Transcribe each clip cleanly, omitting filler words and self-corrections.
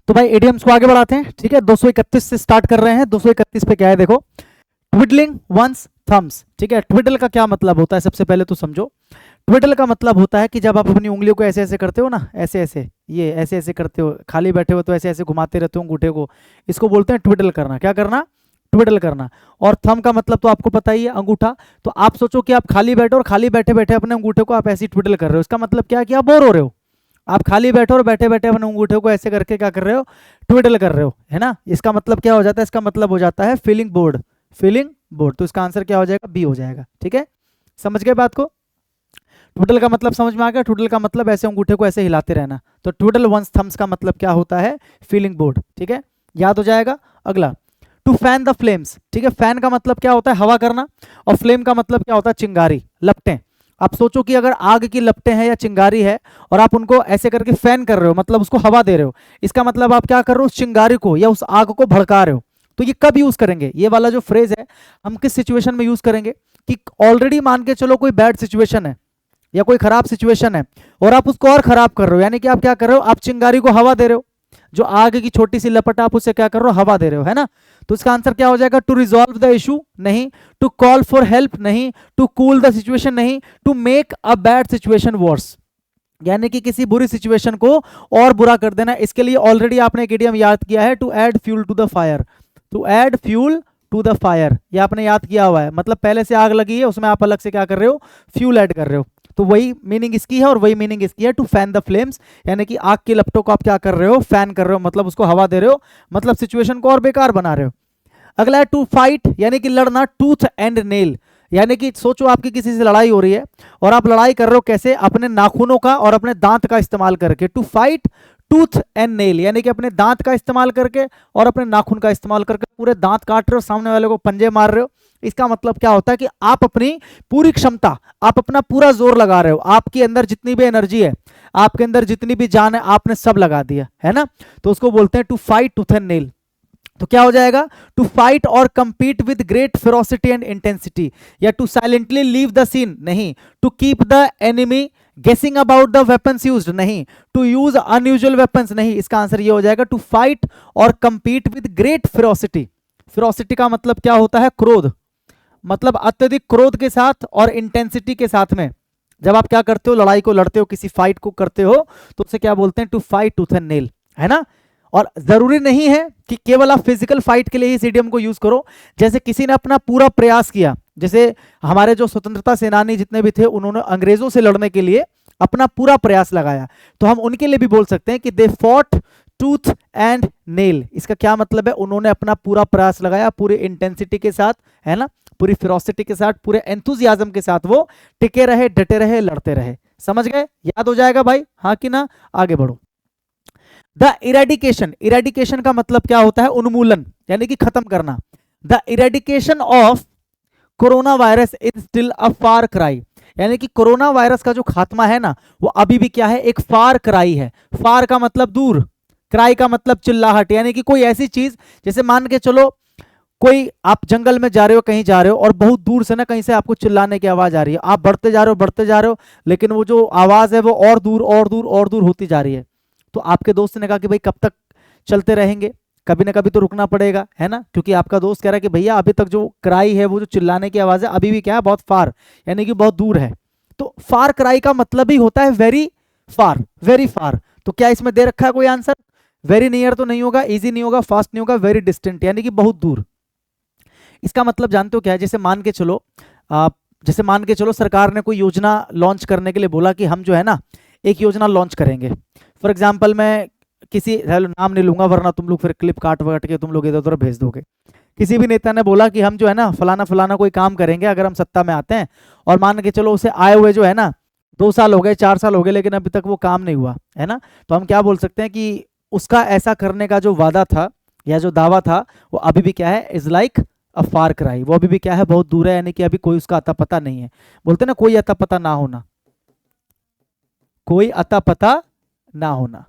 तो भाई इडियम्स को आगे बढ़ाते हैं, ठीक है। 231 से स्टार्ट कर रहे हैं। 231 पे क्या है देखो, ट्विडलिंग वंस थम्स, ठीक है। ट्विडल का क्या मतलब होता है, सबसे पहले तो समझो। ट्विडल का मतलब होता है कि जब आप अपनी उंगलियों को ऐसे ऐसे करते हो ना, ऐसे ऐसे, ये ऐसे ऐसे करते हो, खाली बैठे हो तो ऐसे ऐसे घुमाते रहते हो अंगूठे को, इसको बोलते हैं ट्विडल करना। क्या करना? ट्विडल करना। और थंब का मतलब तो आपको पता ही है, अंगूठा। तो आप सोचो कि आप खाली बैठे और खाली बैठे बैठे अपने अंगूठे को आप ऐसे ही ट्विडल कर रहे हो, इसका मतलब क्या है कि आप बोर हो रहे हो। आप खाली बैठे और बैठे बैठे अपने अंगूठे को ऐसे करके क्या कर रहे हो, ट्विडल कर रहे हो, है ना। इसका मतलब क्या हो जाता है, इसका मतलब हो जाता है फीलिंग बोर्ड, फीलिंग बोर्ड। तो इसका आंसर क्या हो जाएगा, बी हो जाएगा, ठीक है। समझ गए बात को? ट्विडल का मतलब समझ में आ गया? ट्विडल का मतलब ऐसे अंगूठे को ऐसे हिलाते रहना। तो ट्विडल वंस थम्स का मतलब क्या होता है, फीलिंग बोर्ड, ठीक है, याद हो जाएगा। अगला, टू फैन द फ्लेम्स, ठीक है। फैन का मतलब क्या होता है, हवा करना। और फ्लेम का मतलब क्या होता है, चिंगारी, लपटें। आप सोचो कि अगर आग की लपटें हैं या चिंगारी है और आप उनको ऐसे करके फैन कर रहे हो, मतलब उसको हवा दे रहे हो, इसका मतलब आप क्या कर रहे हो, उस चिंगारी को या उस आग को भड़का रहे हो। तो ये कब यूज करेंगे, ये वाला जो फ्रेज है हम किस सिचुएशन में यूज करेंगे, कि ऑलरेडी मान के चलो कोई बैड सिचुएशन है या कोई खराब सिचुएशन है और आप उसको और खराब कर रहे हो, यानी कि आप क्या कर रहे हो, आप चिंगारी को हवा दे रहे हो, जो आग की छोटी सी लपट आप उसे क्या कर रहे हो, हवा दे रहे हो, है ना। तो इसका आंसर क्या हो जाएगा, टू रिजॉल्व द इशू नहीं, टू कॉल फॉर हेल्प नहीं, टू कूल द सिचुएशन नहीं, to make a bad situation worse, यानी कि किसी बुरी सिचुएशन को और बुरा कर देना। इसके लिए ऑलरेडी आपने एक इडियम याद किया है, to add fuel to the fire, to add fuel to the fire, ये आपने याद किया हुआ है। मतलब पहले से आग लगी है, उसमें आप अलग से क्या कर रहे हो, फ्यूल ऐड कर रहे हो। तो वही मीनिंग इसकी है और वही मीनिंग इसकी है, टू फैन द फ्लेम्स, यानी कि आग की लपटों को आप क्या कर रहे हो, फैन कर रहे हो, मतलब उसको हवा दे रहे हो, मतलब सिचुएशन को और बेकार बना रहे हो। अगला है टू फाइट, यानी कि लड़ना, टूथ एंड नेल, यानी कि सोचो आपकी किसी से लड़ाई हो रही है और आप लड़ाई कर रहे हो कैसे, अपने नाखूनों का और अपने दांत का इस्तेमाल करके। To fight tooth and nail, यानी कि अपने दांत का इस्तेमाल करके और अपने नाखून का इस्तेमाल करके पूरे दांत काट रहे हो, सामने वाले को पंजे मार रहे हो। इसका मतलब क्या होता है कि आप अपनी पूरी क्षमता, आप अपना पूरा जोर लगा रहे हो, आपके अंदर जितनी भी एनर्जी है, आपके अंदर जितनी भी जान है, आपने सब लगा दिया, है ना। तो उसको बोलते हैं to fight tooth and nail. तो क्या हो जाएगा, टू फाइट और compete with great ferocity and intensity, या to silently leave the scene नहीं, to keep the enemy guessing about the weapons used नहीं, टू यूज अनयूजुअल वेपन्स नहीं। इसका आंसर ये हो जाएगा टू फाइट और compete with great ferocity. Ferocity का मतलब क्या होता है, क्रोध, मतलब अत्यधिक क्रोध के साथ और इंटेंसिटी के साथ में जब आप क्या करते हो, लड़ाई को लड़ते हो, किसी फाइट को करते हो, तो उसे क्या बोलते हैं, to fight tooth and nail, है ना। और जरूरी नहीं है कि केवल आप फिजिकल फाइट के लिए ही इस इडियम को यूज करो। जैसे किसी ने अपना पूरा प्रयास किया, जैसे हमारे जो स्वतंत्रता सेनानी जितने भी थे, उन्होंने अंग्रेजों से लड़ने के लिए अपना पूरा प्रयास लगाया, तो हम उनके लिए भी बोल सकते हैं कि they fought tooth and nail. इसका क्या मतलब है, उन्होंने अपना पूरा प्रयास लगाया, पूरी इंटेंसिटी के साथ, है ना, पूरी फेरोसिटी के साथ, पूरे एंथुजियाज्म के साथ वो टिके रहे, डटे रहे, लड़ते रहे। समझ गए? याद हो जाएगा भाई, हाँ कि ना? आगे बढ़ो। द इरेडिकेशन, इरेडिकेशन का मतलब क्या होता है, उन्मूलन, यानी कि खत्म करना। The eradication of corona virus is still a far cry, यानी कि कोरोना वायरस का जो खात्मा है ना, वो अभी भी क्या है, एक फार क्राई है। फार का मतलब दूर, क्राई का मतलब चिल्लाहट, यानी कि कोई ऐसी चीज, जैसे मान के चलो कोई आप जंगल में जा रहे हो, कहीं जा रहे हो और बहुत दूर से ना कहीं से आपको चिल्लाने की आवाज आ रही है, आप बढ़ते जा रहे हो, बढ़ते जा रहे हो, लेकिन वो जो आवाज है वो और दूर और दूर और दूर होती जा रही है। तो आपके दोस्त ने कहा कि भाई कब तक चलते रहेंगे, कभी ना कभी तो रुकना पड़ेगा, है ना, क्योंकि आपका दोस्त कह रहा है कि भैया अभी तक जो क्राई है, वो जो चिल्लाने की आवाज है, अभी भी क्या है, बहुत फार, यानी कि बहुत दूर है। तो फार क्राई का मतलब ही होता है वेरी फार, वेरी फार। तो क्या इसमें दे रखा है कोई आंसर? वेरी नियर तो नहीं होगा, इजी नहीं होगा, फास्ट नहीं होगा, वेरी डिस्टेंट, यानी कि बहुत दूर। इसका मतलब जानते हो क्या है, जैसे मान के चलो जैसे मान के चलो सरकार ने कोई योजना लॉन्च करने के लिए बोला कि हम जो है ना एक योजना लॉन्च करेंगे। फॉर एग्जाम्पल मैं किसी, नाम नहीं लूंगा वरना तुम लोग फिर क्लिप काट वट के तुम लोग इधर उधर भेज दोगे। किसी भी नेता ने बोला कि हम जो है ना फलाना फलाना कोई काम करेंगे अगर हम सत्ता में आते हैं, और मान के चलो उसे आए हुए जो है ना 2 साल हो गए, 4 साल हो गए, लेकिन अभी तक वो काम नहीं हुआ, है ना। तो हम क्या बोल सकते हैं कि उसका ऐसा करने का जो वादा था या जो दावा था, वो अभी भी क्या है, is like a far cry, वो अभी भी क्या है, बहुत दूर है, यानी कि अभी कोई उसका अता पता नहीं है। बोलते ना कोई अता पता ना होना, कोई अता पता ना होना,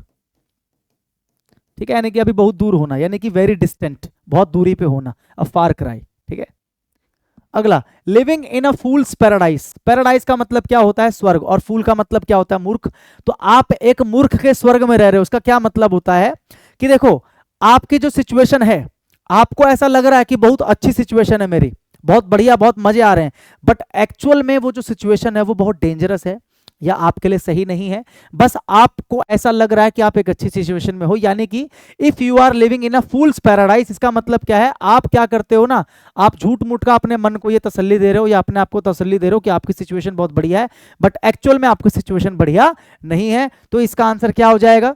ठीक है, यानी कि अभी बहुत दूर होना, यानी कि वेरी डिस्टेंट, बहुत दूरी पे होना, अ फार क्राई, ठीक है। अगला, living in a fool's paradise, paradise का मतलब क्या होता है, स्वर्ग, और फूल का मतलब क्या होता है, मूर्ख। तो आप एक मूर्ख के स्वर्ग में रह रहे हो, उसका क्या मतलब होता है कि देखो आपकी जो सिचुएशन है, आपको ऐसा लग रहा है कि बहुत अच्छी सिचुएशन है मेरी, बहुत बढ़िया, बहुत मजे आ रहे हैं, बट एक्चुअल में वो जो सिचुएशन है वो बहुत डेंजरस है या आपके लिए सही नहीं है। बस आपको ऐसा लग रहा है कि आप एक अच्छी सिचुएशन में हो, यानी कि if you are living in a fool's paradise, इसका मतलब क्या है, आप क्या करते हो ना, आप झूठ मूठ का अपने मन को ये तसल्ली दे रहे हो या अपने आप को तसल्ली दे रहे हो कि आपकी सिचुएशन बहुत बढ़िया है, बट एक्चुअल में आपकी सिचुएशन बढ़िया नहीं है। तो इसका आंसर क्या हो जाएगा,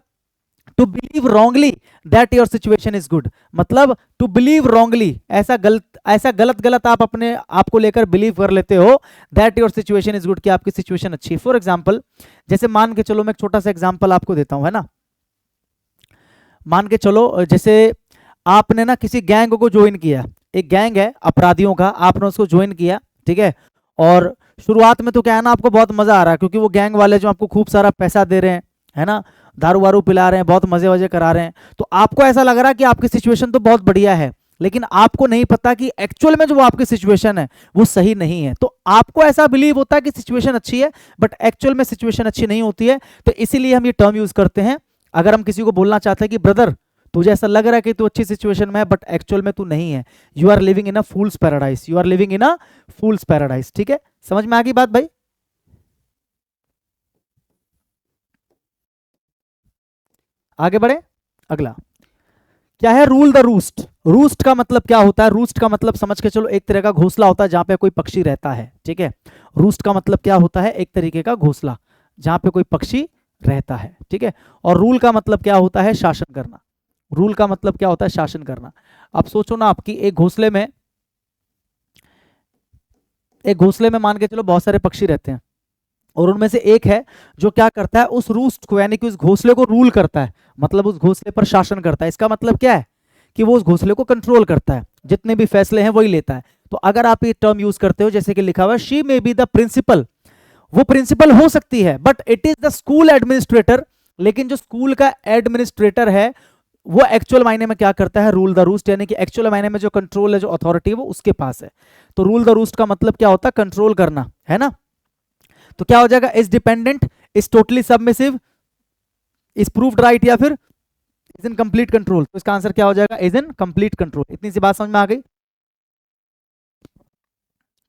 to believe wrongly that your situation is good. मतलब टू बिलीव रॉन्गली, ऐसा गलत आप अपने आप को लेकर बिलीव कर लेते हो that your situation is good, कि आपकी सिचुएशन अच्छी है। फॉर एग्जांपल, जैसे मान के चलो, मैं एक छोटा सा एग्जांपल आपको देता हूं, है ना। मान के चलो जैसे आपने ना किसी गैंग को ज्वाइन किया, एक गैंग है अपराधियों का, आपने उसको ज्वाइन किया, ठीक है। और शुरुआत में तो क्या है ना, आपको बहुत मजा आ रहा है क्योंकि वो गैंग वाले जो आपको खूब सारा पैसा दे रहे हैं, है ना, दारू वारू पिला रहे हैं, बहुत मजे वजे करा रहे हैं, तो आपको ऐसा लग रहा है कि आपकी सिचुएशन तो बहुत बढ़िया है, लेकिन आपको नहीं पता कि एक्चुअल में जो वो आपकी सिचुएशन है वो सही नहीं है। तो आपको ऐसा बिलीव होता है कि सिचुएशन अच्छी है, बट एक्चुअल में सिचुएशन अच्छी नहीं होती है। तो इसीलिए हम ये टर्म यूज करते हैं अगर हम किसी को बोलना चाहते हैं कि ब्रदर तुझे ऐसा लग रहा है कि तू अच्छी सिचुएशन में है, बट एक्चुअल में तू नहीं है, you are living in a fool's paradise, you are living in a fool's paradise. ठीक है, समझ में आ गई बात भाई। आगे बढ़े, अगला क्या है, रूल द रूस्ट। रूस्ट का मतलब क्या होता है, रूस्ट का मतलब समझ के चलो एक तरह का घोंसला होता है जहां पे कोई पक्षी रहता है, ठीक है। रूस्ट का मतलब क्या होता है, एक तरीके का घोंसला जहां पे कोई पक्षी रहता है, ठीक है। और रूल का मतलब क्या होता है, शासन करना। रूल का मतलब क्या होता है, शासन करना। अब सोचो ना, आपकी एक घोंसले में मान के चलो बहुत सारे पक्षी रहते हैं, और उनमें से एक है जो क्या करता है, उस रूस्ट को यानी कि उस घोंसले को रूल करता है, मतलब उस घोंसले पर शासन करता है। इसका मतलब क्या है कि वो उस घोंसले को कंट्रोल करता है, जितने भी फैसले हैं वही लेता है। तो अगर आप ये टर्म यूज करते हो जैसे कि लिखा हुआ है, she may be the principal, वो प्रिंसिपल हो सकती है, but it is the school administrator. लेकिन जो स्कूल का एडमिनिस्ट्रेटर है वो एक्चुअल मायने में क्या करता है, रूल द रूस्ट, यानी कि एक्चुअल मायने में जो कंट्रोल है, जो अथॉरिटी है वो उसके पास है। तो रूल द रूस्ट का मतलब क्या होता है, कंट्रोल करना, है ना। तो क्या हो जाएगा, is dependent, is totally submissive, is proved right, या फिर इज इन कंप्लीट कंट्रोल। तो इसका आंसर क्या हो जाएगा, इज इन कंप्लीट कंट्रोल। इतनी सी बात समझ में आ गई,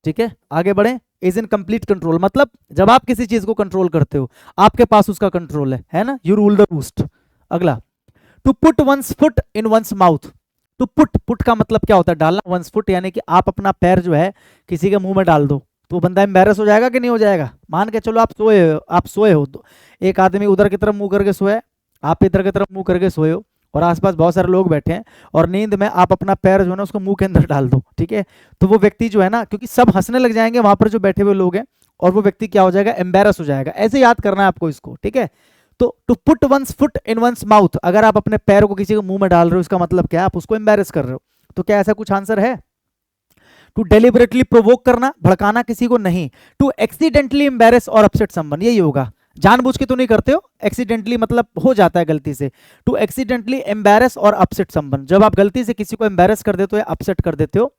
ठीक है। आगे बढ़े, इज इन कंप्लीट कंट्रोल मतलब जब आप किसी चीज को कंट्रोल करते हो आपके पास उसका कंट्रोल है ना, यू रूल द रूस्ट। अगला, to put one's foot in one's mouth. To put का मतलब क्या होता है, डालना। वंस फुट यानी कि आप अपना पैर जो है किसी के मुंह में डाल दो तो बंदा एम्बेरस हो जाएगा कि नहीं हो जाएगा। मान के चलो आप सोए हो तो एक आदमी उधर की तरफ मुंह करके सोया, आप इधर की तरफ मुंह करके सोए हो, और आसपास बहुत सारे लोग बैठे हैं, और नींद में आप अपना पैर जो है ना उसको मुंह के अंदर डाल दो, ठीक है। तो वो व्यक्ति जो है ना, क्योंकि सब हंसने लग जाएंगे वहां पर जो बैठे हुए लोग हैं, और वो व्यक्ति क्या हो जाएगा, एम्बेरस हो जाएगा। ऐसे याद करना है आपको इसको, ठीक है। तो to put one's foot in one's mouth, अगर आप अपने पैर को किसी के मुंह में डाल रहे हो इसका मतलब क्या है, आप उसको एम्बेरस कर रहे हो। तो क्या ऐसा कुछ आंसर है। टू डेलिबरेटली प्रोवोक करना, भड़काना किसी को नहीं। टू एक्सीडेंटली एम्बेरस और अपसेट समवन, यही होगा। जानबूझ के तो नहीं करते हो, एक्सीडेंटली मतलब हो जाता है गलती से। टू एक्सीडेंटली एम्बेरस और अपसेट समवन, जब आप गलती से किसी को एम्बेरस कर देते हो या अपसेट कर देते हो,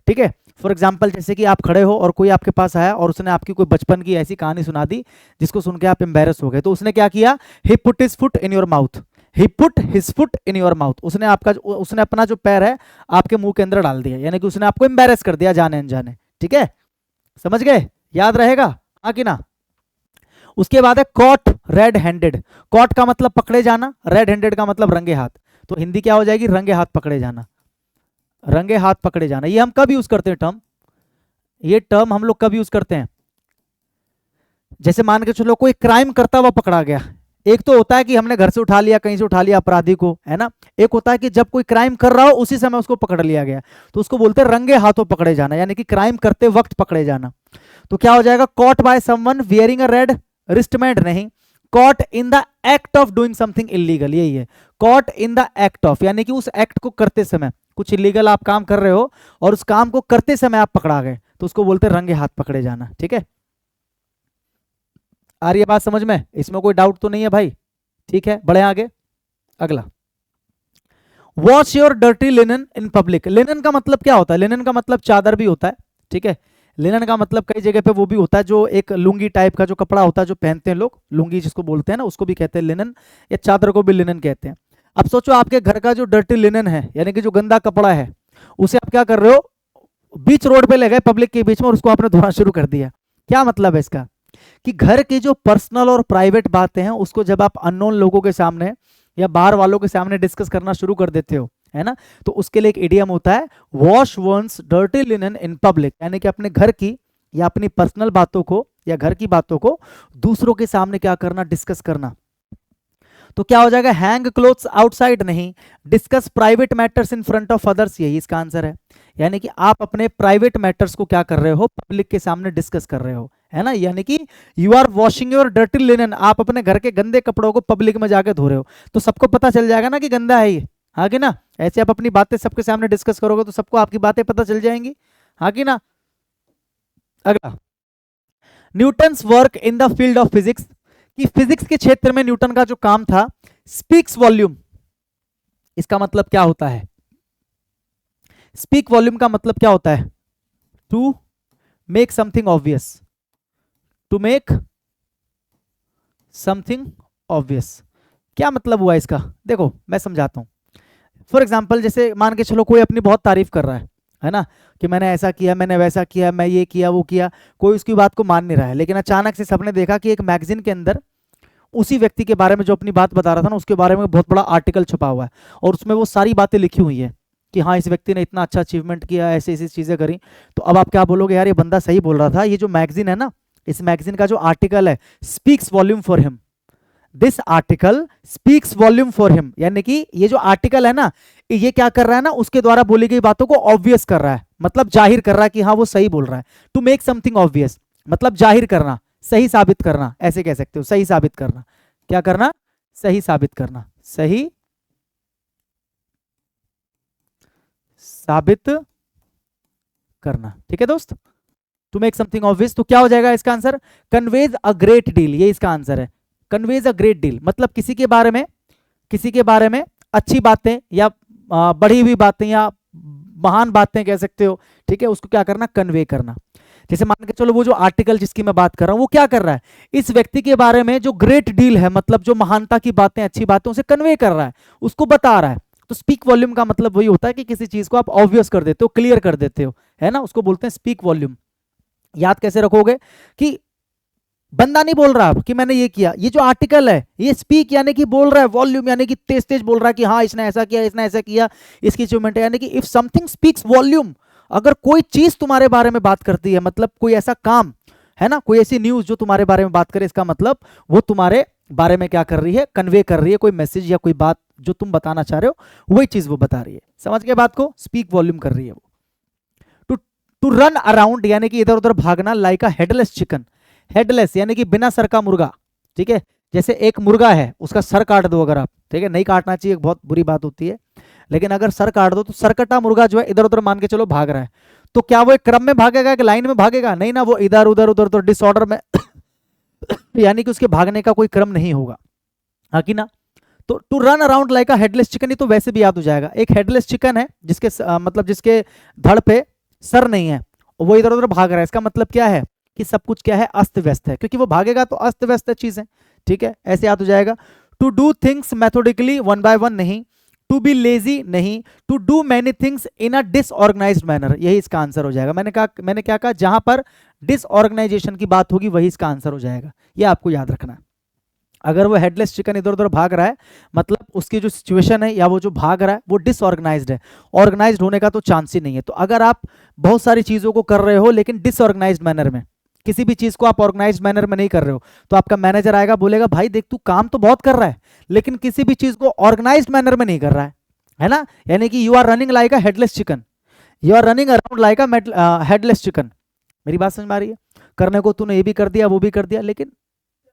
ठीक है। फॉर एग्जाम्पल, जैसे कि आप खड़े हो और कोई आपके पास आया और उसने आपकी कोई बचपन की ऐसी कहानी सुना दी जिसको सुन के आप एम्बेरस हो गए, तो उसने क्या किया, he put his foot in your mouth, he put his foot in your mouth, उसने अपना जो पैर है आपके मुंह के अंदर डाल दिया, यानी कि उसने आपको एम्बेरस कर दिया जाने अनजाने, ठीक है। समझ गए, याद रहेगा, हाँ कि ना। उसके बाद है कॉट रेड हैंडेड। कॉट का मतलब पकड़े जाना, रेड हैंडेड का मतलब रंगे हाथ। तो हिंदी क्या हो जाएगी, रंगे हाथ पकड़े जाना, रंगे हाथ पकड़े जाना। ये हम कब यूज करते हैं टर्म, ये टर्म हम लोग कब यूज करते हैं, जैसे मान के चलो कोई क्राइम करता हुआ पकड़ा गया। एक तो होता है कि हमने घर से उठा लिया, कहीं से उठा लिया अपराधी को, है ना। एक होता है कि जब कोई क्राइम कर रहा हो उसी समय उसको पकड़ लिया गया, तो उसको बोलते हैं रंगे हाथों पकड़े जाना, यानी कि क्राइम करते वक्त पकड़े जाना। तो क्या हो जाएगा, caught by someone wearing a red रिस्टमेंट, नहीं, caught in the act of doing something illegal, यही है। Caught in the act of, यानी कि उस एक्ट को करते समय, कुछ इलीगल आप काम कर रहे हो और उस काम को करते समय आप पकड़ा गए, तो उसको बोलते हैं रंगे हाथ पकड़े जाना, ठीक है। आ रही है बात समझ में, इसमें कोई डाउट तो नहीं है भाई, ठीक है। बढ़े आगे, अगला, wash your dirty linen in public. Linen का मतलब क्या होता है, लिनन का मतलब चादर भी होता है, ठीक है। लिनन का मतलब कई जगह पे वो भी होता है जो एक लुंगी टाइप का जो कपड़ा होता है जो पहनते हैं लोग, लुंगी जिसको बोलते हैं ना, उसको भी कहते हैं लिनन, या चादर को भी लिनन कहते हैं। अब सोचो आपके घर का जो डर्टी लिनन है, यानी कि जो गंदा कपड़ा है, उसे आप क्या कर रहे हो, बीच रोड पे ले गए पब्लिक के बीच में और उसको आपने धोना शुरू कर दिया। क्या मतलब है इसका, कि घर की जो पर्सनल और प्राइवेट बातें हैं उसको जब आप अननोन लोगों के सामने या बाहर वालों के सामने डिस्कस करना शुरू कर देते हो, है ना, तो उसके लिए एक इडियम होता है, wash one's dirty linen in public, यानी कि अपने घर की या अपनी पर्सनल बातों को या घर की बातों को दूसरों के सामने क्या करना, डिस्कस करना। तो क्या हो जाएगा, हैंग क्लोथ्स आउटसाइड नहीं, discuss private matters in front of others, यही इसका आंसर है। यानी कि आप अपने प्राइवेट मैटर्स को क्या कर रहे हो, पब्लिक के सामने डिस्कस कर रहे हो, है ना, यानी कि you are washing your dirty linen, आप अपने घर के गंदे कपड़ों को पब्लिक में जाके धो रहे हो, तो सबको पता चल जाएगा ना कि गंदा है ये, हाँ कि ना। ऐसे आप अपनी बातें सबके सामने डिस्कस करोगे तो सबको आपकी बातें पता चल जाएंगी, हाँ कि ना। अगला, Newton's work in the field of physics, कि फिजिक्स के क्षेत्र में न्यूटन का जो काम था, स्पीक्स वॉल्यूम, इसका मतलब क्या होता है, स्पीक वॉल्यूम का मतलब क्या होता है, to make something obvious, to make something obvious. क्या मतलब हुआ इसका, देखो मैं समझाता हूं। फॉर एग्जाम्पल, जैसे मान के चलो कोई अपनी बहुत तारीफ कर रहा है ना, कि मैंने ऐसा किया, मैंने वैसा किया, मैं ये किया वो किया, कोई उसकी बात को मान नहीं रहा है, लेकिन अचानक से सबने देखा कि एक मैगजीन के अंदर उसी व्यक्ति के बारे में जो अपनी बात बता रहा था ना, उसके बारे में बहुत बड़ा आर्टिकल छपा हुआ है और उसमें वो सारी बातें लिखी हुई है कि हाँ इस व्यक्ति ने इतना अच्छा अचीवमेंट किया, ऐसी ऐसी चीजें करी। तो अब आप क्या बोलोगे, यार ये बंदा सही बोल रहा था, ये जो मैगजीन है ना, इस मैगजीन का जो आर्टिकल है, speaks volume for him, this article speaks volume for him, यानी कि ये जो आर्टिकल है ना, ये क्या कर रहा है ना, उसके द्वारा बोली गई बातों को ऑब्वियस कर रहा है, मतलब जाहिर कर रहा है कि हाँ वो सही बोल रहा है। टू मेक समथिंग ऑब्वियस मतलब जाहिर करना, सही साबित करना, ऐसे कह सकते हो, सही साबित करना। क्या करना, सही साबित करना, सही साबित करना, ठीक है दोस्त। टू मेक समथिंग ऑब्वियस, तो क्या हो जाएगा इसका answer, conveys a great deal, ये इसका आंसर है। कन्वेज अ ग्रेट डील मतलब किसी के बारे में अच्छी बातें या बढ़ी हुई बातें या महान बातें कह सकते हो, ठीक है, उसको क्या करना, कन्वे करना। जैसे मान के चलो वो जो आर्टिकल जिसकी मैं बात कर रहा हूं, वो क्या कर रहा है, इस व्यक्ति के बारे में जो ग्रेट डील है, मतलब जो महानता की बातें, अच्छी बातें, उसे कन्वे कर रहा है, उसको बता रहा है। तो स्पीक वॉल्यूम का मतलब वही होता है कि किसी चीज को आप ऑब्वियस कर देते हो, क्लियर कर देते हो, है ना, उसको बोलते हैं स्पीक वॉल्यूम। याद कैसे रखोगे, कि बंदा नहीं बोल रहा कि मैंने ये किया, ये जो आर्टिकल है ये स्पीक यानी कि बोल रहा है, वॉल्यूम यानी कि तेज तेज बोल रहा है कि हाँ इसने ऐसा किया, इसने ऐसा किया, इसकी अचीवमेंट है। यानी कि इफ समथिंग स्पीक्स वॉल्यूम, अगर कोई चीज तुम्हारे बारे में बात करती है, मतलब कोई ऐसा काम है ना, कोई ऐसी न्यूज जो तुम्हारे बारे में बात करे, इसका मतलब वो तुम्हारे बारे में क्या कर रही है, कन्वे कर रही है, कोई मैसेज या कोई बात जो तुम बताना चाह रहे हो वही चीज वो बता रही है। समझ गए बात को, स्पीक वॉल्यूम कर रही है वो। टू रन अराउंड यानी कि इधर उधर भागना, like a headless chicken, headless यानी कि बिना सर का मुर्गा, ठीक है। जैसे एक मुर्गा है, उसका सर काट दो अगर आप, ठीक है, नहीं काटना चाहिए, बहुत बुरी बात होती है, लेकिन अगर सर काट दो तो सरकटा मुर्गा जो है इधर उधर मान के चलो भाग रहा है, तो क्या वो एक क्रम में भागेगा कि लाइन में भागेगा, नहीं ना, वो इधर उधर उधर उधर डिसऑर्डर में यानी कि उसके भागने का कोई क्रम नहीं होगा, हाँ कि ना। तो to run around like a headless chicken, ये तो वैसे भी याद हो जाएगा। एक हेडलेस चिकन है जिसके मतलब जिसके धड़ पे सर नहीं है, वो इधर उधर भाग रहा है, इसका मतलब क्या है कि सब कुछ क्या है, अस्त व्यस्त है, क्योंकि वो भागेगा तो अस्त व्यस्त चीजें, ठीक है, ऐसे याद हो जाएगा। To do things methodically one by one नहीं, टू बी लेजी नहीं, to do many things in a disorganised manner, यही इसका आंसर हो जाएगा। मैंने क्या कहा, जहां पर डिसऑर्गेनाइजेशन की बात होगी वही इसका आंसर हो जाएगा, ये आपको याद रखना है। अगर वो हेडलेस चिकन इधर उधर भाग रहा है, मतलब उसकी जो सिचुएशन है या वो जो भाग रहा है वो डिसऑर्गेनाइज्ड है, ऑर्गेनाइज्ड होने का तो चांस ही नहीं है। तो अगर आप बहुत सारी चीजों को कर रहे हो लेकिन डिसऑर्गेनाइज्ड मैनर में, किसी भी चीज को आप ऑर्गेनाइज्ड मैनर में नहीं कर रहे हो, तो आपका मैनेजर आएगा, बोलेगा भाई देख तू काम तो बहुत कर रहा है लेकिन किसी भी चीज को ऑर्गेनाइज्ड मैनर में नहीं कर रहा है ना। यानी कि you are running like a headless chicken, you are running around like a headless chicken. मेरी बात समझ में आ रही है, करने को तूने ये भी कर दिया वो भी कर दिया, लेकिन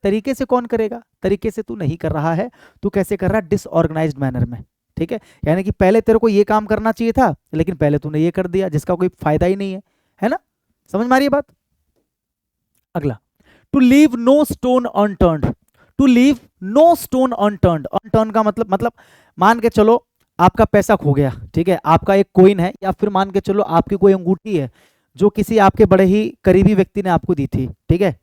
तरीके से कौन करेगा, तरीके से तू नहीं कर रहा है, तू कैसे कर रहा है, डिसऑर्गेनाइज्ड मैनर में, ठीक है। यानी कि पहले तेरे को ये काम करना चाहिए था लेकिन पहले तूने ये कर दिया जिसका कोई फायदा ही नहीं है ना। समझ में आ रही है बात। अगला, to leave no stone unturned, to leave no stone unturned, unturn का मतलब मान के चलो आपका पैसा खो गया, ठीक है, आपका एक कोइन है, या फिर मान के चलो आपकी कोई अंगूठी है जो किसी आपके बड़े ही करीबी व्यक्ति ने आपको दी थी, ठीक है,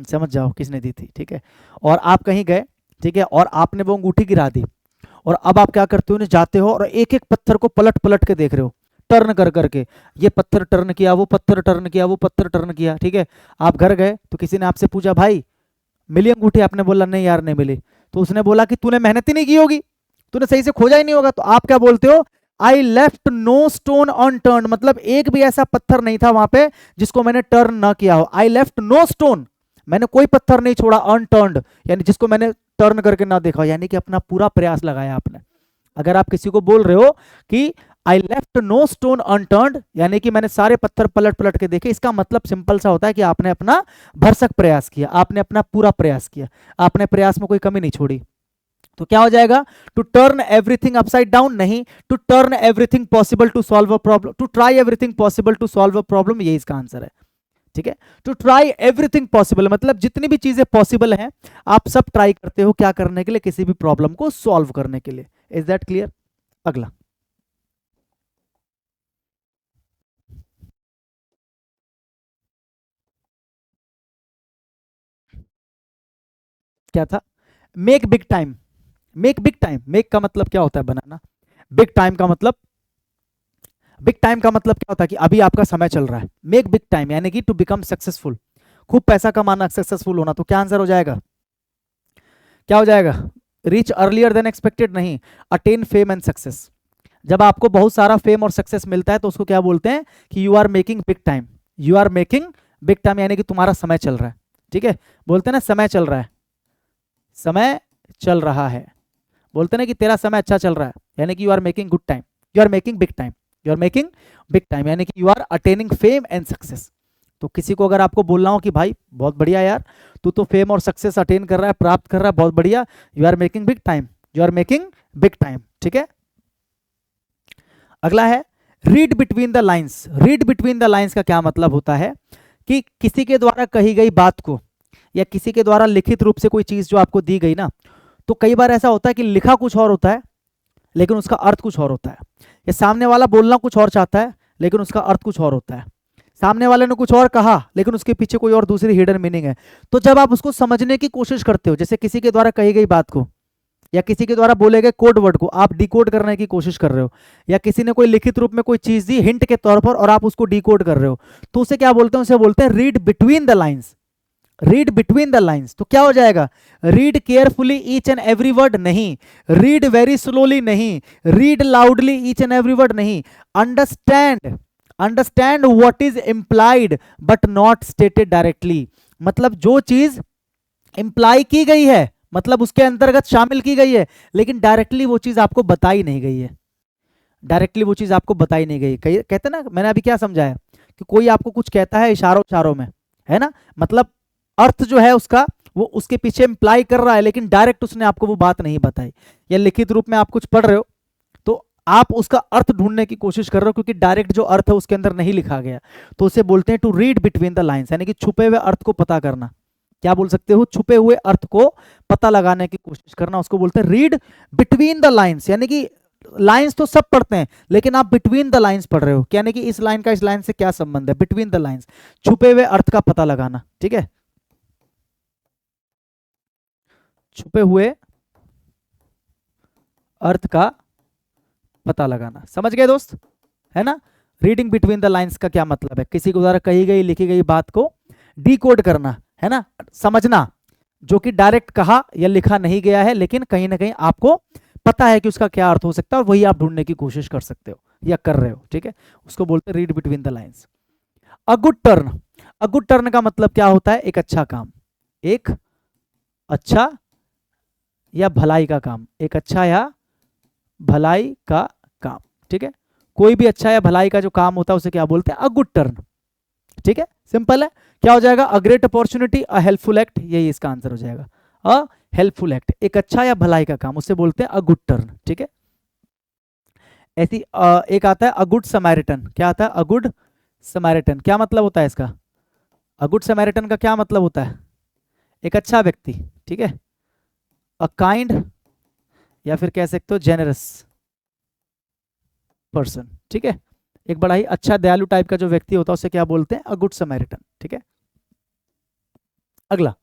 समझ जाओ किसने दी थी, ठीक है, और आप कहीं गए, ठीक है, और आपने वो अंगूठी गिरा दी, और अब आप क्या करते हो ना, जाते हो और एक एक पत्थर को पलट पलट के देख रहे हो, टर्न कर करके, ये पत्थर टर्न किया, वो पत्थर टर्न किया, वो पत्थर टर्न किया, ठीक है। आप घर गए तो किसी ने आपसे पूछा भाई मिली अंगूठी, आपने बोला नहीं यार नहीं मिली, तो उसने बोला कि तूने मेहनत ही नहीं की होगी, तूने सही से खोजा ही नहीं होगा, तो आप क्या बोलते हो, I left no stone unturn, मतलब एक भी ऐसा पत्थर नहीं था वहां पे जिसको मैंने टर्न ना किया हो। आई लेफ्ट नो स्टोन, मैंने कोई पत्थर नहीं छोड़ा, अनटर्न्ड यानी जिसको मैंने टर्न करके ना देखा, यानी कि अपना पूरा प्रयास लगाया आपने। अगर आप किसी को बोल रहे हो कि I left no stone unturned, यानी कि मैंने सारे पत्थर पलट पलट के देखे, इसका मतलब सिंपल सा होता है कि आपने अपना भरसक प्रयास किया, आपने अपना पूरा प्रयास किया, आपने प्रयास में कोई कमी नहीं छोड़ी। तो क्या हो जाएगा, to turn everything upside down नहीं, to turn everything possible to solve a problem, to try everything possible to solve a problem, ये इसका आंसर है, ठीक है। टू ट्राई एवरीथिंग पॉसिबल मतलब जितनी भी चीजें पॉसिबल हैं आप सब ट्राई करते हो, क्या करने के लिए, किसी भी प्रॉब्लम को सॉल्व करने के लिए। Is that clear? अगला क्या था, make big time. Make big time, make का मतलब क्या होता है, बनाना। बिग टाइम का मतलब, बिग टाइम का मतलब क्या होता है कि अभी आपका समय चल रहा है। मेक बिग टाइम यानी कि टू बिकम सक्सेसफुल, खूब पैसा कमाना, सक्सेसफुल होना। तो क्या आंसर हो जाएगा, क्या हो जाएगा, रीच अर्लियर देन एक्सपेक्टेड नहीं, अटेन फेम एंड सक्सेस। जब आपको बहुत सारा फेम और सक्सेस मिलता है तो उसको क्या बोलते हैं कि you are making big time, you are making big time यानी कि तुम्हारा समय चल रहा है, ठीक है। बोलते हैं ना समय चल रहा है, समय चल रहा है, बोलते हैं ना कि तेरा समय अच्छा चल रहा है, यानी कि you are making good time, you are making big time, you are making big time यानी कि you are attaining fame and success. तो किसी को अगर आपको बोलना हो कि भाई बहुत बढ़िया यार, तू तो फेम और सक्सेस अटेन कर रहा है, प्राप्त कर रहा है, बहुत बढ़िया, you are making big time, you are making big time, ठीक है। अगला है read between the lines. Read between the lines का क्या मतलब होता है कि किसी के द्वारा कही गई बात को या किसी के द्वारा लिखित रूप से कोई चीज जो आपको दी गई ना, तो कई बार ऐसा होता है कि लिखा कुछ और होता है लेकिन उसका अर्थ कुछ और होता है, या सामने वाला बोलना कुछ और चाहता है लेकिन उसका अर्थ कुछ और होता है, सामने वाले ने कुछ और कहा लेकिन उसके पीछे कोई और दूसरी हिडन मीनिंग है। तो जब आप उसको समझने की कोशिश करते हो, जैसे किसी के द्वारा कही गई बात को या किसी के द्वारा बोले गए कोड वर्ड को आप डिकोड करने की कोशिश कर रहे हो, या किसी ने कोई लिखित रूप में कोई चीज दी हिंट के तौर पर और आप उसको डिकोड कर रहे हो, तो उसे क्या बोलते हैं, उसे बोलते हैं read between the lines. Read between the lines तो क्या हो जाएगा, read carefully each and every word नहीं, रीड वेरी स्लोली नहीं, read loudly each and every word नहीं, understand, understand what is implied but not stated directly, मतलब जो चीज इंप्लाई की गई है, मतलब उसके अंतर्गत शामिल की गई है, लेकिन डायरेक्टली वो चीज आपको बताई नहीं गई है, डायरेक्टली वो चीज आपको बताई नहीं गई। कहते ना, मैंने अभी क्या समझाया कि कोई आपको कुछ कहता है इशारों इशारों में, है ना, मतलब अर्थ जो है उसका वो उसके पीछे इंप्लाई कर रहा है लेकिन डायरेक्ट उसने आपको वो बात नहीं बताई, या लिखित रूप में आप कुछ पढ़ रहे हो तो आप उसका अर्थ ढूंढने की कोशिश कर रहे हो क्योंकि डायरेक्ट जो अर्थ है उसके अंदर नहीं लिखा गया, तो उसे बोलते हैं to read between the lines, यानी कि छुपे हुए अर्थ को पता करना। क्या बोल सकते हो, छुपे हुए अर्थ को पता लगाने की कोशिश करना, उसको बोलते हैं रीड बिटवीन द लाइंस, यानी कि लाइंस तो सब पढ़ते हैं लेकिन आप बिटवीन द लाइंस पढ़ रहे हो, यानी कि इस लाइन का इस लाइन से क्या संबंध है, बिटवीन द लाइंस, छुपे हुए अर्थ का पता लगाना, ठीक है, छुपे हुए अर्थ का पता लगाना। समझ गए दोस्त, है ना। रीडिंग बिटवीन द लाइंस का क्या मतलब है, किसी के द्वारा कही गई लिखी गई बात को डिकोड करना, है ना, समझना, जो कि डायरेक्ट कहा या लिखा नहीं गया है लेकिन कहीं ना कहीं आपको पता है कि उसका क्या अर्थ हो सकता है और वही आप ढूंढने की कोशिश कर सकते हो या कर रहे हो, ठीक है, उसको बोलते हैं read between the lines. A good turn, a good turn का मतलब क्या होता है, एक अच्छा काम, एक अच्छा या भलाई का काम, एक अच्छा या भलाई का काम, ठीक है, कोई भी अच्छा या भलाई का जो काम होता है उसे क्या बोलते हैं, अ गुड टर्न, ठीक है, सिंपल है। क्या हो जाएगा, a great opportunity, a helpful act, यही इसका आंसर हो जाएगा, अ हेल्पफुल एक्ट, एक अच्छा या भलाई का काम, उसे बोलते हैं अ गुड टर्न, ठीक है। ऐसी एक आता है अ गुड समैरिटन, क्या आता है, अ गुड समैरिटन, क्या मतलब होता है इसका, अ गुड समैरिटन का क्या मतलब होता है, एक अच्छा व्यक्ति, ठीक है, अ काइंड या फिर कह सकते हो जेनरस पर्सन, ठीक है, एक बड़ा ही अच्छा दयालु टाइप का जो व्यक्ति होता है उसे क्या बोलते हैं, अ गुड समैरिटन, ठीक है। अगला,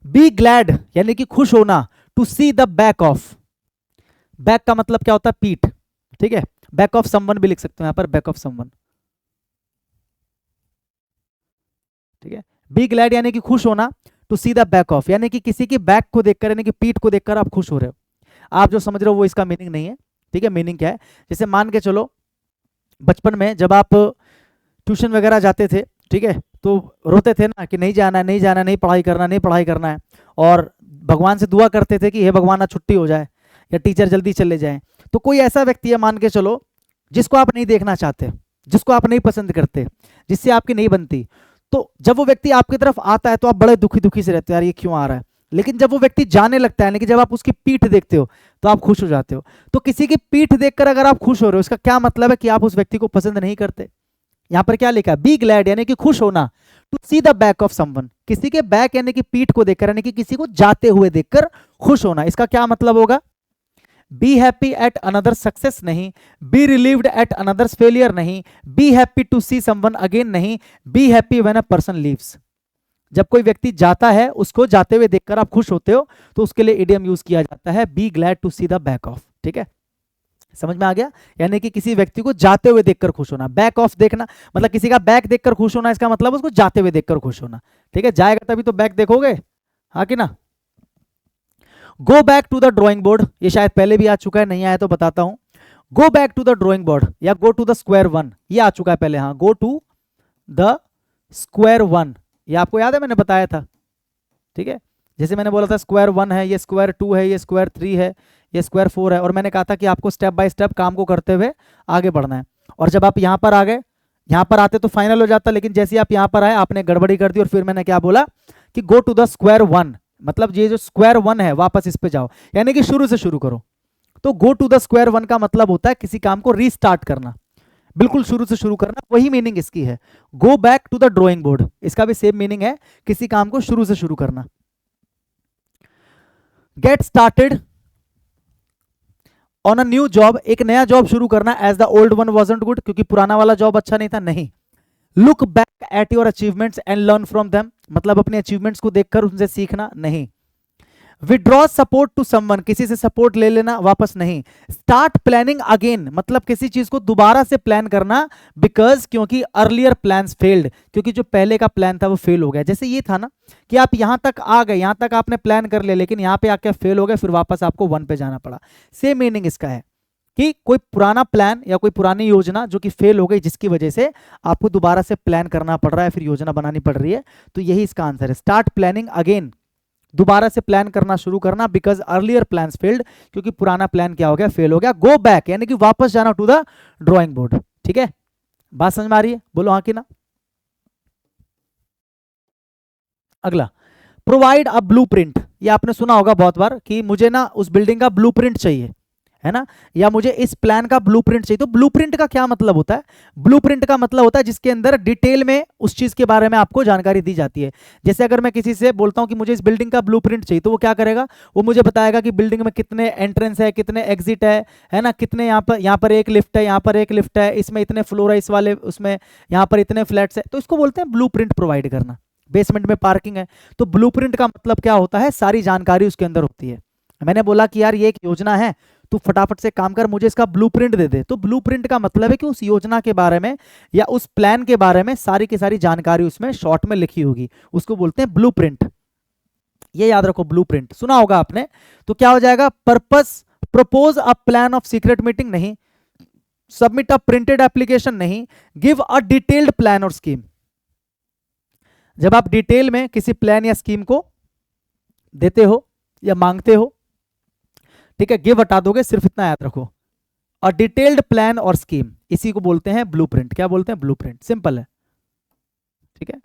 बी ग्लैड यानी कि खुश होना, to see the back of, back का मतलब क्या होता है? पीठ, ठीक है। बैक ऑफ समवन भी लिख सकते हो यहाँ पर, बैक ऑफ समवन, ठीक है। बी ग्लैड यानी कि खुश होना, to see the back of यानी कि किसी की बैक को देखकर यानी कि पीठ को देखकर आप खुश हो रहे हो। आप जो समझ रहे हो वो इसका मीनिंग नहीं है, ठीक है। मीनिंग क्या है? जैसे मान के चलो बचपन में जब आप ट्यूशन वगैरह जाते थे, ठीक है, तो रोते थे ना कि नहीं जाना है, नहीं जाना है, नहीं पढ़ाई करना, नहीं पढ़ाई करना है, और भगवान से दुआ करते थे कि हे भगवान आज छुट्टी हो जाए या टीचर जल्दी चले जाए। तो कोई ऐसा व्यक्ति है मान के चलो जिसको आप नहीं देखना चाहते, जिसको आप नहीं पसंद करते, जिससे आपकी नहीं बनती, तो जब वो व्यक्ति आपकी तरफ आता है तो आप बड़े दुखी दुखी से रहते हो, यार ये क्यों आ रहा है। लेकिन जब वो व्यक्ति जाने लगता है, यानी कि जब आप उसकी पीठ देखते हो तो आप खुश हो जाते हो। तो किसी की पीठ देखकर अगर आप खुश हो रहे हो, इसका क्या मतलब है? कि आप उस व्यक्ति को पसंद नहीं करते। यहां पर क्या लिखा है? बी ग्लैड यानी कि खुश होना, to see the back of someone, किसी के बैक यानी कि पीठ को देखकर, यानी कि किसी को जाते हुए देखकर खुश होना। इसका क्या मतलब होगा? Be happy at another success नहीं, be relieved at another's failure नहीं, be happy to see someone again नहीं, be happy when a person leaves. जब कोई व्यक्ति जाता है उसको जाते हुए देखकर आप खुश होते हो तो उसके लिए इडियम यूज किया जाता है be glad to see the back of, ठीक है। समझ में आ गया? यानी कि किसी व्यक्ति को जाते हुए देखकर खुश होना। बैक ऑफ देखना मतलब किसी का बैक देखकर खुश होना, इसका मतलब उसको जाते हुए देखकर खुश होना, ठीक है। जाएगा तभी तो बैक देखोगे, हाँ कि ना। Go back to the drawing board, ये शायद पहले भी आ चुका है, नहीं आया तो बताता हूं। Go back to the drawing board या go to the square one, ये आ चुका है पहले, हाँ। Go to the square one, ये आपको याद है मैंने बताया था, ठीक है। जैसे मैंने बोला था स्क्वायर वन है, ये स्क्वायर टू है, ये स्क्वायर थ्री है, ये स्क्वायर फोर है, और मैंने कहा था कि आपको स्टेप बाय स्टेप काम को करते हुए आगे बढ़ना है। और जब आप यहाँ पर आ गए, यहाँ पर आते तो फाइनल हो जाता, लेकिन जैसे आप यहाँ पर आए आपने गड़बड़ी कर दी, और फिर मैंने क्या बोला कि go to the square one, मतलब ये जो स्क्वायर वन है वापस इस पे जाओ, यानी कि शुरू से शुरू करो। तो go to the square one का मतलब होता है किसी काम को रीस्टार्ट करना, बिल्कुल शुरू से शुरू करना, वही मीनिंग इसकी है। Go back to the drawing board, इसका भी सेम मीनिंग है, किसी काम को शुरू से शुरू करना। Get started on a new job, एक नया जॉब शुरू करना, as the old one wasn't good, क्योंकि पुराना वाला जॉब अच्छा नहीं था, नहीं। Look back at your achievements and learn from them, मतलब अपने अचीवमेंट्स को देखकर उनसे सीखना, नहीं। विड्रॉ सपोर्ट टू समवन, किसी से सपोर्ट ले लेना वापस, नहीं। स्टार्ट प्लानिंग अगेन, मतलब किसी चीज को दोबारा से प्लान करना, बिकॉज क्योंकि अर्लियर प्लान्स फेल्ड, क्योंकि जो पहले का प्लान था वो फेल हो गया। जैसे ये था ना कि आप यहां तक आ गए, यहां तक आपने प्लान कर लिया, लेकिन यहां पे आके फेल हो गए, फिर वापस आपको वन पे जाना पड़ा। सेम मीनिंग इसका है कि कोई पुराना प्लान या कोई पुरानी योजना जो कि फेल हो गई, जिसकी वजह से आपको दोबारा से प्लान करना पड़ रहा है, फिर योजना बनानी पड़ रही है, तो यही इसका आंसर है। स्टार्ट प्लानिंग अगेन, दोबारा से प्लान करना शुरू करना, बिकॉज अर्लियर प्लान्स फेल्ड, क्योंकि पुराना प्लान क्या हो गया? फेल हो गया। गो बैक यानी कि वापस जाना टू द ड्रॉइंग बोर्ड, ठीक है। बात समझ में आ रही है? बोलो हाँ कि ना। अगला, प्रोवाइड अ ब्लूप्रिंट, ये आपने सुना होगा बहुत बार कि मुझे ना उस बिल्डिंग का ब्लूप्रिंट चाहिए, है ना, या मुझे इस प्लान का ब्लूप्रिंट चाहिए। तो ब्लूप्रिंट का क्या मतलब होता है? ब्लूप्रिंट का मतलब होता है जिसके अंदर डिटेल में उस चीज के बारे में आपको जानकारी दी जाती है। जैसे अगर मैं किसी से बोलता हूं कि मुझे इस बिल्डिंग का ब्लूप्रिंट चाहिए, तो वो क्या करेगा? वो मुझे बताएगा कि बिल्डिंग में कितने एंट्रेंस है, कितने एग्जिट है ना, कितने यहाँ पर एक लिफ्ट है, यहाँ पर एक लिफ्ट है, इसमें इतने फ्लोर है, इस वाले उसमें यहाँ पर इतने फ्लैट्स है। तो इसको बोलते हैं ब्लूप्रिंट प्रोवाइड करना। बेसमेंट में पार्किंग है, तो ब्लूप्रिंट का मतलब क्या होता है? सारी जानकारी उसके अंदर होती है। मैंने बोला कि यार ये एक योजना है, तू फटाफट से काम कर, मुझे इसका ब्लूप्रिंट दे दे। तो ब्लूप्रिंट का मतलब है कि उस योजना के बारे में या उस प्लान के बारे में सारी की सारी जानकारी उसमें शॉर्ट में लिखी होगी, उसको बोलते हैं ब्लूप्रिंट। ये याद रखो, ब्लूप्रिंट सुना होगा आपने। तो क्या हो जाएगा? Purpose, propose a plan of secret meeting, नहीं। सबमिट अ प्रिंटेड एप्लीकेशन, नहीं। गिव अ डिटेल्ड प्लान और स्कीम, जब आप डिटेल में किसी प्लान या स्कीम को देते हो या मांगते हो, ठीक है, गिव हटा दोगे, सिर्फ इतना याद रखो। और डिटेल्ड प्लान और स्कीम, इसी को बोलते हैं ब्लूप्रिंट। क्या बोलते हैं? ब्लूप्रिंट। सिंपल है, ठीक है।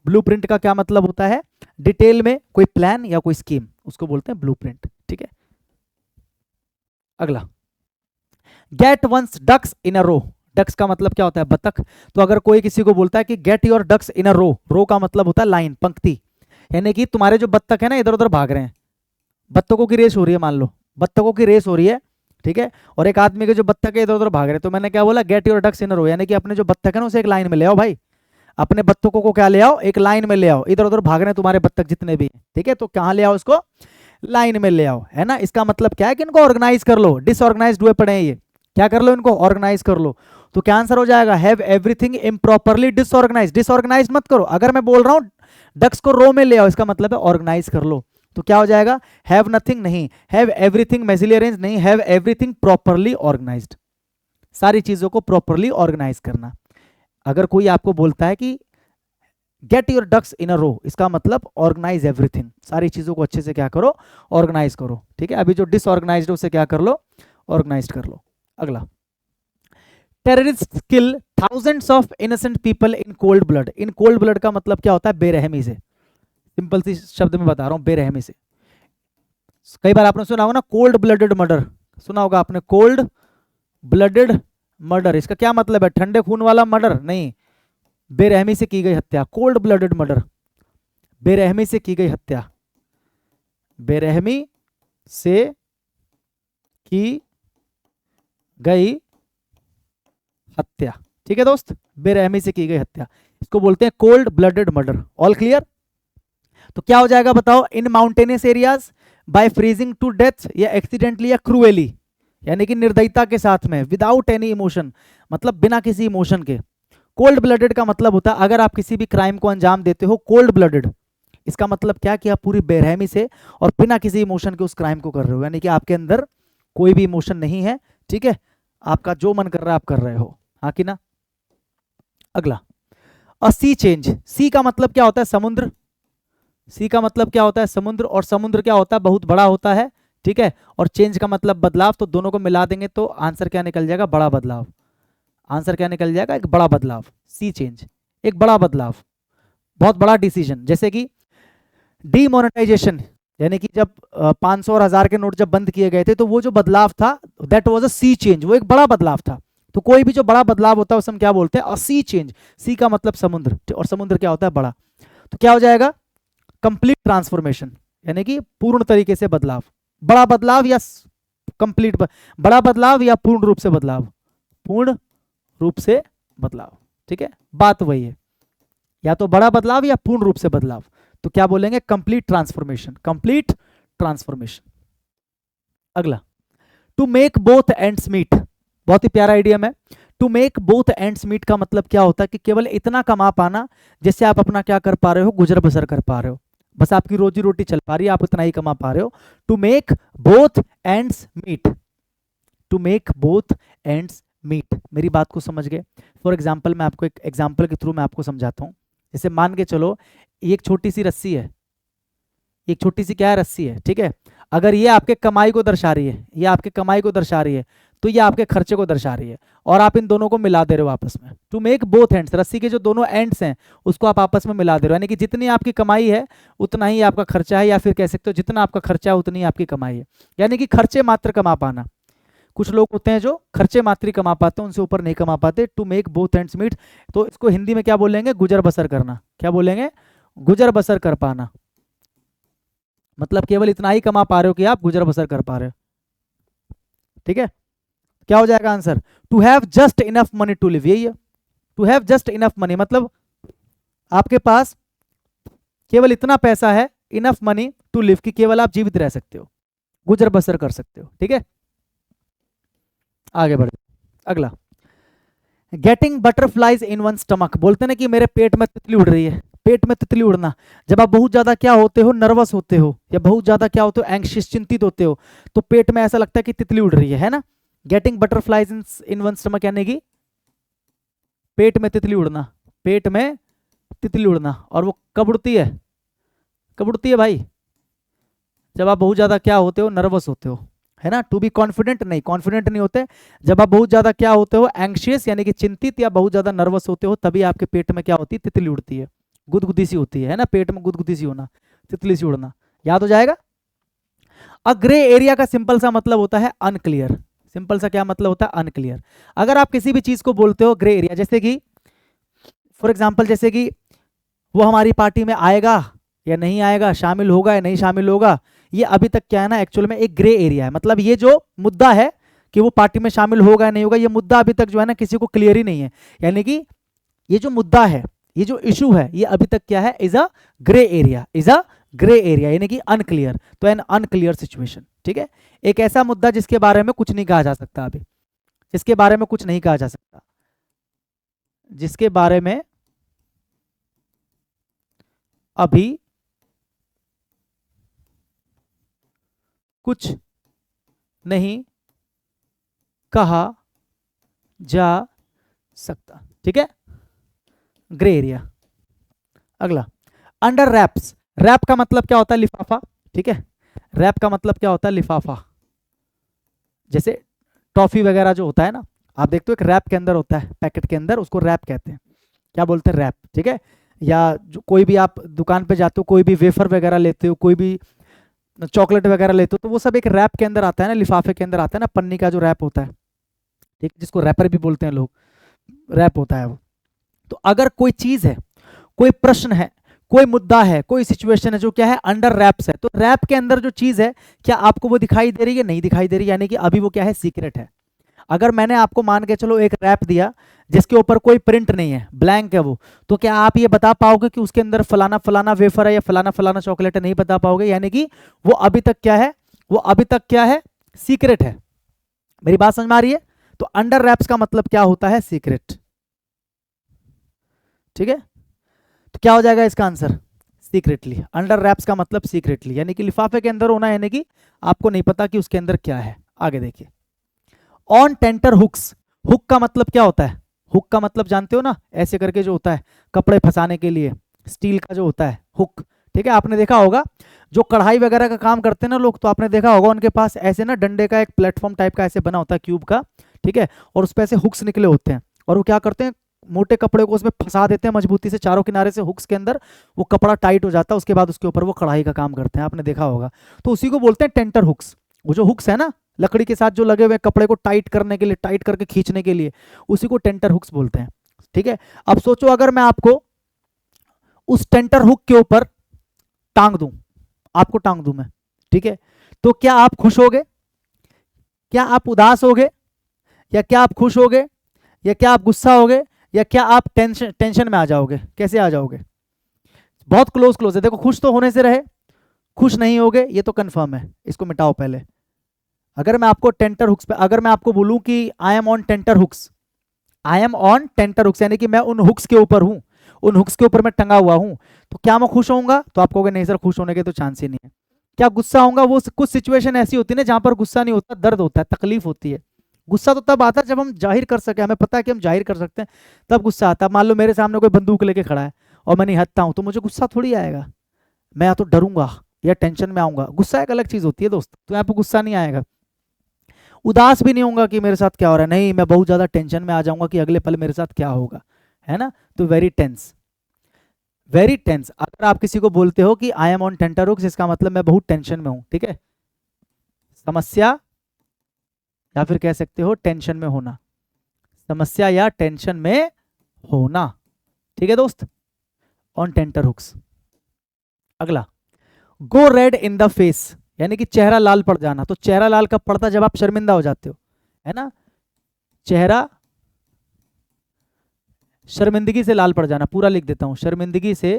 ब्लूप्रिंट का क्या मतलब होता है? डिटेल में कोई प्लान या कोई स्कीम, उसको बोलते हैं ब्लूप्रिंट, ठीक है। अगला, गेट वंस डक्स इन अ रो, डक्स का मतलब क्या होता है? बतख। तो अगर कोई किसी को बोलता है कि गेट योर डक्स इन अ रो, रो का मतलब होता है लाइन, पंक्ति, यानी कि तुम्हारे जो बत्तख है ना इधर उधर भाग रहे हैं, बत्तखों की रेस हो रही है, मान लो बत्तखों की रेस हो रही है, ठीक है, और एक आदमी के जो बत्तख है इधर उधर भाग रहे हैं, तो मैंने क्या बोला? Get your ducks in a row, यानी कि अपने जो बत्तख है ना उसे एक लाइन में ले आओ भाई, अपने बत्तखों को क्या ले आओ? एक लाइन में ले आओ, इधर उधर भाग रहे हैं तुम्हारे बत्तख जितने भी हैं, ठीक है। तो कहां ले आओ इसको? लाइन में ले आओ, है ना। इसका मतलब क्या है कि इनको ऑर्गेनाइज कर लो, डिसऑर्गेनाइज्ड हुए पड़े हैं ये, क्या कर लो इनको, ऑर्गेनाइज कर लो। तो क्या आंसर हो जाएगा, have everything improperly disorganise. Disorganise मत करो, अगर मैं बोल रहा हूं डक्स को रो में ले आओ, इसका मतलब है ऑर्गेनाइज कर लो। तो क्या हो जाएगा, हैव नथिंग नहीं, हैव एवरीथिंग मेजिली अरेंज नहीं, हैव एवरीथिंग प्रॉपरली ऑर्गेनाइज्ड। सारी चीजों को प्रॉपरली ऑर्गेनाइज करना। अगर कोई आपको बोलता है कि गेट योर डक्स इन अ रो, इसका मतलब ऑर्गेनाइज एवरीथिंग, सारी चीजों को अच्छे से क्या करो, ऑर्गेनाइज करो। ठीक है, अभी जो डिसऑर्गेनाइज्ड है उसे क्या कर लो, ऑर्गेनाइज कर लो। अगला, terrorist kill thousands of innocent people in cold blood. In cold blood का मतलब क्या होता है, बेरहमी से। सिंपल सी शब्द में बता रहा हूं, बेरहमी से। कई बार आपने सुना होगा ना कोल्ड ब्लडेड मर्डर, सुना होगा आपने, कोल्ड ब्लडेड मर्डर। इसका क्या मतलब है, ठंडे खून वाला मर्डर नहीं, बेरहमी से की गई हत्या। कोल्ड ब्लडेड मर्डर, बेरहमी से की गई हत्या, बेरहमी से की गई हत्या। ठीक है दोस्त, बेरहमी से की गई हत्या, इसको बोलते हैं cold blooded murder. All clear. तो क्या हो जाएगा बताओ, in mountainous areas by freezing to death, या एक्सीडेंटली या क्रूएली, यानी कि निर्दयता के साथ में, विदाउट एनी इमोशन, मतलब बिना किसी इमोशन के। कोल्ड ब्लडेड का मतलब होता है अगर आप किसी भी क्राइम को अंजाम देते हो कोल्ड ब्लडेड, इसका मतलब क्या कि आप पूरी बेरहमी से और बिना किसी इमोशन के उस क्राइम को कर रहे हो, यानी कि आपके अंदर कोई भी इमोशन नहीं है। ठीक है, आपका जो मन कर रहा है आप कर रहे हो, हाँ कि ना। अगला, अ सी चेंज। सी का मतलब क्या होता है, समुद्र। सी का मतलब क्या होता है, समुद्र। और समुद्र क्या होता है, बहुत बड़ा होता है। ठीक है, और चेंज का मतलब बदलाव, तो दोनों को मिला देंगे तो आंसर क्या निकल जाएगा, बड़ा बदलाव। आंसर क्या निकल जाएगा, एक बड़ा बदलाव। सी चेंज, एक बड़ा बदलाव, बहुत बड़ा डिसीजन। जैसे कि डीमोनेटाइजेशन, यानी कि जब 500 और 1000 के नोट जब बंद किए गए थे, तो वो जो बदलाव था, that was a sea change, वो एक बड़ा बदलाव था। तो कोई भी जो बड़ा बदलाव होता है उसे हम क्या बोलते हैं, अ सी चेंज। सी का मतलब समुद्र, और समुद्र क्या होता है, बड़ा। तो क्या हो जाएगा, कंप्लीट ट्रांसफॉर्मेशन, यानी कि पूर्ण तरीके से बदलाव। बड़ा बदलाव या कंप्लीट, बड़ा बदलाव या पूर्ण रूप से बदलाव, पूर्ण रूप से बदलाव। ठीक है, बात वही है, या तो बड़ा बदलाव या पूर्ण रूप से बदलाव। तो क्या बोलेंगे, कंप्लीट ट्रांसफॉर्मेशन, कंप्लीट ट्रांसफॉर्मेशन। अगला, to make both ends meet, बहुत ही प्यारा आइडियम है। To make both ends meet का मतलब क्या होता है कि केवल इतना कमा पाना जिससे आप अपना क्या कर पा रहे हो, गुजर बसर कर पा रहे हो, बस आपकी रोजी रोटी चल पा रही है, आप इतना ही कमा पा रहे हो। To make both ends meet, to make both ends meet. मेरी बात को समझ गए। फॉर एग्जाम्पल, मैं आपको एक एग्जाम्पल के थ्रू मैं आपको समझाता हूँ। जैसे मान के चलो एक छोटी सी रस्सी है, एक छोटी सी क्या है, रस्सी है। ठीक है, अगर ये आपके कमाई को दर्शा रही है, ये आपके कमाई को दर्शा रही है, तो ये आपके खर्चे को दर्शा रही है, और आप इन दोनों को मिला दे रहे हो आपस में। टू मेक बोथ एंड्स, रस्सी के जो दोनों एंड्स हैं उसको आप आपस में मिला दे रहे हो, यानी कि जितनी आपकी कमाई है उतना ही आपका खर्चा है, या फिर कह सकते हो जितना आपका खर्चा है उतनी आपकी कमाई है, यानी कि खर्चे मात्र कमा पाना। कुछ लोग होते हैं जो खर्चे मात्र कमा पाते हैं, उनसे ऊपर नहीं कमा पाते। To make both ends meet, तो इसको हिंदी में क्या बोलेंगे, गुजर बसर करना। क्या बोलेंगे, गुजर बसर कर पाना, मतलब केवल इतना ही कमा पा रहे हो कि आप गुजर बसर कर पा रहे हो। ठीक है, क्या हो जाएगा answer, to have just enough money to live, यही है। To have just enough money मतलब आपके पास केवल इतना पैसा है, इनफ मनी टू लिव, कि केवल आप जीवित रह सकते हो, गुजर बसर कर सकते हो। ठीक है, आगे बढ़ते। अगला, getting butterflies in one stomach, बोलते हैं ना कि मेरे पेट में तितली उड़ रही है। पेट में तितली उड़ना, जब आप बहुत ज्यादा क्या होते हो, नर्वस होते हो, या बहुत ज्यादा क्या होते हो, एंग्शियस, चिंतित होते हो, तो पेट में ऐसा लगता है कि तितली उड़ रही है ना। Getting butterflies in one stomach यानी कि पेट में तितली उड़ना, पेट में तितली उड़ना। और वो कब उड़ती है, कब उड़ती है भाई, जब आप बहुत ज्यादा क्या होते हो, नर्वस होते हो, है ना। टू बी कॉन्फिडेंट नहीं, कॉन्फिडेंट नहीं होते, जब आप बहुत ज्यादा क्या होते हो, एंग्शियस यानी कि चिंतित या बहुत ज्यादा नर्वस होते हो, तभी आपके पेट में क्या होती है, तितली उड़ती है, गुदगुदी सी होती है ना, पेट में गुदगुदी सी होना, तितली सी उड़ना, याद हो जाएगा। अ ग्रे एरिया का सिंपल सा मतलब होता है अनक्लियर, सिंपल सा क्या मतलब होता है, अनक्लियर। अगर आप किसी भी चीज को बोलते हो ग्रे एरिया, जैसे कि फॉर एग्जाम्पल, जैसे कि वो हमारी पार्टी में आएगा या नहीं आएगा, शामिल होगा या नहीं शामिल होगा, ये अभी तक क्या है ना, एक्चुअल में एक ग्रे एरिया है। मतलब ये जो मुद्दा है कि वो पार्टी में शामिल होगा या नहीं होगा, ये मुद्दा अभी तक जो है ना किसी को क्लियर ही नहीं है, यानी कि ये जो मुद्दा है, ये जो इशू है, ये अभी तक क्या है, is a grey area, is a grey area यानी कि अनक्लियर, तो एन अनक्लियर सिचुएशन, ठीक है। एक ऐसा मुद्दा जिसके बारे में कुछ नहीं कहा जा सकता अभी, जिसके बारे में कुछ नहीं कहा जा सकता, जिसके बारे में अभी कुछ नहीं कहा जा सकता, ठीक है, ग्रे एरिया। अगला, अंडर रैप्स। रैप का मतलब क्या होता है? लिफाफा, ठीक है। रैप का मतलब क्या होता है? लिफाफा। जैसे टॉफी वगैरह जो होता है ना, आप देखते हो एक रैप के अंदर होता है, पैकेट के अंदर, उसको रैप कहते हैं। क्या बोलते हैं? रैप, ठीक है। या जो कोई भी आप दुकान पे जाते हो, कोई भी वेफर वगैरह लेते हो, कोई भी चॉकलेट वगैरह लेते हो, तो वो सब एक रैप के अंदर आता है ना, लिफाफे के अंदर आता है ना, पन्नी का जो रैप होता है, ठीक, जिसको रैपर भी बोलते हैं लोग, रैप होता है वो। तो अगर कोई चीज है, कोई प्रश्न है, कोई मुद्दा है, कोई सिचुएशन है जो क्या है? अंडर रैप्स है, तो रैप के अंदर जो चीज है, क्या आपको वो दिखाई दे रही है? नहीं दिखाई दे रही, यानी कि अभी वो क्या है? सीक्रेट है। अगर मैंने आपको मान के चलो एक रैप दिया जिसके ऊपर कोई प्रिंट नहीं है, ब्लैंक है वो, तो क्या आप ये बता पाओगे कि उसके अंदर फलाना फलाना वेफर है या फलाना फलाना चॉकलेट है? नहीं बता पाओगे, यानी कि वो अभी तक क्या है? वो अभी तक क्या है? सीक्रेट है। मेरी बात समझ में आ रही है? तो अंडर रैप्स का मतलब क्या होता है? सीक्रेट, ठीक है। तो क्या हो जाएगा इसका आंसर? सीक्रेटली। अंडर रैप्स का मतलब सीक्रेटली, यानी कि लिफाफे के अंदर होना, यानी कि आपको नहीं पता कि उसके अंदर क्या है। आगे देखिए, ऑन टेंटर हुक्स। हुक का मतलब क्या होता है? हुक का मतलब जानते हो ना, ऐसे करके जो होता है कपड़े फंसाने के लिए, स्टील का जो होता है हुक, ठीक है। आपने देखा होगा जो कढ़ाई वगैरह का काम करते हैं ना लोग, तो आपने देखा होगा उनके पास ऐसे ना डंडे का एक प्लेटफॉर्म टाइप का ऐसे बना होता है, क्यूब का, ठीक है, और उस पर ऐसे हुक्स निकले होते हैं, और वो क्या करते हैं? मोटे कपड़े को उसमें फंसा देते हैं मजबूती से, चारों किनारे से हुक्स के अंदर, वो कपड़ा टाइट हो जाता है, उसके बाद उसके ऊपर वो कढ़ाई का काम करते हैं, आपने देखा होगा। तो उसी को बोलते हैं टेंटर हुक्स। वो जो हुक्स है ना लकड़ी के साथ जो लगे हुए कपड़े को टाइट करने के लिए, टाइट करके खींचने के लिए, उसी को टेंटर हुक्स बोलते हैं, ठीक है। अब सोचो अगर मैं आपको उस टेंटर हुक के ऊपर टांग दूं, आपको टांग दूं मैं, ठीक है, तो क्या आप खुश होगे? क्या आप उदास होगे? या क्या आप खुश होगे? या क्या आप गुस्सा होगे? या क्या आप टेंशन में आ जाओगे? कैसे आ जाओगे? बहुत क्लोज क्लोज है, देखो, खुश तो होने से रहे, खुश नहीं होगे ये तो कंफर्म है, इसको मिटाओ पहले। अगर मैं आपको टेंटर हुक्स पे, अगर मैं आपको बोलूं कि I am on tenterhooks, I am on tenterhooks, यानी कि मैं उन हुक्स के ऊपर हूं, उन हुक्स के ऊपर मैं टंगा हुआ हूं, तो क्या मैं खुश होऊंगा? तो आप कहोगे नहीं सर, खुश होने के तो चांस ही नहीं है। क्या गुस्सा होऊंगा? वो कुछ सिचुएशन ऐसी होती है ना जहां पर गुस्सा नहीं होता, दर्द होता है, तकलीफ होती है। गुस्सा तो तब आता है जब हम जाहिर कर सके, हमें पता है कि हम जाहिर कर सकते हैं, तब गुस्सा आता है। मान लो मेरे सामने कोई बंदूक लेके खड़ा है और मैं निहत्था हूं, तो मुझे गुस्सा थोड़ी आएगा, मैं या तो डरूंगा या टेंशन में आऊंगा। गुस्सा एक अलग चीज होती है दोस्त, तो यहाँ पे गुस्सा नहीं आएगा। उदास भी नहीं होऊंगा कि मेरे साथ क्या हो रहा है, नहीं, मैं बहुत ज्यादा टेंशन में आ जाऊंगा कि अगले पल मेरे साथ क्या होगा, है ना। तो वेरी टेंस, वेरी टेंस। अगर आप किसी को बोलते हो कि I am on tenterhooks, इसका मतलब मैं बहुत टेंशन में हूं, ठीक है। समस्या, या फिर कह सकते हो टेंशन में होना, समस्या या टेंशन में होना, ठीक है दोस्त, ऑन टेंटर हुक्स। अगला, go red in the face, यानी कि चेहरा लाल पड़ जाना। तो चेहरा लाल कब पड़ता है? जब आप शर्मिंदा हो जाते हो, है ना। चेहरा शर्मिंदगी से लाल पड़ जाना, पूरा लिख देता हूं, शर्मिंदगी से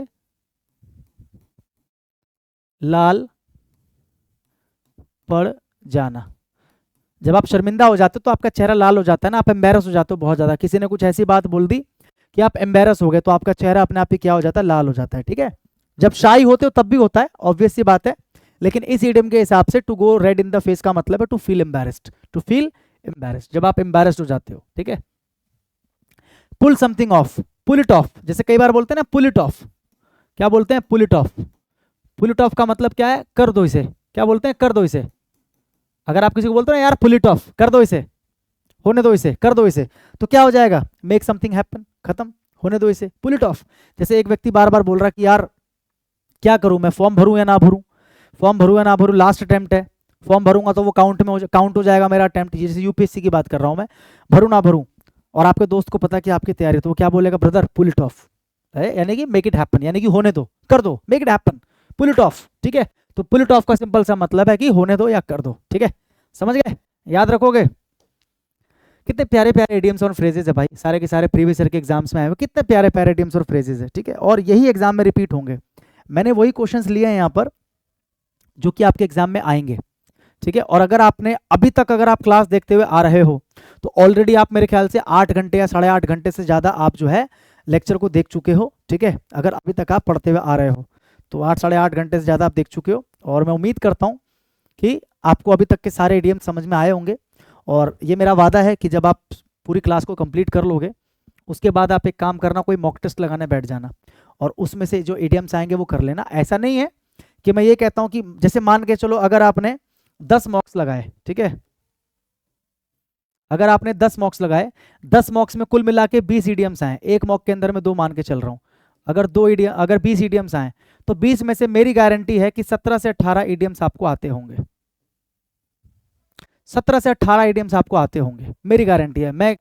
लाल पड़ जाना। जब आप शर्मिंदा हो जाते हो तो आपका चेहरा लाल हो जाता है ना, आप एम्बेरस हो जाते हो बहुत ज्यादा, किसी ने कुछ ऐसी बात बोल दी कि आप एम्बेरस हो गए, तो आपका चेहरा अपने आप ही क्या हो जाता है? लाल हो जाता है, ठीक है। जब शाई होते हो तब भी होता है, ऑब्वियस सी बात है, लेकिन इस इडियम के हिसाब से to go red in the face का मतलब है to feel embarrassed, to feel embarrassed, जब आप एम्बेरस्ड हो जाते हो, ठीक है। Pull something off, pull it off, जैसे कई बार बोलते हैं ना पुल इट ऑफ, क्या बोलते हैं? Pull it off. Pull it off का मतलब क्या है? कर दो इसे, क्या बोलते हैं? कर दो इसे। अगर आप किसी को बोलते हो ना यार पुल इट ऑफ, कर दो इसे, होने दो इसे, कर दो इसे, तो क्या हो जाएगा? मेक समथिंग हैपन, खत्म, होने दो इसे, पुल इट ऑफ। जैसे एक व्यक्ति बार बार बोल रहा है कि यार क्या करूं, मैं फॉर्म भरूं या ना भरूं, फॉर्म भरूं या ना भरूं, लास्ट अटेम्प्ट है, फॉर्म भरूंगा तो वो काउंट हो जाएगा मेरा अटेम्प्ट, जैसे यूपीएससी की बात कर रहा हूं मैं, भरूं ना भरूं, और आपके दोस्त को पता कि आपकी तैयारी, तो वो क्या बोलेगा? ब्रदर पुल इट ऑफ, यानी कि मेक इट हैपन, यानी कि होने दो, कर दो, make it happen, pull it off, ठीक है। तो पुल इट ऑफ का सिंपल सा मतलब है कि होने दो या कर दो, ठीक है, समझ गए, याद रखोगे। कितने प्यारे प्यारे इडियम्स और फ्रेजेस है भाई, सारे के सारे प्रीवियस ईयर के एग्जाम्स में आए हुए, कितने प्यारे प्यारे इडियम्स और फ्रेजेस है, ठीक है, और यही एग्जाम में रिपीट होंगे। मैंने वही क्वेश्चंस लिए हैं यहाँ पर जो कि आपके एग्जाम में आएंगे, ठीक है। और अगर आपने अभी तक अगर आप क्लास देखते हुए आ रहे हो तो ऑलरेडी आप मेरे ख्याल से 8 घंटे या 8.5 घंटे से ज़्यादा आप जो है लेक्चर को देख चुके हो, ठीक है। अगर अभी तक आप पढ़ते हुए आ रहे हो तो 8 साढ़े 8 घंटे से ज़्यादा आप देख चुके हो, और मैं उम्मीद करता हूँ कि आपको अभी तक के सारे इडियम समझ में आए होंगे। और ये मेरा वादा है कि जब आप पूरी क्लास को कंप्लीट कर लोगे उसके बाद आप एक काम करना, कोई मॉक टेस्ट लगाने बैठ जाना और उसमें से जो इडियम्स आएंगे वो कर लेना। ऐसा नहीं है कि मैं ये कहता हूँ कि जैसे मान के चलो अगर आपने 10 मॉक्स लगाए, ठीक है, अगर आपने 10 मॉक्स लगाए, 10 मॉक्स में कुल मिला के 20 इडियम्स आए, एक मॉक के अंदर में 2 मान के चल रहा हूँ, अगर 20 इडियम्स आए तो 20 में से मेरी गारंटी है कि 17 से 18 इडियम्स आपको आते होंगे। 17 से 18 इडियम्स आपको आते होंगे, मेरी गारंटी है। मैं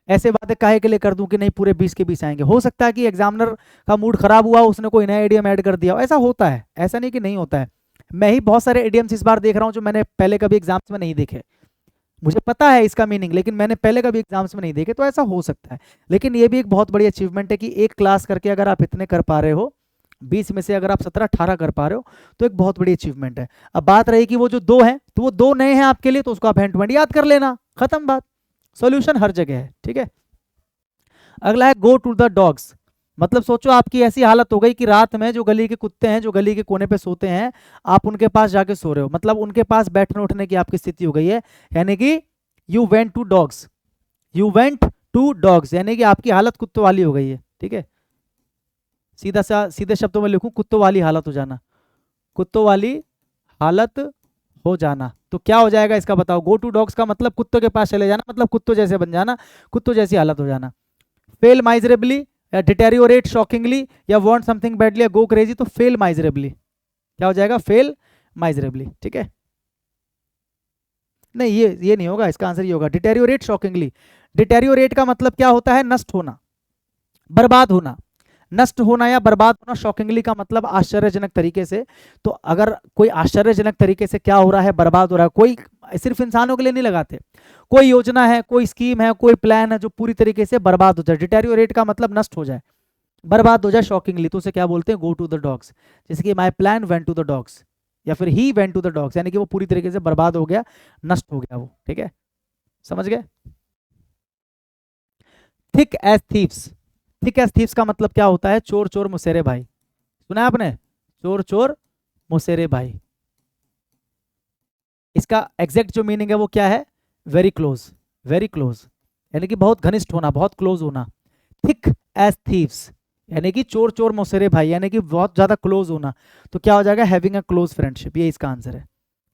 ऐसे बातें काहे के लिए कर दूं कि नहीं पूरे 20 के 20 आएंगे। हो सकता है कि एग्जामिनर का मूड खराब हुआ, उसने कोई नया इडियम ऐड कर दिया, ऐसा होता है, ऐसा नहीं कि नहीं होता है। मैं ही बहुत सारे इडियम्स इस बार देख रहा हूं जो मैंने पहले कभी एग्जाम्स में नहीं देखे। मुझे पता है इसका मीनिंग, लेकिन मैंने पहले कभी एग्जाम्स में नहीं देखे, तो ऐसा हो सकता है। लेकिन ये भी एक बहुत बड़ी अचीवमेंट है कि एक क्लास करके अगर आप इतने कर पा रहे हो, 20 में से अगर आप 17-18 कर पा रहे हो तो एक बहुत बड़ी अचीवमेंट है। अब बात रही कि वो जो 2 हैं तो वो 2 नए हैं आपके लिए, तो उसको आप हैंड टू हैंड याद कर लेना, खत्म बात, सॉल्यूशन हर जगह है, ठीक है। अगला है गो टू द डॉग्स। मतलब सोचो आपकी ऐसी हालत हो गई कि रात में जो गली के कुत्ते हैं जो गली के कोने पे सोते हैं, आप उनके पास जाके सो रहे हो, मतलब उनके पास बैठने उठने की आपकी स्थिति हो गई है, यानी कि you went to dogs, you went to dogs, यानी कि आपकी हालत कुत्तों वाली हो गई है, ठीक है। सीधे शब्दों में लिखूं, कुत्तों वाली हालत हो जाना, कुत्तों वाली हालत हो जाना। तो क्या हो जाएगा इसका बताओ। गो टू डॉग्स का मतलब कुत्तों के पास चले जाना, मतलब कुत्तों जैसे बन जाना, कुत्तों जैसी हालत हो जाना। फेल माइजरेबली या डिटेरियोरेट शॉकिंगली या वांट समथिंग बैडली या गो क्रेजी, तो फेल माइजरेबली, क्या हो जाएगा, फेल माइजरेबली, ठीक है। नहीं ये नहीं होगा, इसका आंसर ये होगा डिटेरियोरेट शॉकिंगली। डिटेरियोरेट का मतलब क्या होता है, नष्ट होना, बर्बाद होना। नष्ट होना या बर्बाद होना, शॉकिंगली का मतलब आश्चर्यजनक तरीके से। तो अगर कोई आश्चर्यजनक तरीके से क्या हो रहा है, बर्बाद हो रहा है, कोई सिर्फ इंसानों के लिए नहीं लगाते, कोई योजना है, कोई स्कीम है, कोई प्लान है जो पूरी तरीके से बर्बाद हो जाए, डिटेरियोरेट का मतलब नष्ट हो जाए, बर्बाद हो जाए शॉकिंगली, तो उसे क्या बोलते हैं, गो टू द डॉग्स। जैसे कि my plan went to the dogs, या फिर he went to the dogs, यानी कि वो पूरी तरीके से बर्बाद हो गया, नष्ट हो गया वो, ठीक है, समझ गए। Thick as thieves, thick as thieves का मतलब क्या होता है, चोर चोर मुसेरे भाई, सुना है आपने, चोर चोर मुसेरे भाई। इसका एग्जैक्ट जो मीनिंग है वो क्या है, वेरी क्लोज, वेरी क्लोज, यानी कि बहुत घनिष्ठ होना, बहुत क्लोज होना। थिक एज थीव्स यानी कि चोर चोर मौसेरे भाई, यानी कि बहुत ज्यादा क्लोज होना। तो क्या हो जाएगा, हैविंग अ क्लोज फ्रेंडशिप, ये इसका आंसर है,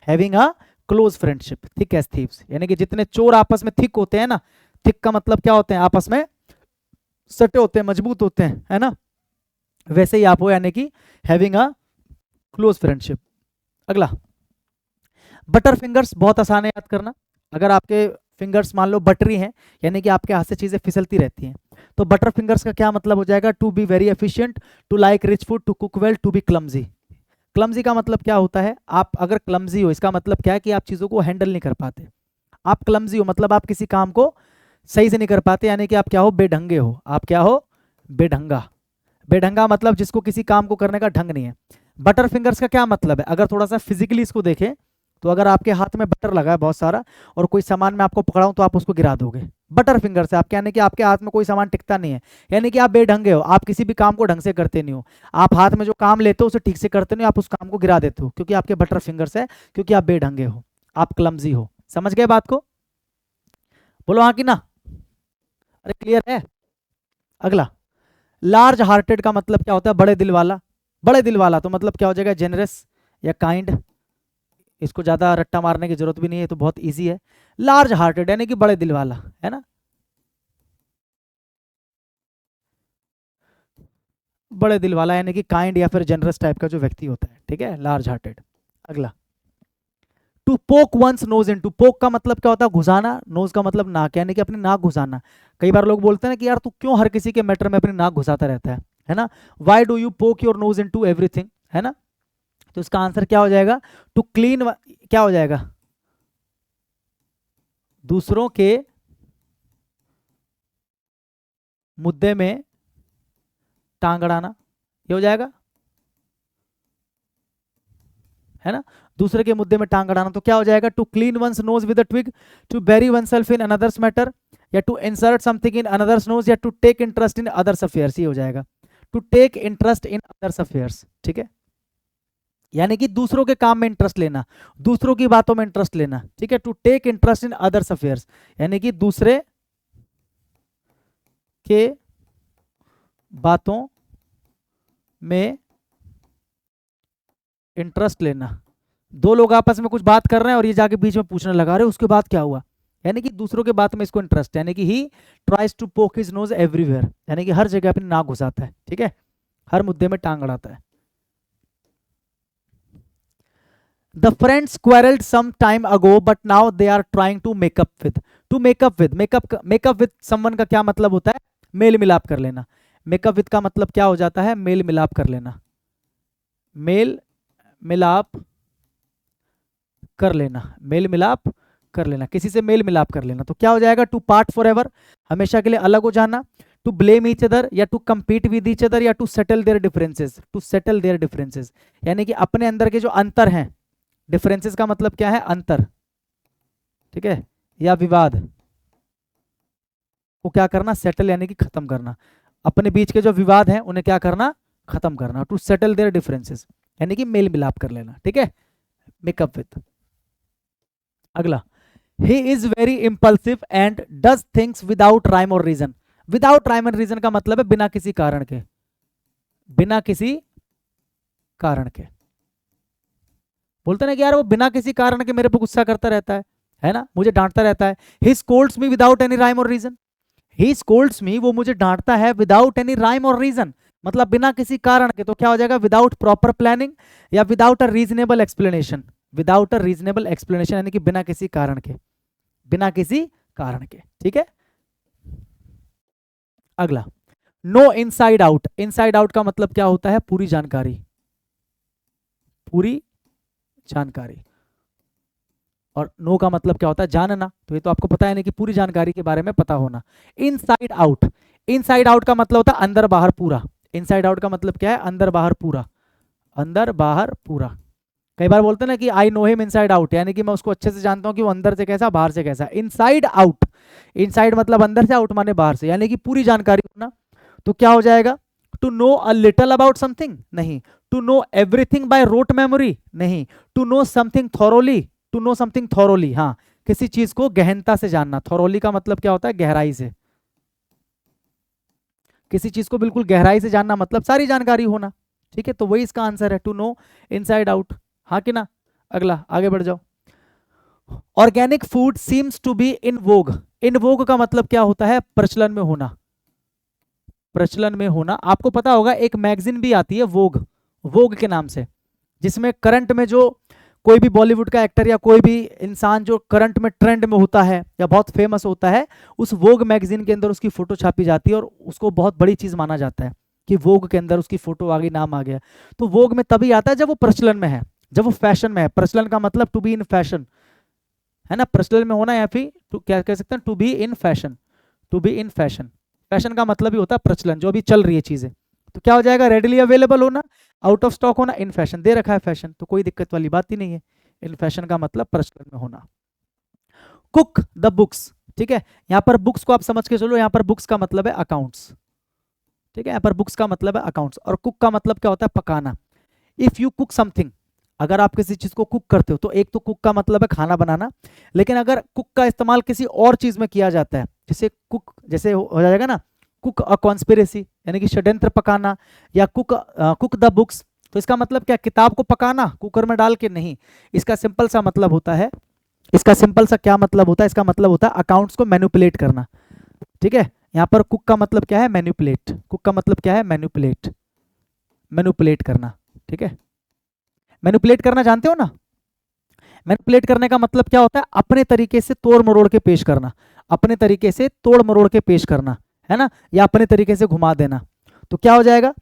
having a close friendship. Thick as thieves यानी कि जितने चोर आपस में थिक होते हैं ना, थिक का मतलब क्या होते हैं, आपस में सटे होते हैं, मजबूत होते हैं, है ना, वैसे ही आप हो, यानी कि हैविंग अ क्लोज फ्रेंडशिप। अगला, बटर फिंगर्स, बहुत आसान है याद करना। अगर आपके फिंगर्स मान लो बटरी हैं, यानी कि आपके हाथ से चीजें फिसलती रहती हैं, तो बटर फिंगर्स का क्या मतलब हो जाएगा, to be very efficient, to like rich food, to cook well, to be clumsy. Clumsy का मतलब क्या होता है, आप अगर क्लमजी हो इसका मतलब क्या है कि आप चीजों को हैंडल नहीं कर पाते। आप क्लमजी हो मतलब आप किसी काम को सही से नहीं कर पाते, यानी कि आप क्या हो, बेढंगे हो, आप क्या हो, बेढंगा। बेढंगा मतलब जिसको किसी काम को करने का ढंग नहीं है। बटर फिंगर्स का क्या मतलब है, अगर थोड़ा सा फिजिकली इसको देखें तो अगर आपके हाथ में बटर लगा है बहुत सारा और कोई सामान मैं आपको पकड़ाऊं तो आप उसको गिरा दोगे, बटर फिंगर से। आप यानी कि आपके हाथ में कोई सामान टिकता नहीं है, यानी कि आप बेढंगे हो, आप किसी भी काम को ढंग से करते नहीं हो, आप हाथ में जो काम लेते हो उसे ठीक से करते नहीं हो, आप उस काम को गिरा देते हो क्योंकि आपके बटर फिंगर्स है, क्योंकि आप बेढंगे हो, आप क्लमजी हो। समझ गए बात को, बोलो हाँ कि ना, अरे क्लियर है। अगला, लार्ज हार्टेड का मतलब क्या होता है, बड़े दिल वाला। बड़े दिल वाला तो मतलब क्या हो जाएगा, जेनरस या काइंड। इसको ज्यादा रट्टा मारने की जरूरत भी नहीं है, तो बहुत इजी है। लार्ज हार्टेड यानी कि बड़े दिल वाला, है ना, बड़े दिल वाला यानी कि काइंड या फिर जनरस टाइप का जो व्यक्ति होता है, ठीक है, लार्ज हार्टेड। अगला, to poke one's nose in, to poke का मतलब क्या होता है, घुसाना, नोज का मतलब नाक, यानी कि अपनी नाक घुसाना। कई बार लोग बोलते हैं ना कि यार तू क्यों हर किसी के मैटर में अपनी नाक घुसाता रहता है ना, why do you poke your nose in to everything, है ना। तो इसका आंसर क्या हो जाएगा, टू क्लीन, क्या हो जाएगा, दूसरों के मुद्दे में टांग अड़ाना, ये हो जाएगा। है ना, दूसरे के मुद्दे में टांग अड़ाना। तो क्या हो जाएगा, to clean one's nose with a twig, to bury oneself in another's matter, या to insert something in another's nose, या to take interest in others affairs. ये हो जाएगा to take interest in others affairs. ठीक है, यानी कि दूसरों के काम में इंटरेस्ट लेना, दूसरों की बातों में इंटरेस्ट लेना। ठीक है, to take interest in others affairs यानी कि दूसरे के बातों में इंटरेस्ट लेना। दो लोग आपस में कुछ बात कर रहे हैं और ये जाके बीच में पूछने लगा, रहे उसके बाद क्या हुआ, यानी कि दूसरों के बात में इसको इंटरेस्ट, यानी कि he tries to poke his nose everywhere, यानी कि हर जगह अपनी नाक घुसाता है। ठीक है, हर मुद्दे में टांग अड़ाता है। The friends quarreled some time ago, but now they are trying to make up with. To make up with, make up with someone का क्या मतलब होता है, मेल मिलाप कर लेना। make up with का मतलब क्या हो जाता है, मेल मिलाप कर लेना, मेल मिलाप कर लेना, मेल मिलाप कर लेना, किसी से मेल मिलाप कर लेना। तो क्या हो जाएगा, टू पार्ट फॉर एवर, हमेशा के लिए अलग हो जाना, टू ब्लेम ईच अदर, या to compete with each other, या to settle their differences, to settle their differences यानी कि अपने अंदर के जो अंतर हैं, डिफरेंसेस का मतलब क्या है, अंतर, ठीक है, या विवाद को क्या करना, सेटल यानी कि खत्म करना, अपने बीच के जो विवाद हैं उन्हें क्या करना, खत्म करना। टू सेटल देयर डिफरेंसेस यानी कि मेल मिलाप कर लेना। ठीक है, मेकअप विद। अगला, he is very impulsive and does things without rhyme or reason. Without rhyme and reason का मतलब है बिना किसी कारण के, बिना किसी कारण के। बोलते ना कि यार वो बिना किसी कारण के मेरे पे गुस्सा करता रहता है ना, मुझे डांटता रहता है। He scolds me without any rhyme or reason, he scolds me, वो मुझे डांटता है, without any rhyme or reason मतलब बिना किसी कारण के। तो क्या हो जाएगा, विदाउट प्रॉपर प्लानिंग, या without a reasonable explanation, without a reasonable explanation यानी कि बिना किसी कारण के, बिना किसी कारण के। ठीक है, अगला, know inside out. Inside out का मतलब क्या होता है, पूरी जानकारी, पूरी जानकारी। और नो का मतलब क्या होता है, जानना, तो ये तो आपको पता है नहीं कि पूरी जानकारी के बारे में पता होना। इनसाइड आउट, इनसाइड आउट का मतलब होता है अंदर बाहर पूरा। इनसाइड आउट का मतलब क्या है, अंदर बाहर पूरा, अंदर बाहर पूरा। कई बार बोलते हैं ना कि I know him inside out, यानी कि मैं उसको अच्छे से जानता हूं कि वो अंदर से कैसा बाहर से कैसा। इनसाइड आउट, इनसाइड मतलब अंदर से, आउट माने बाहर से, यानी कि पूरी जानकारी होना। तो क्या हो जाएगा, to know a little about something, नहीं। To know everything by rote memory, नहीं। To know something thoroughly, to know something thoroughly, हाँ, किसी चीज को गहनता से जानना। थॉरोली का मतलब क्या होता है, गहराई से, किसी चीज को बिल्कुल गहराई से जानना मतलब सारी जानकारी होना। ठीक है, तो वही इसका आंसर है, टू नो इनसाइड आउट, हाँ कि ना। अगला, आगे बढ़ जाओ। Organic food seems to be in vogue. In vogue का मतलब क्या होता है, प्रचलन में होना, प्रचलन में होना। आपको पता होगा एक मैगजीन भी आती है वोग, वोग के नाम से, जिसमें करंट में जो कोई भी बॉलीवुड का एक्टर या कोई भी इंसान जो करंट में ट्रेंड में होता है या बहुत फेमस होता है, उस वोग मैगजीन के अंदर उसकी फोटो छापी जाती है और उसको बहुत बड़ी चीज माना जाता है कि वोग के अंदर उसकी फोटो आ गई, नाम आ गया। तो वोग में तभी आता है जब वो प्रचलन में है, जब वो फैशन में है। प्रचलन का मतलब टू बी इन फैशन, है ना, प्रचलन में होना, या फिर क्या कह सकते हैं, to be in fashion, to be in fashion. Fashion का मतलब ही होता है प्रचलन, जो अभी चल रही है चीजें। तो क्या हो जाएगा, रेडिली अवेलेबल होना, आउट ऑफ स्टॉक होना, इन फैशन, दे रखा है फैशन, तो कोई दिक्कत वाली बात ही नहीं है। इन फैशन का मतलब प्रचलन में होना। कुक द बुक्स, ठीक है, यहाँ पर बुक्स को आप समझ के चलो, यहाँ पर बुक्स का मतलब है अकाउंट्स। ठीक है, यहाँ पर बुक्स का मतलब है अकाउंट्स, और कुक का मतलब क्या होता है, पकाना। इफ यू कुक समथिंग, अगर आप किसी चीज को कुक करते हो, तो एक तो कुक का मतलब है खाना बनाना, लेकिन अगर कुक का इस्तेमाल किसी और चीज में किया जाता है, जैसे कुक, जैसे हो जाएगा ना, कुक अ कॉन्स्पिरेसी यानी कि षड्यंत्र पकाना, या कुक द बुक्स, तो इसका मतलब क्या, किताब को पकाना कुकर में डाल के, नहीं। इसका सिंपल सा मतलब होता है, इसका सिंपल सा क्या मतलब होता है, इसका मतलब होता है अकाउंट्स को मैनिपुलेट करना। ठीक है, यहाँ पर कुक का मतलब क्या है, मैनिपुलेट। कुक का मतलब क्या है, मैनिपुलेट, मैनिपुलेट करना। ठीक है, मैनिपुलेट करना जानते हो ना। मैनिपुलेट करने का मतलब क्या होता है, अपने तरीके से तोड़ मरोड़ के पेश करना, अपने तरीके से तोड़ मरोड़ के पेश करना, है ना, या अपने तरीके से घुमा देना। तो क्या हो जाएगा,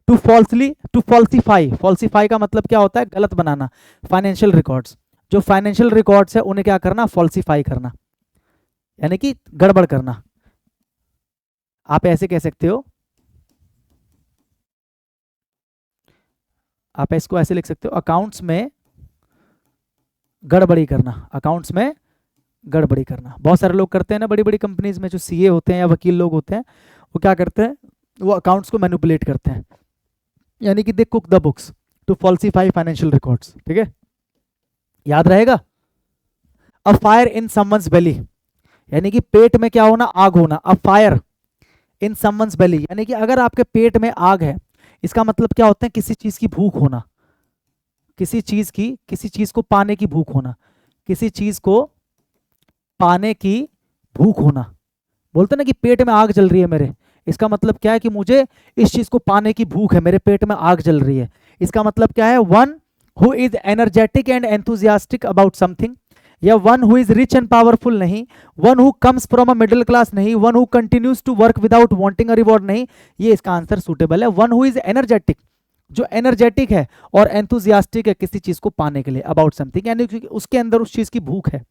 to falsely, to falsify. Falsify का मतलब क्या होता है, गलत बनाना। फाइनेंशियल रिकॉर्ड्स, जो फाइनेंशियल रिकॉर्ड्स है उन्हें क्या करना, फॉल्सिफाई करना, यानी कि गड़बड़ करना। आप ऐसे कह सकते हो, आप इसको ऐसे लिख सकते हो, अकाउंट्स में गड़बड़ी करना, अकाउंट्स में गड़बड़ी करना। बहुत सारे लोग करते हैं ना, बड़ी बड़ी कंपनीज में जो सीए होते हैं या वकील लोग होते हैं, वो क्या करते हैं, वो अकाउंट्स को मैनिपुलेट करते हैं, यानी कि they cook the books to falsify financial records. ठीक है, याद रहेगा। अ फायर इन समवंस बेली, यानी कि पेट में क्या होना, आग होना। अ फायर इन समवंस बेली, यानी कि अगर आपके पेट में आग है, इसका मतलब क्या होता है, किसी चीज की भूख होना, किसी चीज को पाने की भूख होना, किसी चीज को पाने की भूख होना। बोलते ना कि पेट में आग जल रही है मेरे, इसका मतलब क्या है कि मुझे इस चीज को पाने की भूख है, मेरे पेट में आग जल रही है। इसका मतलब क्या है, one who is energetic and enthusiastic about something, या one who is rich and powerful नहीं, one who comes from a middle class नहीं, one who continues to work without wanting a reward नहीं। ये इसका आंसर सूटेबल है। One who is energetic, जो energetic है और एंथुजियास्टिक है किसी चीज को पाने के लिए, अबाउट समथिंग, यानी कि उसके अंदर उस चीज की भूख है,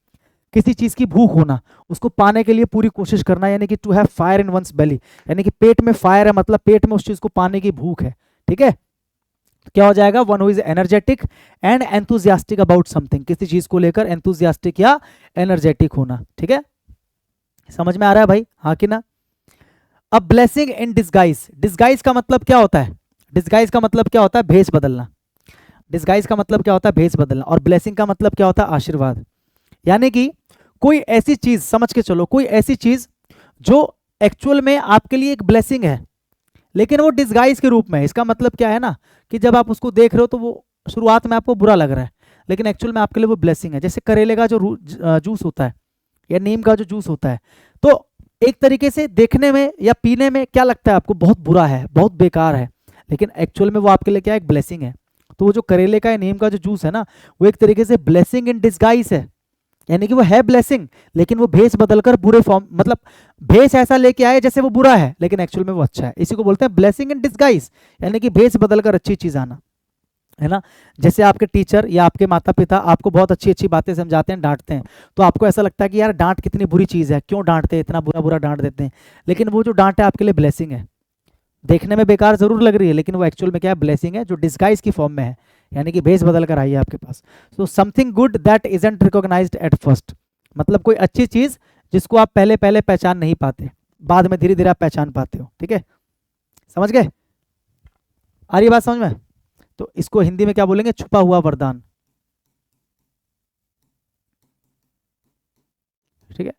किसी चीज की भूख होना, उसको पाने के लिए पूरी कोशिश करना, यानी कि to have fire in one's belly, यानी कि पेट में फायर है, मतलब पेट में उस चीज को पाने की भूख है। ठीक है, तो क्या हो जाएगा, one who is energetic and enthusiastic about something, किसी चीज को लेकर एंथुजियास्टिक या एनर्जेटिक होना। ठीक है, समझ में आ रहा है भाई, हाँ कि ना। अब ब्लेसिंग इन डिस्गाइज, डिस्गाइज का मतलब क्या होता है, डिस्गाइज का मतलब क्या होता है, भेष बदलना। डिस्गाइज का मतलब क्या होता है, भेष बदलना। और ब्लेसिंग का मतलब क्या होता है, आशीर्वाद। यानी कि कोई ऐसी चीज, समझ के चलो, कोई ऐसी चीज जो एक्चुअल में आपके लिए एक ब्लेसिंग है, लेकिन वो डिस्गाइज के रूप में है। इसका मतलब क्या है ना, कि जब आप उसको देख रहे हो तो वो शुरुआत में आपको बुरा लग रहा है, लेकिन एक्चुअल में आपके लिए वो ब्लेसिंग है। जैसे करेले का जो जूस होता है या नीम का जो जूस होता है, तो एक तरीके से देखने में या पीने में क्या लगता है आपको, बहुत बुरा है, बहुत बेकार है, लेकिन एक्चुअल में वो आपके लिए क्या, एक ब्लेसिंग है। तो वो जो करेले का या नीम का जो जूस है ना, वो एक तरीके से ब्लेसिंग इन डिस्गाइज है, यानी कि वो है ब्लेसिंग, लेकिन वो भेष बदलकर बुरे फॉर्म, मतलब भेष ऐसा लेके आए जैसे वो बुरा है, लेकिन एक्चुअल में वो अच्छा है। इसी को बोलते हैं ब्लेसिंग इन डिस्गाइज, यानी कि भेष बदलकर अच्छी चीज आना, है ना। जैसे आपके टीचर या आपके माता पिता आपको बहुत अच्छी अच्छी बातें समझाते हैं, डांटते हैं, तो आपको ऐसा लगता है कि यार डांट कितनी बुरी चीज है, क्यों डांटते हैं, इतना बुरा बुरा डांट देते हैं, लेकिन वो जो डांट है आपके लिए ब्लेसिंग है। देखने में बेकार जरूर लग रही है, लेकिन वो एक्चुअल में क्या है, ब्लेसिंग है, जो डिस्गाइज की फॉर्म में है, यानी कि भेष बदल कर आई है आपके पास। So something good that isn't recognised at first, मतलब कोई अच्छी चीज जिसको आप पहले पहले पहचान नहीं पाते, बाद में धीरे धीरे आप पहचान पाते हो। ठीक है, समझ गए, आ रही बात समझ में। तो इसको हिंदी में क्या बोलेंगे, छुपा हुआ वरदान। ठीक है,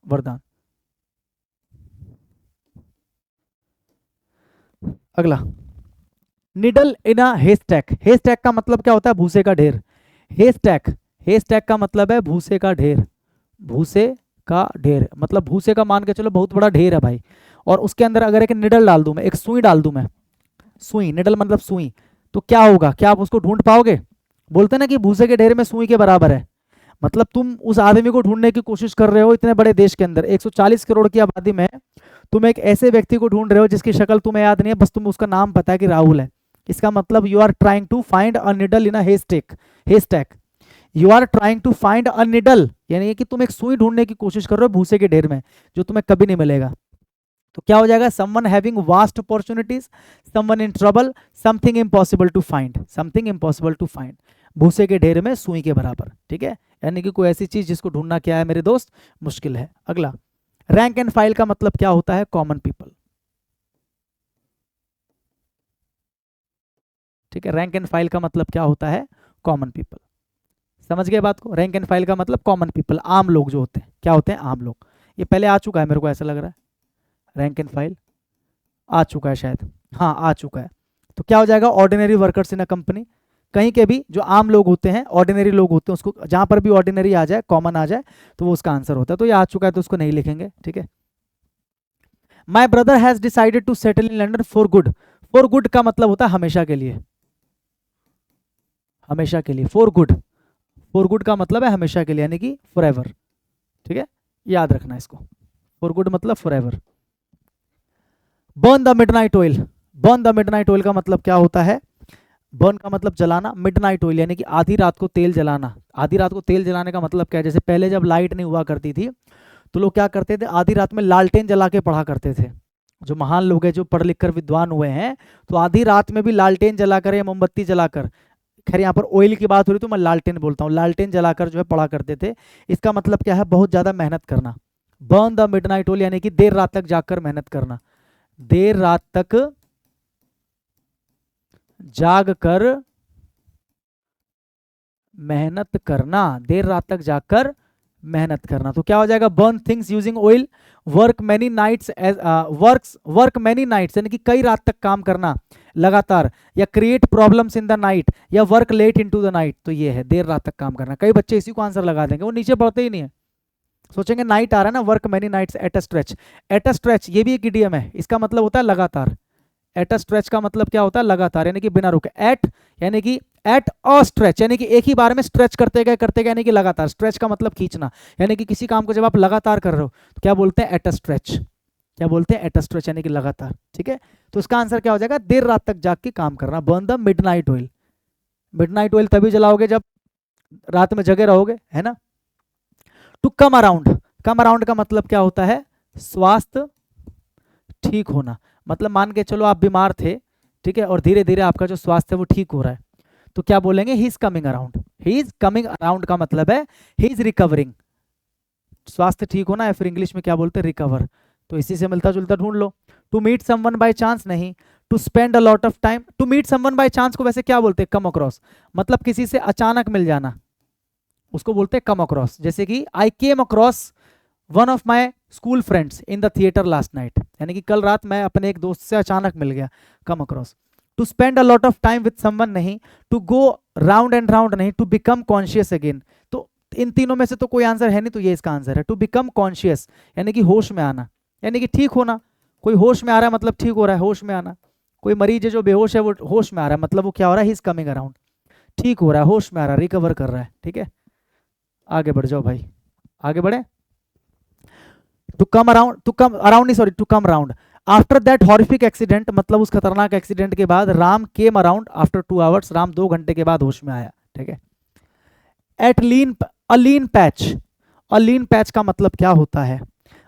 वरदान। अगला, निडल इन अ हेस्टैक। हेस्टैक का मतलब क्या होता है, भूसे का ढेर। हेस्टैक, हेस्टैक का मतलब है भूसे का ढेर। भूसे का ढेर मतलब भूसे का, मान के चलो बहुत बड़ा ढेर है भाई, और उसके अंदर अगर एक निडल डाल दूं मैं, एक सुई डाल दूं मैं, सुई, निडल मतलब सुई, तो क्या होगा, क्या आप उसको ढूंढ पाओगे। बोलते हैं ना कि भूसे के ढेर में सुई के बराबर है, मतलब तुम उस आदमी को ढूंढने की कोशिश कर रहे हो इतने बड़े देश के अंदर, 140 करोड़ की आबादी में तुम एक ऐसे व्यक्ति को ढूंढ रहे हो जिसकी शक्ल तुम्हें याद नहीं है, बस तुम्हें उसका नाम पता है कि राहुल है। इसका मतलब you are trying to find a needle in a haystack, haystack. You are trying to find a needle, यानी कि तुम एक सुई ढूंढने की कोशिश कर रहे हो भूसे के ढेर में, जो तुम्हें कभी नहीं मिलेगा। तो क्या हो जाएगा, someone having vast opportunities, someone in trouble, something impossible to find, something impossible to find, भूसे के ढेर में सुई के बराबर। ठीक है, यानी कि कोई ऐसी चीज जिसको ढूंढना क्या है मेरे दोस्त, मुश्किल है। अगला, रैंक एंड फाइल का मतलब क्या होता है, कॉमन पीपल। ठीक है, रैंक एंड फाइल का मतलब क्या होता है, कॉमन पीपल। समझ गए बात को, रैंक एंड फाइल का मतलब कॉमन पीपल, आम लोग जो होते हैं, क्या होते हैं, आम लोग। ये पहले आ चुका है मेरे को ऐसा लग रहा है, रैंक एंड फाइल आ चुका है शायद, हाँ आ चुका है। तो क्या हो जाएगा, ordinary workers in a company, कहीं के भी जो आम लोग होते हैं, ऑर्डिनरी लोग होते हैं, उसको जहां पर भी ऑर्डिनरी आ जाए, कॉमन आ जाए, तो वो उसका आंसर होता है। तो ये आ चुका है तो उसको नहीं लिखेंगे। ठीक है, my brother has decided to settle in London for good. For good का मतलब होता है हमेशा के लिए, हमेशा के लिए, फॉर गुड। फॉर गुड का मतलब है हमेशा के लिए, यानी कि फॉर एवर। ठीक है, याद रखना इसको, फॉर गुड मतलब for ever. Burn the midnight oil, burn the midnight oil का मतलब क्या होता है, बर्न का मतलब जलाना, मिडनाइट ऑयल यानी कि आधी रात को तेल जलाना। आधी रात को तेल जलाने का मतलब क्या है, जैसे पहले जब लाइट नहीं हुआ करती थी तो लोग क्या करते थे, आधी रात में लालटेन जला के पढ़ा करते थे। जो महान लोग हैं, जो पढ़ लिख कर विद्वान हुए हैं, तो आधी रात में भी लालटेन जलाकर या मोमबत्ती जलाकर खैर यहाँ पर ऑयल की बात हो रही तो मैं लालटेन बोलता हूँ, लालटेन जलाकर जो है पढ़ा करते थे। इसका मतलब क्या है, बहुत ज्यादा मेहनत करना। बर्न द मिडनाइट ऑयल यानी कि देर रात तक जाकर मेहनत करना, देर रात तक जाग कर मेहनत करना, देर रात तक जाकर मेहनत करना। तो क्या हो जाएगा, burn things using oil, work many nights, work many nights यानी कि कई रात तक काम करना लगातार, या create problems in the night, या work late into the night. तो ये है देर रात तक काम करना। कई बच्चे इसी को आंसर लगा देंगे, वो नीचे पढ़ते ही नहीं है, सोचेंगे नाइट आ रहा है ना, work many nights at a stretch. At a stretch ये भी एक इडियम है, इसका मतलब होता है लगातार। एट अ स्ट्रेच का मतलब क्या होता है, लगातार यानी कि बिना रुके। एट यानी कि एट अ स्ट्रेच यानी कि एक ही बार में स्ट्रेच करते गए यानी कि लगातार। स्ट्रेच का मतलब खींचना, यानी कि किसी काम को जब आप लगातार कर रहे हो तो क्या बोलते हैं, एट अ स्ट्रेच। क्या बोलते हैं, एट अ स्ट्रेच यानी कि लगातार। ठीक है, तो इसका आंसर क्या हो जाएगा, देर रात तक जाग के काम करना। Burn the midnight oil, midnight oil तभी जलाओगे जब रात में जगे रहोगे, है ना। To come around, come around का मतलब क्या होता है, स्वास्थ्य ठीक होना। मतलब मान के चलो आप बीमार थे, ठीक है, और धीरे धीरे आपका जो स्वास्थ्य है वो ठीक हो रहा है, तो क्या बोलेंगे, he is coming around. He is coming around का मतलब है ही इज रिकवरिंग। स्वास्थ्य ठीक होना, या फिर इंग्लिश में क्या बोलते हैं, रिकवर। तो इसी से मिलता जुलता ढूंढ लो। To meet someone by chance नहीं, to spend a lot of time. To meet someone by chance को वैसे क्या बोलते हैं, कम अक्रॉस, मतलब किसी से अचानक मिल जाना, उसको बोलते हैं कम अक्रॉस। जैसे कि I came across one of my school friends in the theatre last night, यानी कि कल रात मैं अपने एक दोस्त से अचानक मिल गया, come across. To spend a lot of time with someone नहीं, to go round and round नहीं, टू बिकम कॉन्शियस अगेन। तो इन तीनों में से तो कोई आंसर है नहीं, तो ये इसका आंसर है। टू बिकम कॉन्शियस यानी कि होश में आना, यानी कि ठीक होना। कोई होश में आ रहा है मतलब ठीक हो रहा है, होश में आना। कोई मरीज है जो बेहोश है वो होश में आ रहा है, मतलब वो क्या हो रहा है, ही इज कमिंग अराउंड, ठीक हो रहा है, होश में आ रहा है, रिकवर कर रहा है। ठीक है, आगे बढ़ जाओ भाई, आगे बढ़े। To come around, to come around नहीं, sorry, to come around after that horrific accident, मतलब उस खतरनाक एक्सीडेंट के बाद Ram came around after 2 hours, Ram 2 घंटे के बाद होश में आया। ठीक है, a lean, a lean patch, a lean patch का मतलब क्या होता है,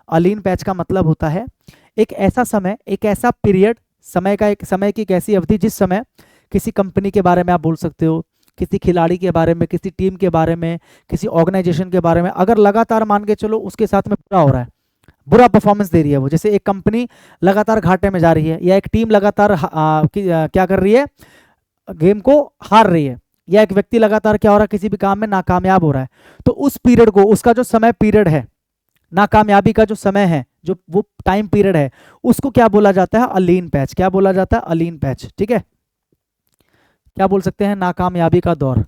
अलीन पैच का मतलब होता है एक ऐसा समय, एक ऐसा पीरियड, समय का एक, समय की एक ऐसी अवधि जिस समय किसी कंपनी के बारे में आप बोल सकते हो, किसी खिलाड़ी के बारे में, किसी टीम के बारे में, किसी ऑर्गेनाइजेशन के बारे में, अगर लगातार मान के चलो उसके साथ में पूरा हो रहा है, बुरा परफॉर्मेंस दे रही है वो, जैसे एक कंपनी लगातार घाटे में जा रही है, या एक टीम लगातार क्या कर रही है, गेम को हार रही है, या एक व्यक्ति लगातार क्या हो रहा है, किसी भी काम में नाकामयाब हो रहा है, तो उस पीरियड को, उसका जो समय पीरियड है, नाकामयाबी का जो समय है, जो वो टाइम पीरियड है, उसको क्या बोला जाता है, अलीन पैच। क्या बोला जाता है, अलीन पैच। ठीक है, क्या बोल सकते हैं, नाकामयाबी का दौर,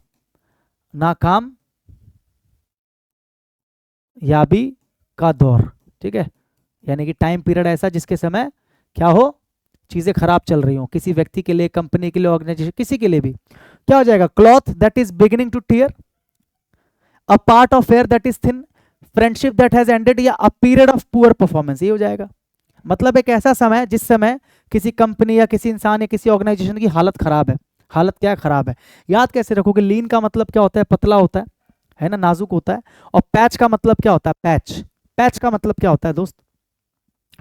नाकामयाबी का दौर। ठीक है, यानी कि टाइम पीरियड ऐसा जिसके समय क्या हो, चीजें खराब चल रही हो, किसी व्यक्ति के लिए, कंपनी के लिए, ऑर्गेनाइजेशन, किसी के लिए भी। क्या हो जाएगा, cloth that is beginning to tear, a part of air that is thin, friendship that has ended, या a period of poor performance. ये हो जाएगा, मतलब एक ऐसा समय जिस समय किसी कंपनी या किसी इंसान या किसी ऑर्गेनाइजेशन की हालत खराब है। हालत क्या खराब है, याद कैसे रखोगे, लीन का मतलब क्या होता है, पतला होता है ना, नाजुक होता है। और पैच का मतलब क्या होता है, पैच, पैच का मतलब क्या होता है दोस्त,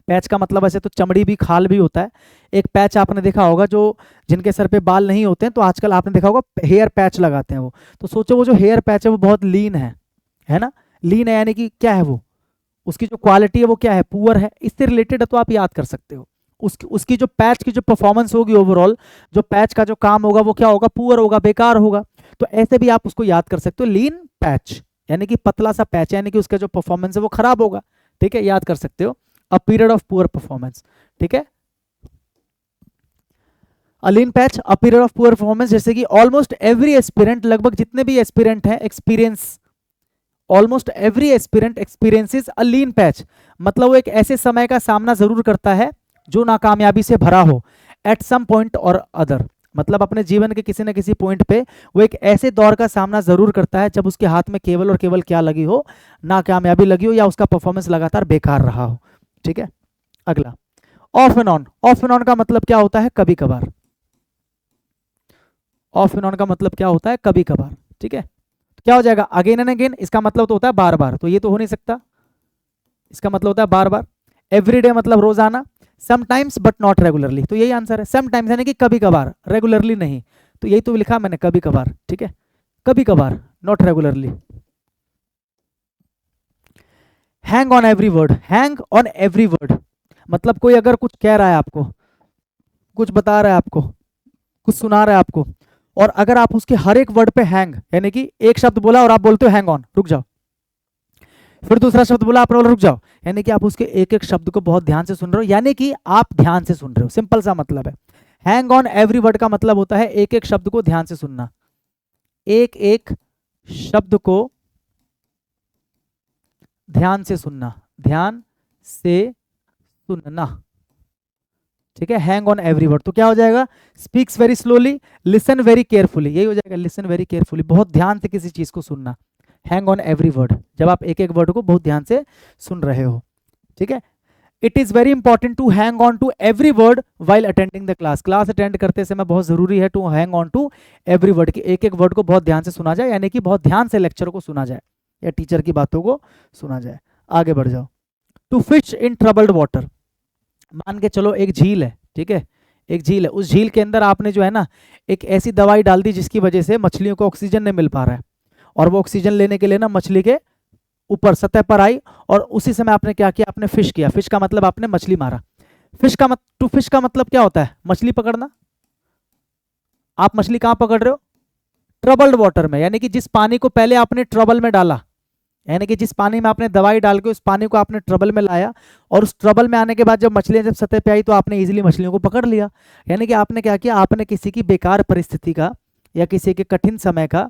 पैच का मतलब ऐसे तो चमड़ी भी, खाल भी होता है। एक पैच आपने देखा होगा, जो जिनके सर पे बाल नहीं होते हैं तो आजकल आपने देखा होगा हेयर पैच लगाते हैं वो, तो सोचो वो जो हेयर पैच है वो बहुत लीन है ना। लीन है यानी कि क्या है वो, उसकी जो क्वालिटी है वो क्या है, पुअर है, इससे रिलेटेड है तो आप याद कर सकते हो। उसकी उसकी जो पैच की जो परफॉर्मेंस होगी ओवरऑल, जो पैच का जो काम होगा वो क्या होगा, पुअर होगा, बेकार होगा। तो ऐसे भी आप उसको याद कर सकते हो, लीन पैच यानी कि पतला सा पैच, यानी कि उसका जो परफॉर्मेंस है वो खराब होगा। ठीक है, याद कर सकते हो, a period of poor performance. ठीक है, a lean patch, a period of poor performance. जैसे कि ऑलमोस्ट एवरी एस्पिरेंट, लगभग जितने भी एस्पिरेंट हैं, experience, almost every aspirant experiences a lean patch, मतलब वो एक ऐसे समय का सामना जरूर करता है जो नाकामयाबी से भरा हो, एट सम पॉइंट और अदर, मतलब अपने जीवन के किसी न किसी पॉइंट पे वो एक ऐसे दौर का सामना जरूर करता है जब उसके हाथ में केवल और केवल क्या लगी हो, नाकामयाबी लगी हो, या उसका परफॉर्मेंस लगातार बेकार रहा हो। ठीक है, अगला, of and on. Of and on का मतलब क्या होता है, कभी कभार। ऑफ एंड ऑन का मतलब क्या होता है, कभी कभार। ठीक है, क्या हो जाएगा, अगेन एंड अगेन, इसका मतलब तो होता है बार बार, तो ये तो हो नहीं सकता, इसका मतलब होता है बार बार। एवरीडे मतलब रोजाना, समटाइम्स बट नॉट रेगुलरली, तो यही आंसर है। समटाइम्स यानी कि कभी कभार, रेगुलरली नहीं, तो यही तो लिखा मैंने, कभी कभार, ठीक है, कभी कभार, not regularly. Hang on every word, hang on every word मतलब कोई अगर कुछ कह रहा है आपको, कुछ बता रहा है आपको, कुछ सुना रहा है आपको, और अगर आप उसके हर एक वर्ड पे हैंग, यानी कि एक शब्द बोला और आप बोलते हो हैंग ऑन, रुक जाओ, फिर दूसरा शब्द बोला आपने बोला रुक जाओ, यानी कि आप उसके एक एक शब्द को बहुत ध्यान से सुन रहे हो, यानी कि आप ध्यान से सुन रहे हो, सिंपल सा मतलब है। हैंग ऑन एवरी वर्ड का मतलब होता है एक एक शब्द को ध्यान से सुनना, एक एक शब्द को ध्यान से सुनना, ध्यान से सुनना, ठीक है। हैंग ऑन एवरी वर्ड तो क्या हो जाएगा, speaks very slowly, listen very carefully, यही हो जाएगा, लिसन वेरी केयरफुली, बहुत ध्यान से किसी चीज को सुनना। हैंग ऑन एवरी वर्ड जब आप एक एक वर्ड को बहुत ध्यान से सुन रहे हो, ठीक है। It is very important to hang on to every word while attending the class, class attend करते समय बहुत जरूरी है to hang on to every word, की एक एक वर्ड को बहुत ध्यान से सुना जाए, यानी कि बहुत ध्यान से लेक्चर को सुना जाए या टीचर की बातों को सुना जाए। आगे बढ़ जाओ। To fish in troubled water, मान के चलो एक झील है, ठीक है, एक झील है, उस झील के अंदर आपने जो है ना एक ऐसी दवाई डाल दी जिसकी वजह से मछलियों को ऑक्सीजन नहीं मिल पा रहा है, और वो ऑक्सीजन लेने के लिए ना मछली के ऊपर सतह पर आई, और उसी समय आपने क्या किया, आपने फिश किया, फिश का मतलब आपने मछली मारा। टू फिश का मतलब क्या होता है, मछली पकड़ना। आप मछली कहां पकड़ रहे हो, ट्रबल्ड वाटर में, यानी कि जिस पानी को पहले आपने ट्रबल में डाला, यानी कि जिस पानी में आपने दवाई डाल के उस पानी को आपने ट्रबल में लाया, और उस ट्रबल में आने के बाद जब मछलियां जब सतह पे आई तो आपने इजीली मछलियों को पकड़ लिया। यानी कि आपने क्या किया, आपने किसी की बेकार परिस्थिति का या किसी के कठिन समय का,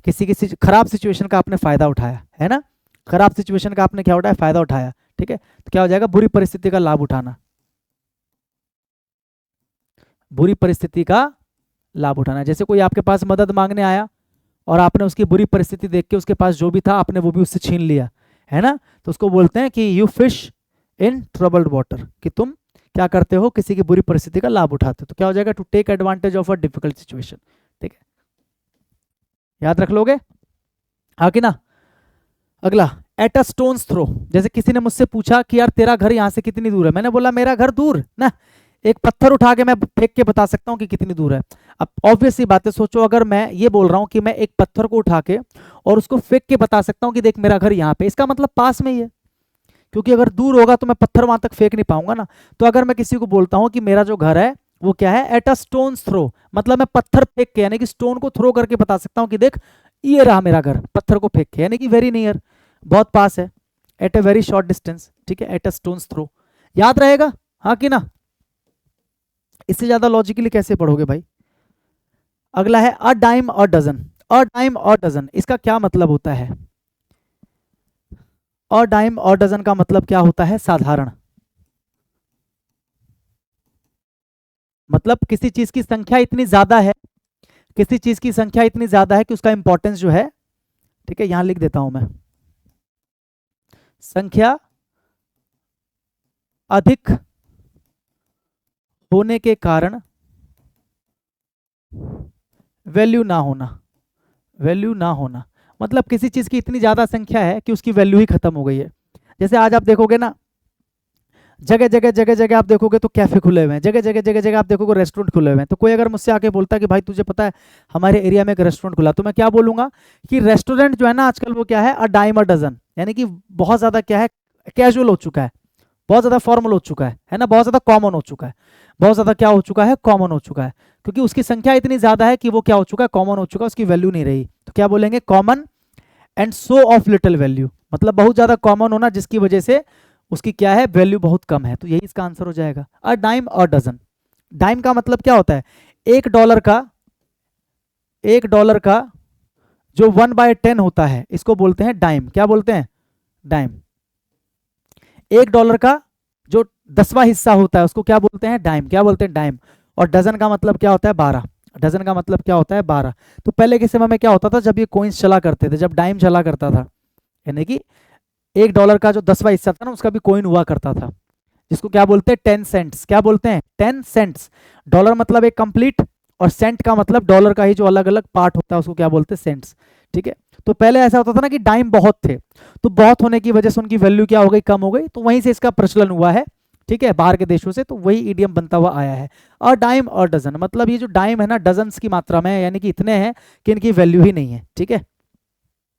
किसी खराब सिचुएशन का आपने फायदा उठाया, है ना, खराब सिचुएशन का आपने क्या उठाया, फायदा उठाया, ठीक है। तो क्या हो जाएगा, बुरी परिस्थिति का लाभ उठाना, बुरी परिस्थिति का लाभ उठाना। जैसे कोई आपके पास मदद मांगने आया और आपने उसकी बुरी परिस्थिति देख के उसके पास जो भी था आपने वो भी उससे छीन लिया, है ना, तो उसको बोलते हैं कि you fish in troubled water, कि तुम क्या करते हो, किसी की बुरी परिस्थिति का लाभ उठाते हो। तो क्या हो जाएगा, to take advantage of a difficult situation, ठीक है, याद रख लोगे, हाँ कि ना। अगला, एट अ स्टोन्स थ्रो, जैसे किसी ने मुझसे पूछा कि यार तेरा घर यहाँ से कितनी दूर है, मैंने बोला मेरा घर दूर ना, एक पत्थर उठा के मैं फेंक के बता सकता हूँ कि कितनी दूर है। अब ऑब्वियस सी बात है, सोचो अगर मैं ये बोल रहा हूँ कि मैं एक पत्थर को उठा के और उसको फेंक के बता सकता हूँ कि देख मेरा घर यहाँ पे, इसका मतलब पास में ही है, क्योंकि अगर दूर होगा तो मैं पत्थर वहां तक फेंक नहीं पाऊंगा ना। तो अगर मैं किसी को बोलता हूँ कि मेरा जो घर है वो क्या है, एट अ स्टोन्स थ्रो, मतलब मैं पत्थर फेंक के, यानी कि स्टोन को थ्रो करके बता सकता हूँ कि देख ये रहा मेरा घर, पत्थर को फेंक के, यानी कि वेरी नियर, बहुत पास है, at a very short distance, ठीक है, एट अ स्टोन्स थ्रो, याद रहेगा, हाँ कि ना। इससे ज्यादा लॉजिकली कैसे पढ़ोगे भाई। अगला है अ डाइम और डजन, अ डाइम और डजन, इसका क्या मतलब होता है, अ डाइम और डजन का मतलब क्या होता है, साधारण, मतलब किसी चीज की संख्या इतनी ज्यादा है, किसी चीज की संख्या इतनी ज्यादा है कि उसका इंपॉर्टेंस जो है, ठीक है, यहां लिख देता हूं मैं, संख्या अधिक होने के कारण वैल्यू ना होना, वैल्यू ना होना, मतलब किसी चीज की इतनी ज्यादा संख्या है कि उसकी वैल्यू ही खत्म हो गई है। जैसे आज आप देखोगे ना, जगह जगह जगह जगह आप देखोगे तो कैफे खुले हुए हैं, जगह जगह जगह जगह आप देखोगे रेस्टोरेंट खुले हुए हैं। तो कोई अगर मुझसे आके बोलता है कि भाई तुझे पता है हमारे एरिया में एक रेस्टोरेंट खुला, तो मैं क्या बोलूंगा कि रेस्टोरेंट जो है ना आजकल वो क्या है, अ डाइम अ डजन, यानी कि बहुत ज्यादा क्या है, कैजुअल हो चुका है, बहुत ज्यादा फॉर्मल हो चुका है ना, बहुत ज्यादा कॉमन हो चुका है, बहुत ज्यादा क्या हो चुका है, कॉमन हो चुका है, क्योंकि उसकी संख्या इतनी ज्यादा है कि वो क्या हो चुका है, कॉमन हो चुका है, उसकी वैल्यू नहीं रही। तो क्या बोलेंगे, common and so of little value, मतलब बहुत ज्यादा कॉमन होना जिसकी वजह से उसकी क्या है, वैल्यू बहुत कम है। तो यही इसका आंसर हो जाएगा, अ डाइम और डजन। डाइम का मतलब क्या होता है, $1 का, $1 का जो 1/10 होता है इसको बोलते हैं डाइम, क्या बोलते हैं, डाइम। $1 का जो 10वां हिस्सा होता है उसको क्या बोलते हैं, डाइम, क्या बोलते हैं, डाइम। और डजन का मतलब क्या होता है, 12, डजन का मतलब क्या होता है, 12। तो पहले के समय में क्या होता था, जब ये कॉइन्स चला करते थे, जब डाइम चला करता था, यानी कि $1 का जो 10वां हिस्सा था ना उसका भी कॉइन हुआ करता था, जिसको क्या बोलते हैं, 10 सेंट्स, क्या बोलते हैं, 10 सेंट्स। डॉलर मतलब एक कंप्लीट, और सेंट का मतलब डॉलर का ही जो अलग अलग पार्ट होता है उसको क्या बोलते हैं, सेंट्स, ठीक है। तो पहले ऐसा होता था ना कि डाइम बहुत थे, तो बहुत होने की वजह से उनकी वैल्यू क्या हो गई, कम हो गई, तो वहीं से इसका प्रचलन हुआ है, ठीक है, बाहर के देशों से, तो वही इडियम बनता हुआ आया है। अ डाइम अ डजन, मतलब ये जो डाइम है ना डजन्स की मात्रा में है, यानी कि इतने हैं कि इनकी वैल्यू ही नहीं है। ठीक है,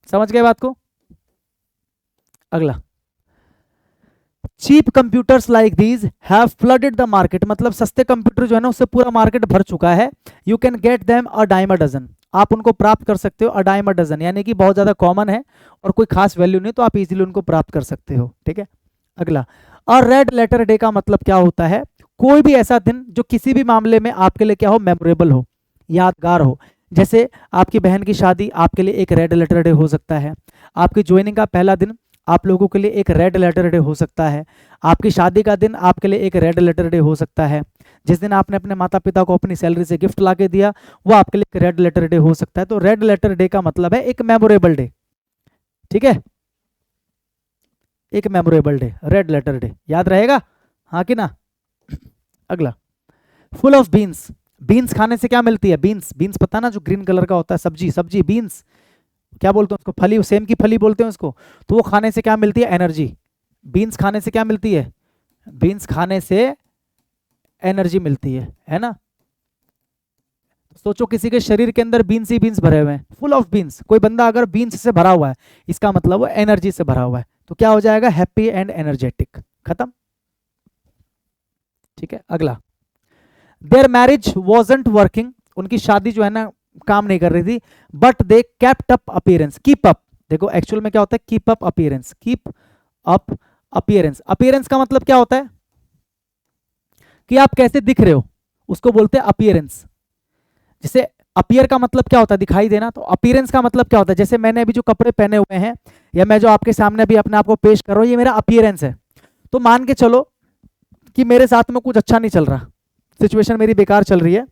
समझ गए बात को। अगला, cheap computers like these have flooded the market, मतलब सस्ते कंप्यूटर जो है ना उससे पूरा मार्केट भर चुका है। You can get them a dime a dozen, आप उनको प्राप्त कर सकते हो अ डाइम अ डजन, यानी कि बहुत ज्यादा कॉमन है और कोई खास वैल्यू नहीं, तो आप इजीली उनको प्राप्त कर सकते हो। ठीक है, अगला, और रेड लेटर डे का मतलब क्या होता है, कोई भी ऐसा दिन जो किसी भी मामले में आपके लिए क्या हो, मेमोरेबल हो, यादगार हो। जैसे आपकी बहन की शादी आपके लिए एक रेड लेटर डे हो सकता है, आपकी ज्वाइनिंग का पहला दिन आप लोगों के लिए एक रेड लेटर डे हो सकता है, आपकी शादी का दिन आपके लिए एक रेड लेटर डे हो सकता है, जिस दिन आपने अपने माता पिता को अपनी सैलरी से गिफ्ट ला के दिया वो आपके लिए एक रेड लेटर डे हो सकता है। तो रेड लेटर डे का मतलब है एक मेमोरेबल डे। ठीक है, एक memorable day, red letter day, याद रहेगा, हाँ कि ना। अगला, फुल ऑफ बीन्स, बीन्स खाने से क्या मिलती है, बीन्स, बीन्स पता ना जो ग्रीन कलर का होता है, सब्जी, सब्जी बीन्स, क्या बोलते हैं उसको, फली, सेम की फली बोलते हैं उसको। तो वो खाने से क्या मिलती है, एनर्जी। बीन्स खाने से क्या मिलती है, बीन्स खाने से एनर्जी मिलती है ना। सोचो किसी के शरीर के अंदर बीन्स ही बीन्स भरे हुए हैं, फुल ऑफ बीन्स, कोई बंदा अगर बीन्स से भरा हुआ है इसका मतलब वो एनर्जी से भरा हुआ है, तो क्या हो जाएगा, हैप्पी एंड एनर्जेटिक, खत्म। ठीक है, अगला, देयर मैरिज वॉजंट वर्किंग, उनकी शादी जो है ना काम नहीं कर रही थी, but they kept up appearance, keep up, देखो एक्चुअल में क्या होता है, keep up appearance, keep up appearance, appearance का मतलब क्या होता है कि आप कैसे दिख रहे हो, उसको बोलते हैं अपीयरेंस। जैसे अपीयर का मतलब क्या होता है, दिखाई देना, तो अपीयरेंस का मतलब क्या होता है, जैसे मैंने अभी जो कपड़े पहने हुए हैं या मैं जो आपके सामने अभी अपने आप को पेश कर रहा हूँ, ये मेरा अपीयरेंस है। तो मान के चलो कि मेरे साथ में कुछ अच्छा नहीं चल रहा, सिचुएशन मेरी बेकार चल रही है,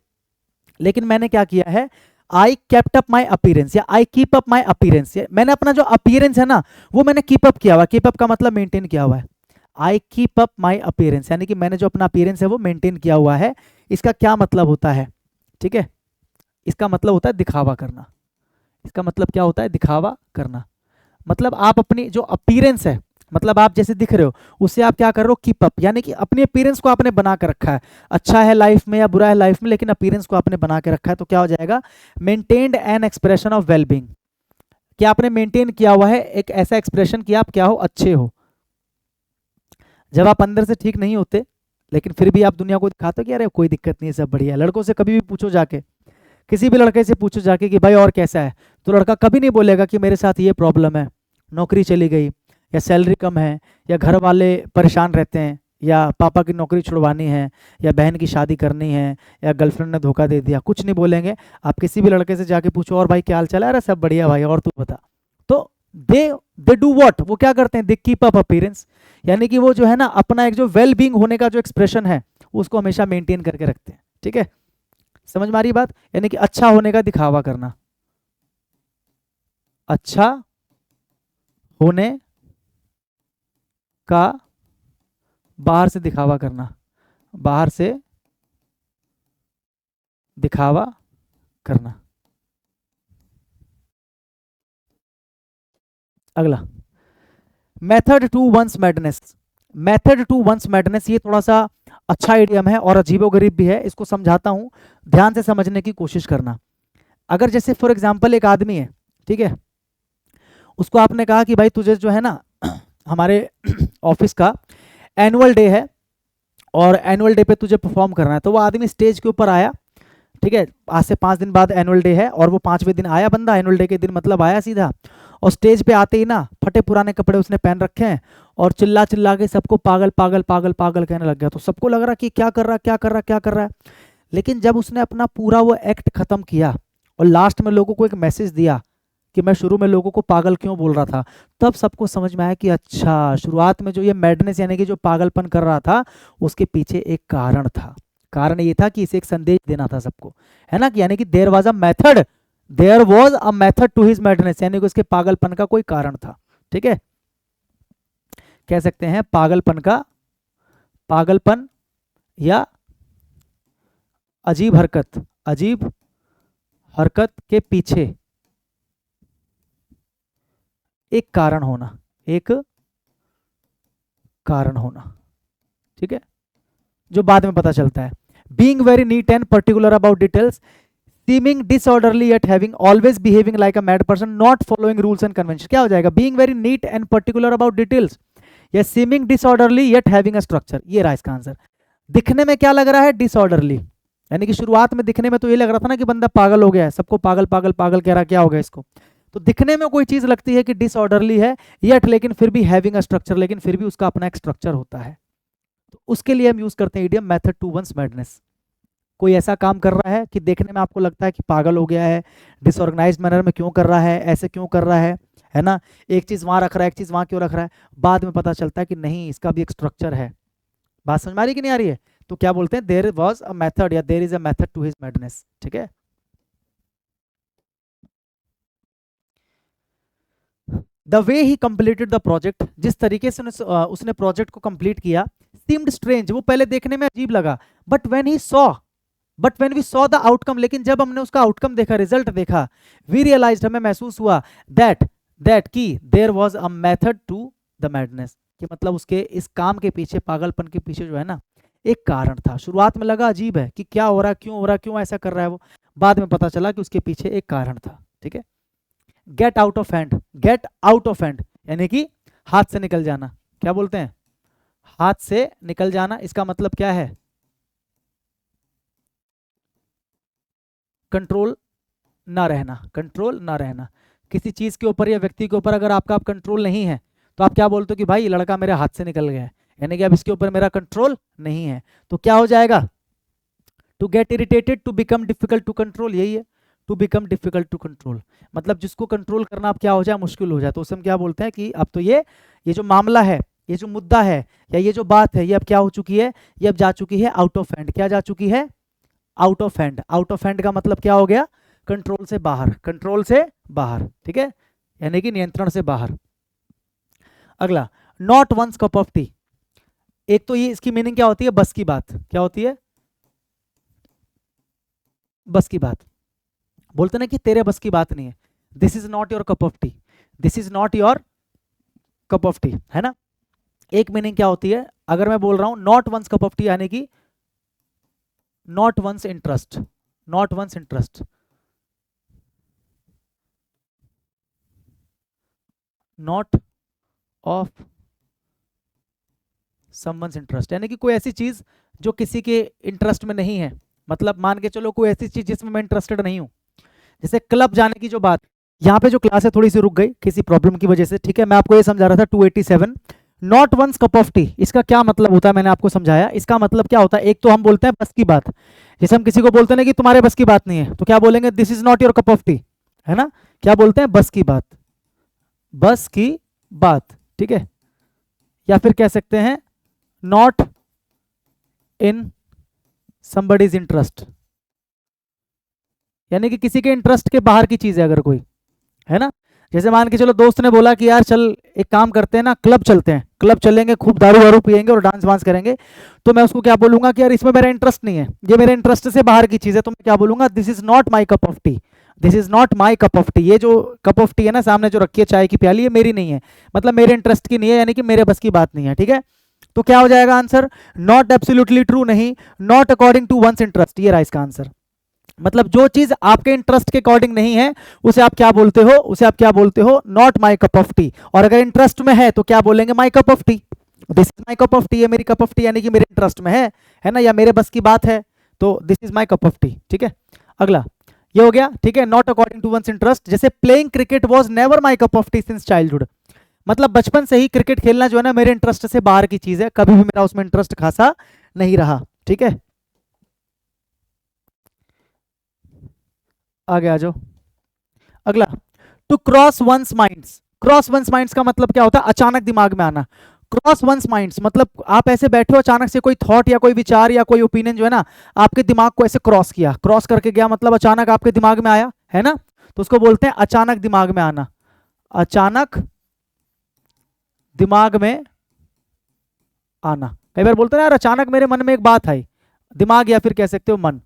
लेकिन मैंने क्या किया है, I kept up my appearance या I keep up my appearance, मैंने अपना जो अपीयरेंस है ना वो मैंने कीप अप किया हुआ, कीप अप का मतलब मेंटेन किया हुआ है। आई कीप अप माई अपीयरेंस, यानी कि मैंने जो अपना अपीयरेंस है वो मेंटेन किया हुआ है। इसका क्या मतलब होता है, ठीक है, इसका मतलब होता है दिखावा करना, इसका मतलब क्या होता है, दिखावा करना, मतलब आप अपनी जो अपीयरेंस है, मतलब आप जैसे दिख रहे हो उससे आप क्या कर रहे हो, कीप अप, यानी कि अपने अपीयरेंस को आपने बना कर रखा है, अच्छा है लाइफ में या बुरा है लाइफ में, लेकिन अपीयरेंस को आपने बना के रखा है, तो क्या हो जाएगा, maintained an expression of wellbeing, कि आपने मेंटेन किया हुआ है एक ऐसा एक्सप्रेशन कि आप क्या हो, अच्छे हो। जब आप अंदर से ठीक नहीं होते लेकिन फिर भी आप दुनिया को दिखाते हो कि अरे कोई दिक्कत नहीं है, सब बढ़िया है। लड़कों से कभी भी पूछो जाके, किसी भी लड़के से पूछो जाके कि भाई और कैसा है, तो लड़का कभी नहीं बोलेगा कि मेरे साथ ये प्रॉब्लम है, नौकरी चली गई, या सैलरी कम है, या घर वाले परेशान रहते हैं, या पापा की नौकरी छुड़वानी है, या बहन की शादी करनी है, या गर्लफ्रेंड ने धोखा दे दिया, कुछ नहीं बोलेंगे। आप किसी भी लड़के से जाके पूछो और भाई क्या हाल चाल है, अरे सब बढ़िया भाई और तू बता। तो दे दे डू व्हाट, वो क्या करते हैं, दे कीप अप अपीयरेंस, यानी कि वो जो है ना अपना एक जो वेल बींग होने का जो एक्सप्रेशन है उसको हमेशा मेंटेन करके रखते हैं। ठीक है, समझ में आ रही बात, यानी कि अच्छा होने का दिखावा करना, अच्छा होने का बाहर से दिखावा करना, बाहर से दिखावा करना। अगला, method to one's madness, method to one's madness, ये थोड़ा सा अच्छा आइडियम है और अजीबोगरीब भी है, इसको समझाता हूं, ध्यान से समझने की कोशिश करना। अगर जैसे फॉर एग्जांपल एक आदमी है, ठीक है, उसको आपने कहा कि भाई तुझे जो है ना हमारे ऑफिस का एनुअल डे है और एनुअल डे पे तुझे परफॉर्म करना है, तो वो आदमी स्टेज के ऊपर आया, ठीक है, आज से 5 दिन बाद एनुअल डे है और वो 5वें दिन आया बंदा, एनुअल डे के दिन मतलब आया सीधा, और स्टेज पे आते ही ना फटे पुराने कपड़े उसने पहन रखे हैं और चिल्ला चिल्ला के सबको पागल पागल पागल पागल कहने लग गया। तो सबको लग रहा कि क्या कर रहा क्या कर रहा क्या कर रहा है, लेकिन जब उसने अपना पूरा वो एक्ट खत्म किया और लास्ट में लोगों को एक मैसेज दिया कि मैं शुरू में लोगों को पागल क्यों बोल रहा था, तब सबको समझ में आया कि अच्छा शुरुआत में जो ये मैडनेस यानी कि जो पागलपन कर रहा था उसके पीछे एक कारण था। कारण ये था कि इसे एक संदेश देना था सबको, है ना, कि यानी कि there was a method, there was a method to his madness, यानी कि उसके पागलपन का कोई कारण था। ठीक है, कह सकते हैं पागलपन का, पागलपन या अजीब हरकत, अजीब हरकत के पीछे एक कारण होना, एक कारण होना। ठीक है, जो बाद में पता चलता है। Being very neat and particular about details, seeming disorderly yet having always behaving like a mad person, not following rules and conventions। क्या हो जाएगा? being very neat and particular about details या seeming disorderly yet having a structure। ये रहा इसका answer. दिखने में क्या लग रहा है? disorderly, यानी कि शुरुआत में दिखने में तो ये लग रहा था ना कि बंदा पागल हो गया है, सबको पागल पागल पागल कह रहा, क्या हो गया इसको। तो दिखने में कोई चीज लगती है कि डिसऑर्डरली है, येट लेकिन फिर भी हैविंग अ स्ट्रक्चर, लेकिन फिर भी उसका अपना एक स्ट्रक्चर होता है। तो उसके लिए हम यूज करते हैं idiom method to one's madness. कोई ऐसा काम कर रहा है कि देखने में आपको लगता है कि पागल हो गया है, डिसऑर्गेनाइज्ड मैनर में क्यों कर रहा है, ऐसे क्यों कर रहा है ना, एक चीज वहां रख रहा है, एक चीज वहां क्यों रख रहा है, बाद में पता चलता है कि नहीं, इसका भी एक स्ट्रक्चर है। बात समझ में आ रही कि नहीं आ रही है? तो क्या बोलते हैं? देयर वाज अ मेथड या there is a method to his madness. ठीक है, the way he completed the project, जिस तरीके से उसने प्रोजेक्ट को कंप्लीट किया, सीम्ड स्ट्रेंज, वो पहले देखने में अजीब लगा, but when we saw the outcome, लेकिन जब हमने उसका आउटकम देखा, रिजल्ट देखा, वी रियलाइज्ड, हमें महसूस हुआ दैट कि there was a method to the madness, कि मतलब उसके इस काम के पीछे, पागलपन के पीछे जो है ना, एक कारण था। शुरुआत में लगा अजीब है कि क्या हो रहा, क्यों हो रहा, क्यों ऐसा कर रहा है वो, बाद में पता चला कि उसके पीछे एक कारण था। ठीक है, get out of hand, get out of hand यानी कि हाथ से निकल जाना। क्या बोलते हैं? हाथ से निकल जाना। इसका मतलब क्या है? कंट्रोल ना रहना, कंट्रोल ना रहना। किसी चीज के ऊपर या व्यक्ति के ऊपर अगर आपका कंट्रोल नहीं है, तो आप क्या बोलते हो कि भाई लड़का मेरे हाथ से निकल गया है, यानी कि अब इसके ऊपर मेरा कंट्रोल नहीं है। तो क्या हो जाएगा? To get irritated, to become difficult to control, यही है, to become difficult to control. मतलब जिसको कंट्रोल करना अब क्या हो जाए, मुश्किल हो जाए। तो उसे हम क्या बोलते हैं कि अब तो ये जो मामला है, ये जो मुद्दा है, या ये जो बात है, ये अब क्या हो चुकी है? ये अब जा चुकी है आउट ऑफ हैंड। क्या जा चुकी है? Out of hand. Out of hand का मतलब क्या हो गया? कंट्रोल से बाहर, कंट्रोल से बाहर। ठीक है, यानी कि नियंत्रण से बाहर। अगला, not one's cup of tea. एक तो ये इसकी मीनिंग क्या होती है? बस की बात। क्या होती है? बस की बात। बोलते ना कि तेरे बस की बात नहीं है, this is not your cup of T, this is not your cup of T, है ना। एक मीनिंग क्या होती है? अगर मैं बोल रहा हूं not one's cup of tea, यानी कि not one's interest, not one's interest, not of someone's interest, यानी कि कोई ऐसी चीज जो किसी के इंटरेस्ट में नहीं है। मतलब मान के चलो कोई ऐसी चीज जिसमें मैं इंटरेस्टेड नहीं हूं, जैसे क्लब जाने की जो बात। यहाँ पे जो क्लास है थोड़ी सी रुक गई किसी प्रॉब्लम की वजह से। ठीक है, मैं आपको ये समझा रहा था 287 not one's cup of tea, इसका क्या मतलब होता है मैंने आपको समझाया। इसका मतलब क्या होता है? एक तो हम बोलते हैं बस की बात, जैसे हम किसी को बोलते हैं कि तुम्हारे बस की बात नहीं है, तो क्या बोलेंगे? This is not your cup of T, है ना। क्या बोलते हैं? बस की बात, बस की बात। ठीक है, या फिर कह सकते हैं नॉट इन समबडीज इंटरेस्ट, यानी कि किसी के इंटरेस्ट के बाहर की चीज है अगर कोई, है ना। जैसे मान के चलो दोस्त ने बोला कि यार चल एक काम करते हैं ना, क्लब चलते हैं, क्लब चलेंगे, खूब दारू वारू पियेंगे और डांस वांस करेंगे। तो मैं उसको क्या बोलूंगा कि यार इसमें मेरा इंटरेस्ट नहीं है, ये मेरे इंटरेस्ट से बाहर की चीज है। तो मैं क्या बोलूंगा? This is not my cup of T, this is not my cup of T. ये जो कप ऑफ टी है ना सामने जो रखी है चाय की प्याली, ये मेरी नहीं है, मतलब मेरे इंटरेस्ट की नहीं है, यानी कि मेरे बस की बात नहीं है। ठीक है, तो क्या हो जाएगा आंसर? नॉट एब्सोल्युटली ट्रू नहीं, not according to one's interest, ये रहा इसका आंसर। मतलब जो चीज आपके इंटरेस्ट के अकॉर्डिंग नहीं है, उसे आप क्या बोलते हो? उसे आप क्या बोलते हो? Not my cup of T. और अगर इंटरेस्ट में है तो क्या बोलेंगे? माई cup of T, this is my cup of T, ये मेरी कप ऑफ टी, यानी कि मेरे इंटरेस्ट में है ना, या मेरे बस की बात है, तो this is my cup of tea. ठीक है, अगला ये हो गया। ठीक है, not according to one's interest. जैसे playing cricket was never my cup of tea since childhood, मतलब बचपन से ही क्रिकेट खेलना जो है ना मेरे इंटरेस्ट से बाहर की चीज है, कभी भी मेरा उसमें इंटरेस्ट खासा नहीं रहा। ठीक है, आगे आ जाओ। अगला, to cross one's minds. Cross one's minds का मतलब क्या होता है? अचानक दिमाग में आना। क्रॉस वंस माइंड्स मतलब आप ऐसे बैठे हो, अचानक से कोई थॉट या कोई विचार या कोई ओपिनियन जो है ना आपके दिमाग को ऐसे क्रॉस किया, क्रॉस करके गया, मतलब अचानक आपके दिमाग में आया, है ना। तो उसको बोलते हैं अचानक दिमाग में आना, अचानक दिमाग में आना। कई बार बोलते हैं यार अचानक मेरे मन में एक बात आई, दिमाग या फिर कह सकते हो मन,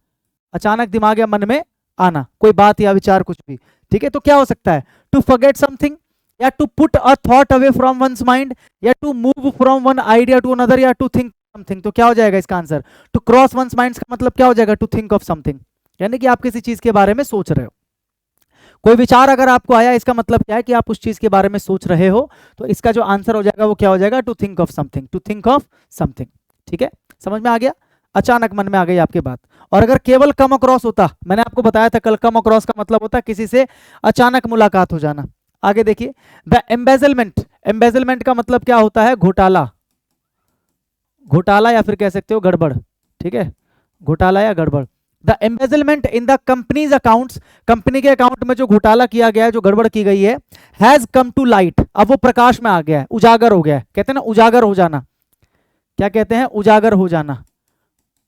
अचानक दिमाग या मन में आना, कोई बात या विचार कुछ भी। ठीक है, तो क्या हो सकता है? टू फॉरगेट समथिंग, या to put a thought away from one's mind, या to move from one idea to another, या टू थिंक समथिंग, तो क्या हो जाएगा इसका answer? To cross one's minds का मतलब क्या हो जाएगा? टू थिंक ऑफ समथिंग, यानी कि आप किसी चीज के बारे में सोच रहे हो। कोई विचार अगर आपको आया, इसका मतलब क्या है कि आप उस चीज के बारे में सोच रहे हो, तो इसका जो आंसर हो जाएगा वो क्या हो जाएगा? To think of something, to think of something. ठीक है, समझ में आ गया? अचानक मन में आ गई आपके बात। और अगर केवल कम अक्रॉस होता, मैंने आपको बताया था कल, कम अक्रॉस का मतलब होता है किसी से अचानक मुलाकात हो जाना। आगे देखिए, द एम्बेजलमेंट, एम्बेजलमेंट का मतलब क्या होता है? घोटाला, घोटाला या फिर कह सकते हो गड़बड़। ठीक है, घोटाला या गड़बड़। The embezzlement in the companies accounts, company के अकाउंट में जो घोटाला किया गया है, जो गड़बड़ की गई है, हैज कम टू लाइट, अब वो प्रकाश में आ गया है, उजागर हो गया है। कहते हैं ना उजागर हो जाना, क्या कहते हैं? उजागर हो जाना,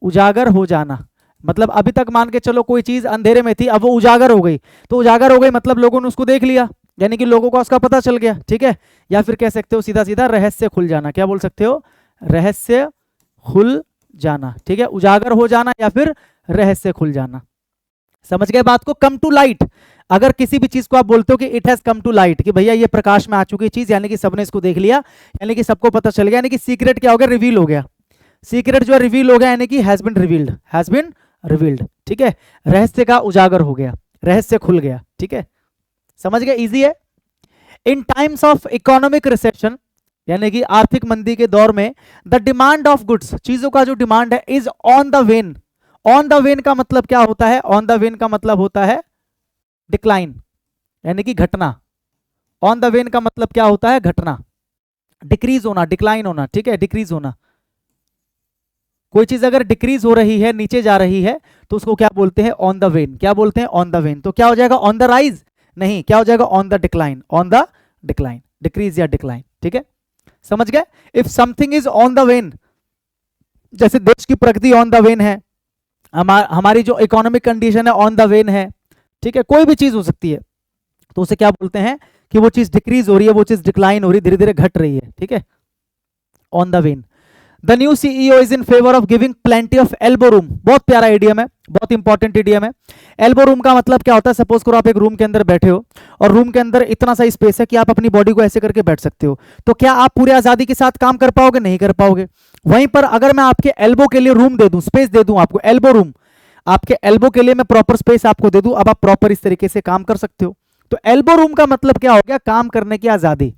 उजागर हो जाना। मतलब अभी तक मान के चलो कोई चीज अंधेरे में थी, अब वो उजागर हो गई, तो उजागर हो गई मतलब लोगों ने उसको देख लिया, यानी कि लोगों को उसका पता चल गया। ठीक है, या फिर कह सकते हो सीधा सीधा रहस्य खुल जाना, क्या बोल सकते हो? रहस्य खुल जाना। ठीक है, उजागर हो जाना या फिर रहस्य खुल जाना। समझ गए बात को? कम टू लाइट, अगर किसी भी चीज को आप बोलते हो कि it has come to light, कि भैया ये प्रकाश में आ चुकी चीज, यानी कि सबने इसको देख लिया, यानी कि सबको पता चल गया, यानी कि सीक्रेट क्या हो गया? रिवील हो गया। सीक्रेट जो है रिवील हो गया, यानी कि has been revealed, has been revealed. ठीक है, रहस्य का उजागर हो गया, रहस्य खुल गया। ठीक है, समझ गए? इजी है। इन टाइम्स ऑफ इकोनॉमिक रिसेप्शन, यानी कि आर्थिक मंदी के दौर में, द डिमांड ऑफ गुड्स, चीजों का जो डिमांड है, is on the when. On the when का मतलब क्या होता है? ऑन द वेन का मतलब होता है डिक्लाइन, यानी कि घटना। ऑन द वेन का मतलब क्या होता है? घटना, डिक्रीज होना, डिक्लाइन होना। ठीक है, डिक्रीज होना। कोई चीज अगर डिक्रीज हो रही है, नीचे जा रही है, तो उसको क्या बोलते हैं? On the when. क्या बोलते हैं? On the when. तो क्या हो जाएगा? ऑन द राइज नहीं, क्या हो जाएगा? On the decline, on the decline, decrease या डिक्लाइन। ठीक है, समझ गए? If something is on the when, जैसे देश की प्रगति ऑन द वेन है, हमारी जो इकोनॉमिक कंडीशन है ऑन द वेन है। ठीक है, कोई भी चीज हो सकती है, तो उसे क्या बोलते हैं? कि वो चीज डिक्रीज हो रही है, वो चीज डिक्लाइन हो रही है, धीरे धीरे घट रही है। ठीक है, on the when. The new CEO is in favour of giving plenty of elbow room, बहुत प्यारा इडियम है, बहुत इंपॉर्टेंट इडियम है। एल्बो रूम का मतलब क्या होता है? सपोज करो आप एक रूम के अंदर बैठे हो, और रूम के अंदर इतना सा स्पेस है कि आप अपनी बॉडी को ऐसे करके बैठ सकते हो, तो क्या आप पूरी आजादी के साथ काम कर पाओगे? नहीं कर पाओगे। वहीं पर अगर मैं आपके एल्बो के लिए रूम दे दूं, स्पेस दे दूं आपको, एल्बो रूम, आपके एल्बो के लिए मैं प्रॉपर स्पेस आपको दे दूं, अब आप प्रॉपर इस तरीके से काम कर सकते हो। तो एल्बो रूम का मतलब क्या हो गया? काम करने की आजादी।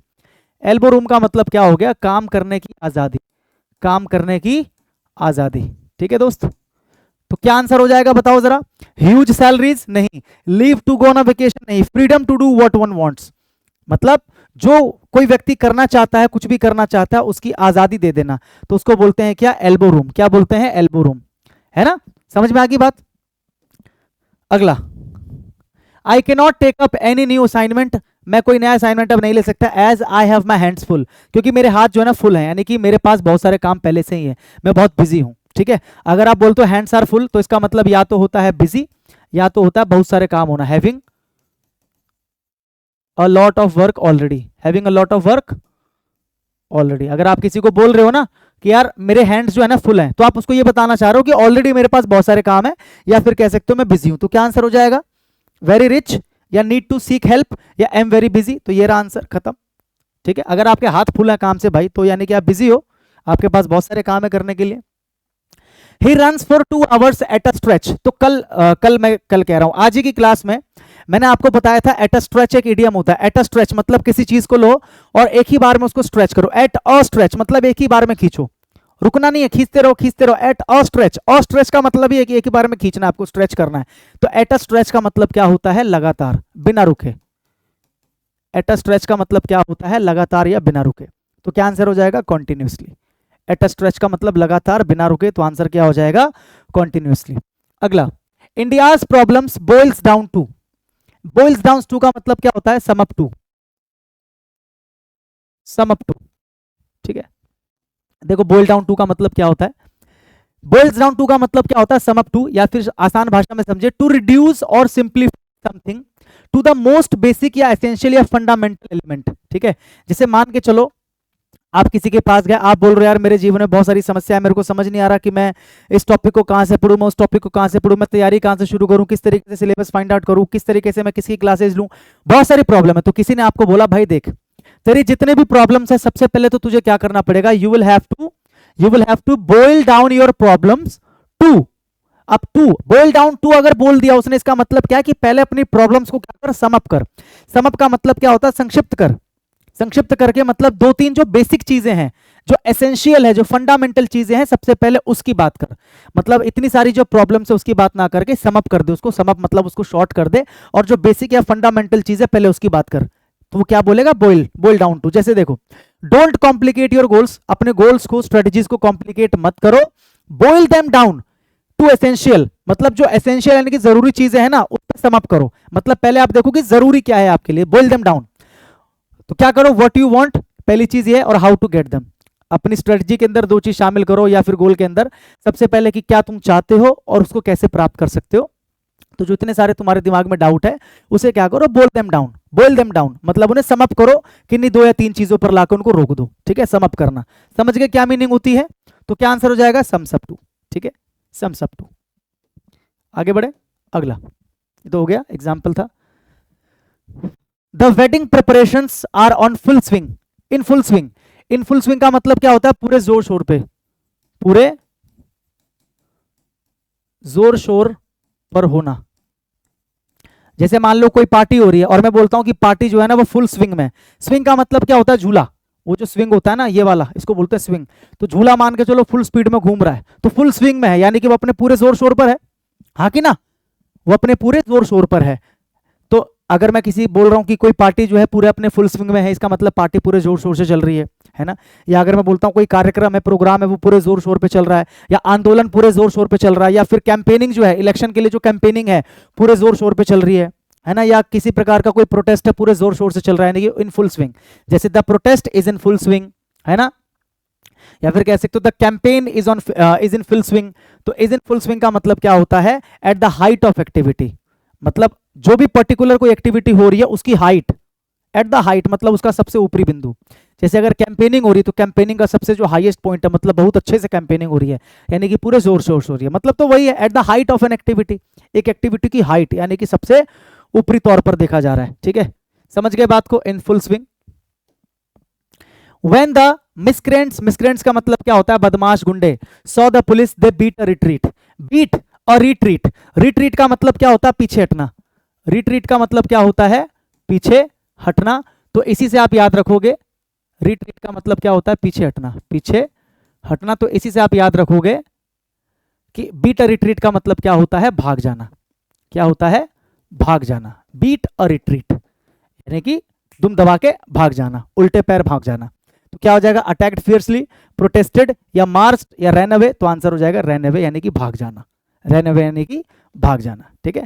एल्बो रूम का मतलब क्या हो गया? काम करने की आजादी, काम करने की आजादी। ठीक है दोस्त, तो क्या आंसर हो जाएगा बताओ जरा? ह्यूज सैलरीज नहीं, leave to go on a vacation नहीं, freedom to do what one wants, मतलब जो कोई व्यक्ति करना चाहता है, कुछ भी करना चाहता है, उसकी आजादी दे देना, तो उसको बोलते हैं क्या? Elbow room. क्या बोलते हैं? एल्बो रूम, है ना? समझ में आ गई बात? अगला, I can not take up any new assignment, मैं कोई नया असाइनमेंट अब नहीं ले सकता, as I have my hands full, क्योंकि मेरे हाथ जो है ना फुल है, यानी कि मेरे पास बहुत सारे काम पहले से ही है, मैं बहुत बिजी हूं। ठीक है, अगर आप बोलते हो हैंड्स आर फुल, तो इसका मतलब या तो होता है बिजी, या तो होता है बहुत सारे काम होना, having a lot of work already, having a lot of work already. अगर आप किसी को बोल रहे हो ना कि यार मेरे हैंड्स जो है ना फुल हैं, तो आप उसको ये बताना चाह रहे हो कि ऑलरेडी मेरे पास बहुत सारे काम है, या फिर कह सकते हो मैं बिजी हूं। तो क्या आंसर हो जाएगा? वेरी रिच, या नीड टू सीक हेल्प, या एम वेरी बिजी। तो ये रहा आंसर, खत्म। ठीक है, अगर आपके हाथ फुल है काम से भाई, तो यानी कि आप बिजी हो, आपके पास बहुत सारे काम है करने के लिए। He runs for 2 hours eight a stretch, तो कल कह रहा हूं, आज ही की क्लास में मैंने आपको बताया था एट अ स्ट्रेच एक इडियम होता है। एट अ स्ट्रेच मतलब किसी चीज को लो और एक ही बार में उसको स्ट्रेच करो। एट अ स्ट्रेच मतलब एक ही बार में खींचो, रुकना नहीं है, खींचते रहो खींचते रहो। Eight a stretch, a stretch का मतलब ही है कि एक ही बार में खींचना, आपको स्ट्रेच करना है। तो एट अ स्ट्रेच का मतलब क्या होता है? लगातार, बिना रुके। एट अ स्ट्रेच का मतलब क्या होता है? लगातार या बिना रुके। तो क्या आंसर हो जाएगा? कॉन्टिन्यूसली। एट अ स्ट्रेच का मतलब लगातार, बिना रुके, तो आंसर क्या हो जाएगा? कॉन्टिन्यूसली। अगला, India's problems boils down to, boils down to का मतलब क्या होता है? Sum up to, sum up to. ठीक है, देखो बॉइल डाउन टू का मतलब क्या होता है? बॉइल्स डाउन टू का मतलब क्या होता है? सम अप टू, या फिर आसान भाषा में समझे, टू रिड्यूस और simplify something to the most basic या एसेंशियल या फंडामेंटल एलिमेंट। ठीक है, जैसे मान के चलो आप किसी के पास गए, आप बोल रहे हो यार मेरे जीवन में बहुत सारी समस्या है, मेरे को समझ नहीं आ रहा कि मैं इस टॉपिक को कहां से पढ़ूं, मैं उस टॉपिक को कहां से पढ़ूं, मैं तैयारी कहां से शुरू करूं, किस तरीके से सिलेबस फाइंड आउट करूं, किस तरीके से मैं किसकी क्लासेस लूं, बहुत सारी प्रॉब्लम है। तो किसी ने आपको बोला भाई देख तेरी जितने भी प्रॉब्लम्स है, सबसे पहले तो तुझे क्या करना पड़ेगा? You will have to, you will have to boil down your problems to, अब टू बॉइल डाउन टू अगर बोल दिया उसने, इसका मतलब क्या कि पहले अपनी प्रॉब्लम्स को क्या कर, सम अप कर। सम अप का मतलब क्या होता है, संक्षिप्त कर। संक्षिप्त करके मतलब दो तीन जो बेसिक चीजें हैं, जो एसेंशियल है, जो फंडामेंटल चीजें हैं, सबसे पहले उसकी बात कर। मतलब इतनी सारी जो प्रॉब्लम्स है उसकी बात ना करके सम अप कर दे उसको, सम अप मतलब उसको शॉर्ट कर दे, और जो बेसिक या फंडामेंटल चीज है पहले उसकी बात कर। तो वो क्या बोलेगा, बॉइल डाउन टू। जैसे देखो, डोंट कॉम्प्लिकेट योर गोल्स, अपने गोल्स को, स्ट्रेटजीज को कॉम्प्लिकेट मत करो। Boil them down to essential, मतलब जो एसेंशियल यानी कि जरूरी चीजें हैं ना, उस पर सम अप करो। मतलब पहले आप देखो कि जरूरी क्या है आपके लिए, बॉइल देम डाउन। तो क्या करो, व्हाट यू वांट पहली चीज ये है, और हाउ टू गेट देम। अपनी स्ट्रेटजी के अंदर दो चीज शामिल करो, या फिर गोल के अंदर सबसे पहले कि क्या तुम चाहते हो और उसको कैसे प्राप्त कर सकते हो। तो जो इतने सारे तुम्हारे दिमाग में डाउट है उसे क्या करो, बोल देम डाउन। बोल देम डाउन मतलब उन्हें सम अप करो, किन्हीं दो या तीन चीजों पर लाकर उनको रोक दो। ठीक है, सम अप करना। समझ गए क्या मीनिंग होती है? तो क्या आंसर हो जाएगा, सम्स अप टू। ठीक है, सम्स अप टू। आगे बढ़े, अगला ये तो हो गया, एग्जाम्पल था। The wedding preparations are on full swing, in full swing. In full swing का मतलब क्या होता है, पूरे जोर शोर पे, पूरे जोर शोर पर होना। जैसे मान लो कोई पार्टी हो रही है और मैं बोलता हूं कि पार्टी जो है ना वो फुल स्विंग में। स्विंग का मतलब क्या होता है, झूला। वो जो स्विंग होता है ना, ये वाला, इसको बोलते हैं स्विंग। तो झूला मान के चलो फुल स्पीड में घूम रहा है, तो फुल स्विंग में है, यानी कि वो अपने पूरे जोर शोर पर है। हाँ कि ना, वो अपने पूरे जोर शोर पर है। तो अगर मैं किसी बोल रहा हूं कि कोई पार्टी जो है पूरे अपने फुल स्विंग में है, इसका मतलब पार्टी पूरे जोर शोर से चल रही है ना। या अगर मैं बोलता हूं कोई कार्यक्रम है, प्रोग्राम है, वो पूरे जोर शोर पे चल रहा है, या आंदोलन पूरे जोर शोर पे चल रहा है, या फिर कैंपेनिंग जो है, इलेक्शन के लिए जो कैंपेनिंग है पूरे जोर शोर पे चल रही है ना, या किसी प्रकार का कोई प्रोटेस्ट है पूरे जोर शोर से चल रहा है, इन फुल स्विंग। जैसे the protest is in full swing, है ना। या फिर कह सकते हो the campaign is in full swing. तो इज इन फुल स्विंग का मतलब क्या होता है, at the height of activity. मतलब जो भी पर्टिकुलर कोई एक्टिविटी हो रही है उसकी हाइट, एट द हाइट मतलब उसका सबसे ऊपरी बिंदु। जैसे अगर कैंपेनिंग हो रही है तो कैंपेनिंग का सबसे जो हाईएस्ट पॉइंट है, मतलब बहुत अच्छे से कैंपेनिंग हो रही है, यानी कि पूरे जोर शोर से हो रही है। मतलब तो वही है, at the height of an activity, एक एक्टिविटी की हाइट यानी कि सबसे ऊपरी तौर पर देखा जा रहा है। ठीक है, समझ गए बात को, इन full swing. When the miscreants का मतलब क्या होता है, बदमाश गुंडे, saw the police they beat a retreat। beat और retreat का मतलब क्या होता है, पीछे हटना। retreat का मतलब क्या होता है, पीछे हटना। तो इसी से आप याद रखोगे, retreat का मतलब क्या होता है, पीछे हटना, पीछे हटना। तो इसी से आप याद रखोगे कि beat a retreat का मतलब क्या होता है, भाग जाना। क्या होता है, भाग जाना। beat a retreat यानी कि दुम दबा के भाग जाना, उल्टे पैर भाग जाना। तो क्या हो जाएगा, अटैक्ड फियर्सली, प्रोटेस्टेड, या मार्च्ड, या रैन अवे। तो आंसर हो जाएगा रैन अवे यानी कि भाग जाना, रैन अवे यानी कि भाग जाना। ठीक है,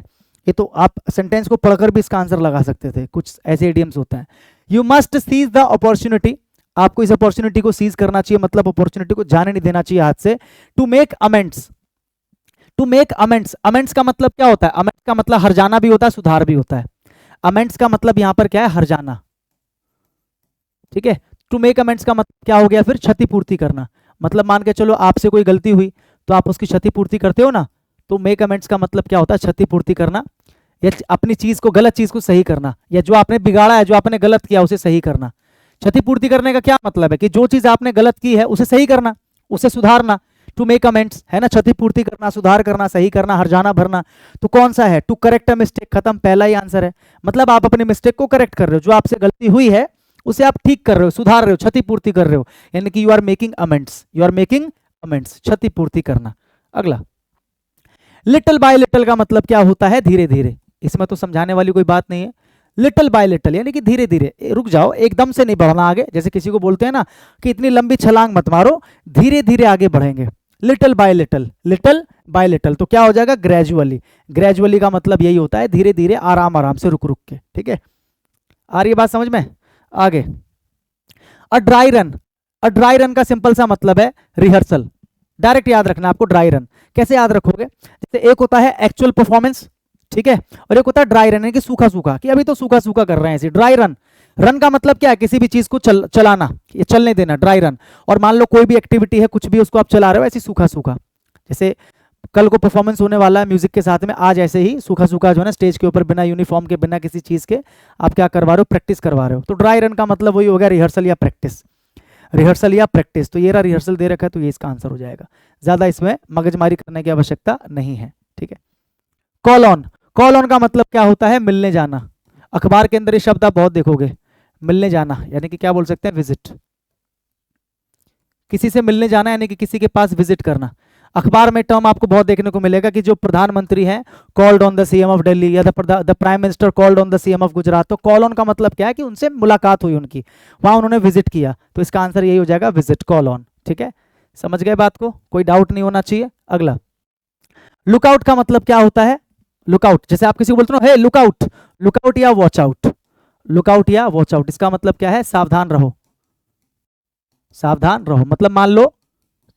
ये तो आप सेंटेंस को पढ़कर भी इसका आंसर लगा सकते थे, कुछ ऐसे इडियम्स होते हैं। You must seize the opportunity, आपको इस अपॉर्चुनिटी को सीज करना चाहिए, मतलब अपॉर्चुनिटी को जाने नहीं देना चाहिए हाथ से। To make amends, to make amends, amends का मतलब क्या होता है, अमेंड्स का मतलब हर जाना भी होता है, सुधार भी होता है। अमेंड्स का मतलब यहां पर क्या है, हर जाना। ठीक है, टू मेक अमेंड्स का मतलब क्या हो गया, फिर क्षतिपूर्ति करना। मतलब मान के चलो आपसे कोई गलती हुई तो आप उसकी क्षतिपूर्ति करते हो ना, तो मेक अमेंड्स का मतलब क्या होता है, क्षतिपूर्ति करना, या अपनी चीज को, गलत चीज को सही करना, या जो आपने बिगाड़ा है, जो आपने गलत किया उसे सही करना। क्षतिपूर्ति करने का क्या मतलब है कि जो चीज आपने गलत की है उसे सही करना, उसे सुधारना। टू मेक अमेंड्स है ना, क्षतिपूर्ति करना, सुधार करना, सही करना, हर्जाना भरना। तो कौन सा है, टू करेक्ट अ मिस्टेक, खत्म, पहला ही आंसर है। मतलब आप अपनी मिस्टेक को करेक्ट कर रहे हो, जो आपसे गलती हुई है उसे आप ठीक कर रहे हो, सुधार रहे हो, क्षतिपूर्ति कर रहे हो, यानी कि you are making amends, you are making amends, क्षतिपूर्ति करना। अगला, लिटिल बाय लिटिल का मतलब क्या होता है, धीरे धीरे। इसमें तो समझाने वाली कोई बात नहीं है। लिटिल बाय लिटिल यानी कि धीरे धीरे, रुक जाओ, एकदम से नहीं बढ़ना आगे। जैसे किसी को बोलते हैं ना कि इतनी लंबी छलांग मत मारो, धीरे धीरे आगे बढ़ेंगे। Little bye little, little bye little, तो क्या हो जाएगा, ग्रेजुअली। ग्रेजुअली का मतलब यही होता है, धीरे धीरे, आराम आराम से, रुक रुक के। ठीक है, आ रही है बात समझ में? आगे, a dry run, a dry run का सिंपल सा मतलब है रिहर्सल। डायरेक्ट याद रखना आपको ड्राई रन। कैसे याद रखोगे, जैसे एक होता है एक्चुअल परफॉर्मेंस, ठीक है, और एक होता है ड्राई रन, यानी कि सूखा सूखा, कि अभी तो सूखा सूखा कर रहे हैं ऐसे। ड्राई रन, रन का मतलब क्या है, किसी भी चीज को चलाना, ये चलने देना, ड्राई रन। और मान लो कोई भी एक्टिविटी है, कुछ भी उसको आप चला रहे हो, ऐसे सूखा सूखा। जैसे कल को परफॉर्मेंस होने वाला है म्यूजिक के साथ में, आज ऐसे ही सूखा सूखा जो है ना, स्टेज के ऊपर बिना यूनिफॉर्म के, बिना किसी चीज के आप क्या करवा रहे हो, प्रैक्टिस करवा रहे हो। तो ड्राई रन का मतलब वही हो गया, रिहर्सल या प्रैक्टिस। रिहर्सल या प्रैक्टिस। तो ये रहा रिहर्सल दे रखा है, तो ये इसका आंसर हो जाएगा। ज्यादा इसमें मगजमारी करने की आवश्यकता नहीं है, ठीक है। कॉल ऑन, कॉल ऑन का मतलब क्या होता है? मिलने जाना। अखबार के अंदर ये शब्द आप बहुत देखोगे, मिलने जाना, यानी कि क्या बोल सकते हैं? विजिट। किसी से मिलने जाना यानी कि किसी के पास विजिट करना। अखबार में टर्म आपको बहुत देखने को मिलेगा कि जो प्रधानमंत्री हैं called on the CM of Delhi, या the prime minister called on the CM of Gujarat. तो कॉल ऑन का मतलब क्या है? कि उनसे मुलाकात हुई, उनकी वहां उन्होंने विजिट किया। तो इसका आंसर यही हो जाएगा, विजिट, कॉल ऑन, ठीक है। समझ गए बात को? कोई डाउट नहीं होना चाहिए। अगला, लुकआउट का मतलब क्या होता है? लुकआउट, जैसे आप किसी को बोलते हो हे लुकआउट, लुकआउट या वॉच आउट, लुकआउट या वॉच आउट, इसका मतलब क्या है? सावधान रहो, सावधान रहो। मतलब मान लो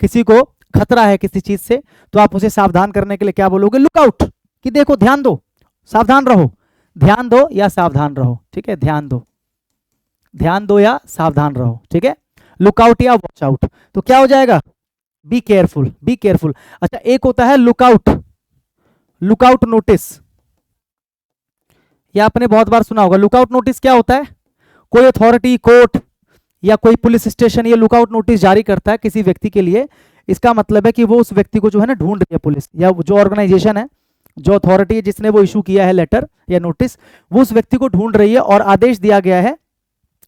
किसी को खतरा है किसी चीज से, तो आप उसे सावधान करने के लिए क्या बोलोगे? लुकआउट, कि देखो, ध्यान दो, सावधान रहो, ध्यान दो या सावधान रहो, ठीक है। ध्यान दो, ध्यान दो या सावधान रहो, ठीक है। लुकआउट या वॉच आउट, तो क्या हो जाएगा? Be careful, be careful. अच्छा, एक होता है लुकआउट, लुकआउट नोटिस, यह आपने बहुत बार सुना होगा। लुकआउट नोटिस क्या होता है? कोई अथॉरिटी, कोर्ट या कोई पुलिस स्टेशन ये लुकआउट नोटिस जारी करता है किसी व्यक्ति के लिए। इसका मतलब है कि वो उस व्यक्ति को जो है ना ढूंढ रही है पुलिस, या जो ऑर्गेनाइजेशन है, जो अथॉरिटी है जिसने वो इशू किया है लेटर या नोटिस, वो उस व्यक्ति को ढूंढ रही है और आदेश दिया गया है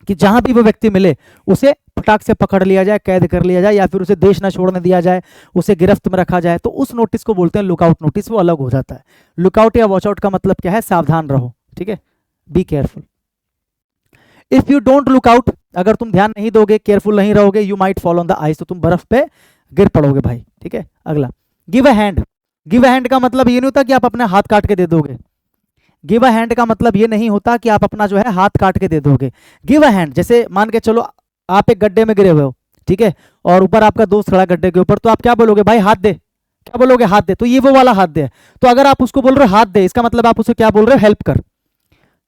कि जहां भी वो व्यक्ति मिले उसे फटाक से पकड़ लिया जाए, कैद कर लिया जाए, या फिर उसे देश न छोड़ने दिया जाए, उसे गिरफ्त में रखा जाए। तो उस नोटिस को बोलते हैं लुकआउट नोटिस, वो अलग हो जाता है। लुकआउट या वॉच आउट का मतलब क्या है? सावधान रहो, ठीक है, be careful. If you don't look out, अगर तुम ध्यान नहीं दोगे, केयरफुल नहीं रहोगे, you might fall on the ice, तो तुम बर्फ पे गिर पड़ोगे भाई, ठीक है। अगला, give a hand. Give a hand का मतलब ये नहीं होता कि आप अपने हाथ काट के दे दोगे। गिव अ हैंड का मतलब ये नहीं होता कि आप अपना जो है हाथ काट के दे दोगे। गिव अ हैंड, जैसे मान के चलो आप एक गड्ढे में गिरे हुए हो, ठीक है, और ऊपर आपका दोस्त खड़ा गड्ढे के ऊपर, तो आप क्या बोलोगे? भाई हाथ दे, क्या बोलोगे? हाथ दे। तो ये वो वाला हाथ दे। तो अगर आप उसको बोल रहे हो हाथ दे, इसका मतलब आप उसे क्या बोल रहे हो? हेल्प कर,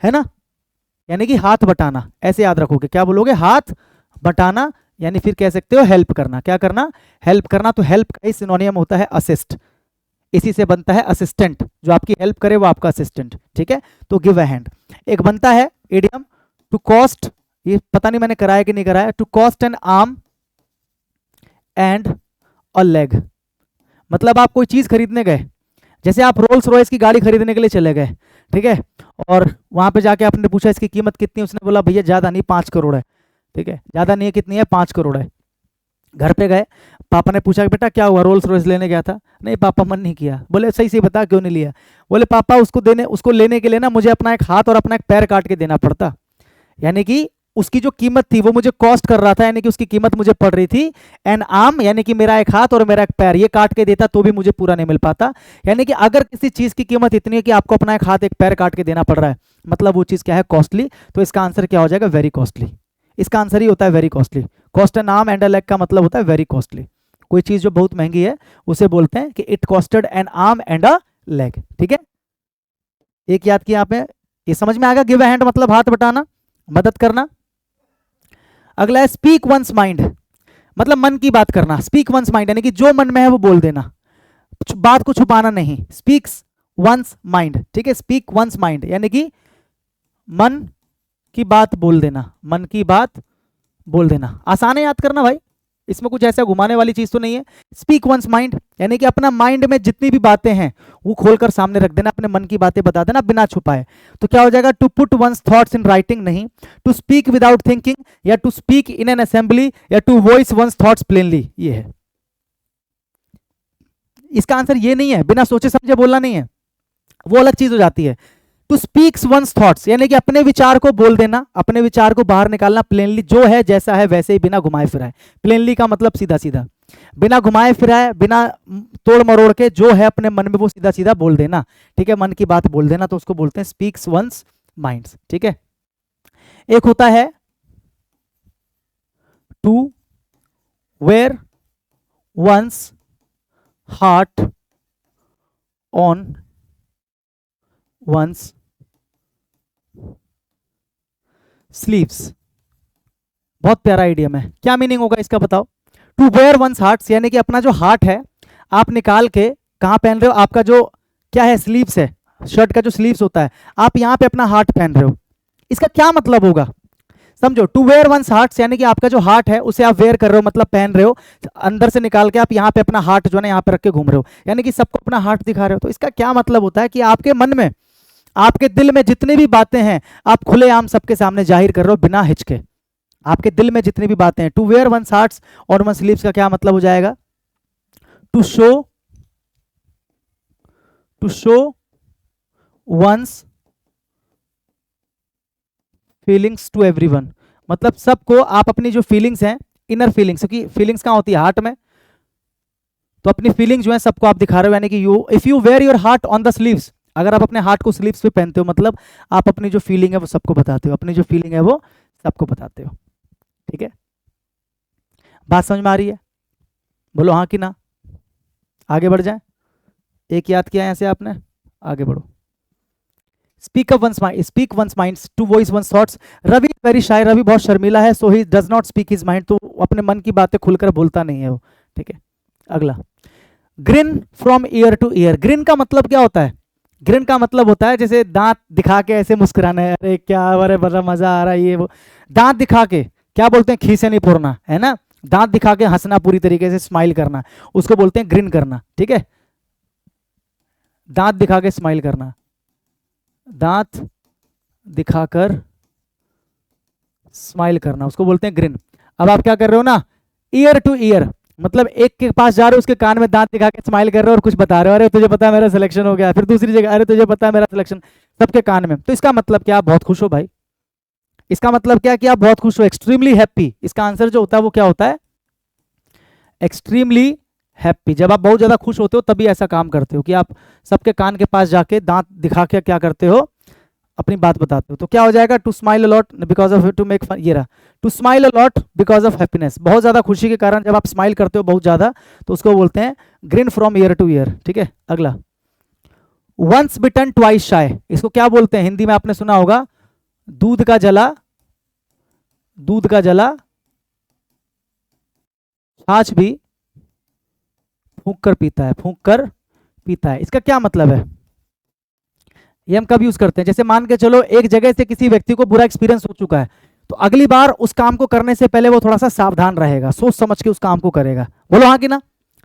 है ना, यानी कि हाथ बटाना, ऐसे याद रखोगे। क्या बोलोगे? हाथ बटाना, यानी फिर कह सकते हो हेल्प करना। क्या करना? हेल्प करना। तो हेल्प का सिनोनियम होता है असिस्ट, इसी से बनता है असिस्टेंट, जो आपकी हेल्प करे वो आपका असिस्टेंट, ठीक है। तो गिव अ हैंड। एक बनता है इडियम, टू कॉस्ट, ये पता नहीं मैंने कराया कि नहीं कराया, to cost an arm and a leg. मतलब आप कोई चीज खरीदने गए, जैसे आप रोल्स रॉयस की गाड़ी खरीदने के लिए चले गए, ठीक है, और वहां पे जाके आपने पूछा इसकी कीमत कितनी, उसने बोला भैया ज्यादा नहीं 5 करोड़ है, ठीक है, ज्यादा नहीं है, कितनी है? 5 करोड़ है। घर पे गए, पापा ने पूछा बेटा क्या हुआ, रोल्स रॉयस लेने गया था? नहीं पापा, मन नहीं किया। बोले सही से बता क्यों नहीं लिया? बोले पापा उसको लेने के लिए ना मुझे अपना एक हाथ और अपना एक पैर काट के देना पड़ता, यानी कि उसकी जो कीमत थी वो मुझे कॉस्ट कर रहा था, यानी कि उसकी कीमत मुझे पड़ रही थी। एन आर्म, यानी कि मेरा एक हाथ और मेरा एक पैर, ये काट के देता तो भी मुझे पूरा नहीं मिल पाता। यानी कि अगर किसी चीज की कीमत इतनी है कि आपको अपना एक हाथ एक पैर काट के देना पड़ रहा है, मतलब वो चीज क्या है? कॉस्टली। तो इसका आंसर क्या हो जाएगा? Very costly. इसका आंसर ही होता है very costly. Cost an arm and a leg का मतलब होता है वेरी कॉस्टली। कोई चीज जो बहुत महंगी है उसे बोलते हैं कि it costed N arm and a leg, ठीक है। एक याद किया आपने, ये समझ में आ गया? गिव अ हैंड मतलब हाथ बटाना, मदद करना। अगला है स्पीक वंस माइंड, मतलब मन की बात करना। स्पीक वंस माइंड यानी कि जो मन में है वो बोल देना, बात को छुपाना नहीं। स्पीक्स वंस माइंड, ठीक है, स्पीक वंस माइंड यानी कि मन की बात बोल देना, मन की बात बोल देना। आसान है याद करना भाई, इसमें कुछ ऐसा घुमाने वाली चीज तो नहीं है। स्पीक वंस माइंड यानी कि अपना माइंड में जितनी भी बातें हैं वो खोलकर सामने रख देना, अपने मन की बातें बता देना बिना छुपाए। तो क्या हो जाएगा? To put one's thoughts in writing नहीं, टू स्पीक विदाउट थिंकिंग, या to speak in an assembly, या to voice one's thoughts plainly, ये है। इसका आंसर ये नहीं है, बिना सोचे समझे बोलना नहीं है, वो अलग चीज हो जाती है। टू स्पीक्स वंस थॉट्स यानी कि अपने विचार को बोल देना, अपने विचार को बाहर निकालना प्लेनली, जो है जैसा है वैसे ही, बिना घुमाए फिराए। प्लेनली का मतलब सीधा सीधा, बिना घुमाए फिराए, बिना तोड़ मरोड़ के, जो है अपने मन में वो सीधा सीधा बोल देना, ठीक है, मन की बात बोल देना, तो उसको बोलते हैं स्पीक्स वंस माइंड्स, ठीक है। एक होता है to wear one's heart on one's sleeves. बहुत प्यारा आइडियम है, क्या मीनिंग होगा इसका बताओ? टू वेयर वंस हार्ट यानी कि अपना जो हार्ट है आप निकाल के कहां पहन रहे हो? आपका जो क्या है? स्लीव्स है, शर्ट का जो स्लीव्स होता है, आप यहां पे अपना हार्ट पहन रहे हो। इसका क्या मतलब होगा? समझो, टू वेयर वंस हार्ट यानी कि आपका जो हार्ट है उसे आप वेयर कर रहे हो, मतलब पहन रहे हो, अंदर से निकाल के आप यहाँ पे अपना हार्ट जो है ना यहाँ पे रख के घूम रहे हो, यानी कि सबको अपना हार्ट दिखा रहे हो। तो इसका क्या मतलब होता है कि आपके मन में, आपके दिल में जितनी भी बातें हैं आप खुलेआम सबके सामने जाहिर कर रहे हो बिना हिचके। आपके दिल में जितनी भी बातें हैं, टू वेयर वंस हार्ट्स और वन स्लीव्स का क्या मतलब हो जाएगा? To show one's feelings to everyone, मतलब सबको आप अपनी जो फीलिंग्स हैं, इनर फीलिंग्स, क्योंकि फीलिंग्स कहाँ होती है? हार्ट में। तो अपनी फीलिंग्स जो है सबको आप दिखा रहे हो, यानी कि you if you wear your heart on the sleeves, अगर आप अपने हार्ट को स्लीव्स पे पहनते हो मतलब आप अपनी जो फीलिंग है वो सबको बताते हो, अपनी जो फीलिंग है वो सबको बताते हो। ठीक है, बात समझ में आ रही है? बोलो हाँ कि ना। आगे बढ़ जाए, एक याद किया ऐसे आपने, आगे बढ़ो। Speak one's mind to voice one's thoughts. Ravi very shy, Ravi बहुत शर्मीला है, so he does not speak his mind, तो अपने मन की बातें खुलकर बोलता नहीं है वो। ठीक है, अगला, green from year two year. Green का मतलब क्या होता है? ग्रिन का मतलब होता है जैसे दांत दिखा के ऐसे मुस्कुराना है, अरे क्या, अरे बड़ा मजा आ रहा है, ये वो। दांत दिखा के क्या बोलते हैं? खीसे नहीं फोड़ना, है ना। दांत दिखा के हंसना, पूरी तरीके से स्माइल करना, उसको बोलते हैं ग्रिन करना। ठीक है, दांत दिखा के स्माइल करना, दांत दिखाकर स्माइल करना, उसको बोलते हैं ग्रिन। अब आप क्या कर रहे हो ना, ईयर टू ईयर, मतलब एक के पास जा रहे हो, उसके कान में दांत दिखा के स्माइल कर रहे हो और कुछ बता रहे हो, अरे तुझे पता है मेरा सिलेक्शन हो गया, फिर दूसरी जगह, अरे तुझे पता है मेरा सिलेक्शन, सबके कान में। तो इसका मतलब क्या? आप बहुत खुश हो भाई। इसका मतलब क्या कि आप बहुत खुश हो, एक्सट्रीमली हैप्पी। इसका आंसर जो होता है वो क्या होता है? Extremely happy. जब आप बहुत ज्यादा खुश होते हो तभी ऐसा काम करते हो कि आप सबके कान के पास जाके दांत दिखा के क्या करते हो? अपनी बात बताते हो। तो क्या हो जाएगा? To smile a lot because of, to make fun, ये रहा, to smile a lot because of happiness. बहुत ज्यादा खुशी के कारण जब आप स्माइल करते हो बहुत ज्यादा, तो उसको बोलते हैं green from year two year. ठीक है, अगला, वंस बिटन ट्वाइस शाय। इसको क्या बोलते हैं? हिंदी में आपने सुना होगा, दूध का जला, दूध का जला छाछ भी फूंक कर पीता है, फूंक कर पीता है। इसका क्या मतलब है? ये हम कब यूज करते हैं? जैसे मान के चलो एक जगह से किसी व्यक्ति को बुरा एक्सपीरियंस हो चुका है, तो अगली बार उस काम को करने से पहले वो थोड़ा सा सावधान रहेगा, सोच समझ के उस काम को करेगा। बोलो हाँ कि ना।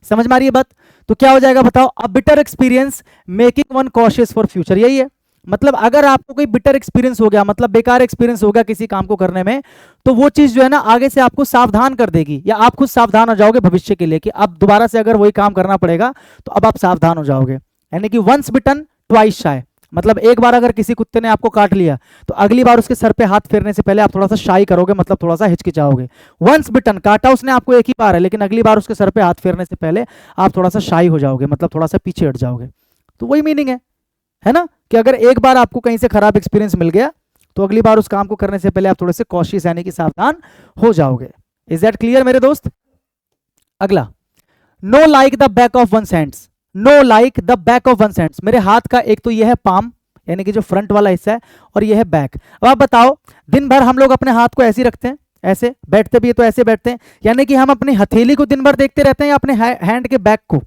समझ में आ रही है बात? तो क्या हो जाएगा बताओ? A bitter experience making one cautious for future, यही है। मतलब अगर आपको कोई बिटर एक्सपीरियंस हो गया, मतलब बेकार एक्सपीरियंस हो गया किसी काम को करने में, तो वो चीज जो है ना आगे से आपको सावधान कर देगी, या आप खुद सावधान हो जाओगे भविष्य के लिए कि अब दोबारा से अगर वही काम करना पड़ेगा तो अब आप सावधान हो जाओगे। यानी कि वंस बिटन ट्वाइस शाय, मतलब एक बार अगर किसी कुत्ते ने आपको काट लिया तो अगली बार उसके सर पे हाथ फेरने से पहले आप थोड़ा सा शाई करोगे, मतलब थोड़ा सा हिचकिचाओगे। वंस बिटन, काटा उसने आपको एक ही बार है, लेकिन अगली बार उसके सर पे हाथ फेरने से पहले आप थोड़ा सा शाई हो जाओगे, मतलब थोड़ा सा पीछे हट जाओगे। तो वही मीनिंग है ना, कि अगर एक बार आपको कहीं से खराब एक्सपीरियंस मिल गया तो अगली बार उस काम को करने से पहले आप थोड़े से कॉशियस यानी कि सावधान हो जाओगे। इज दैट क्लियर मेरे दोस्त? अगला, know like the back of one hands. Know like the back of one hands, मेरे हाथ का एक तो ये है पाम, यानी कि जो फ्रंट वाला हिस्सा है, और ये है बैक। अब आप बताओ, दिन भर हम लोग अपने हाथ को ऐसे ही रखते हैं, ऐसे बैठते भी है तो ऐसे बैठते हैं, यानी कि हम अपनी हथेली को दिन भर देखते रहते हैं या अपने हैंड के बैक को?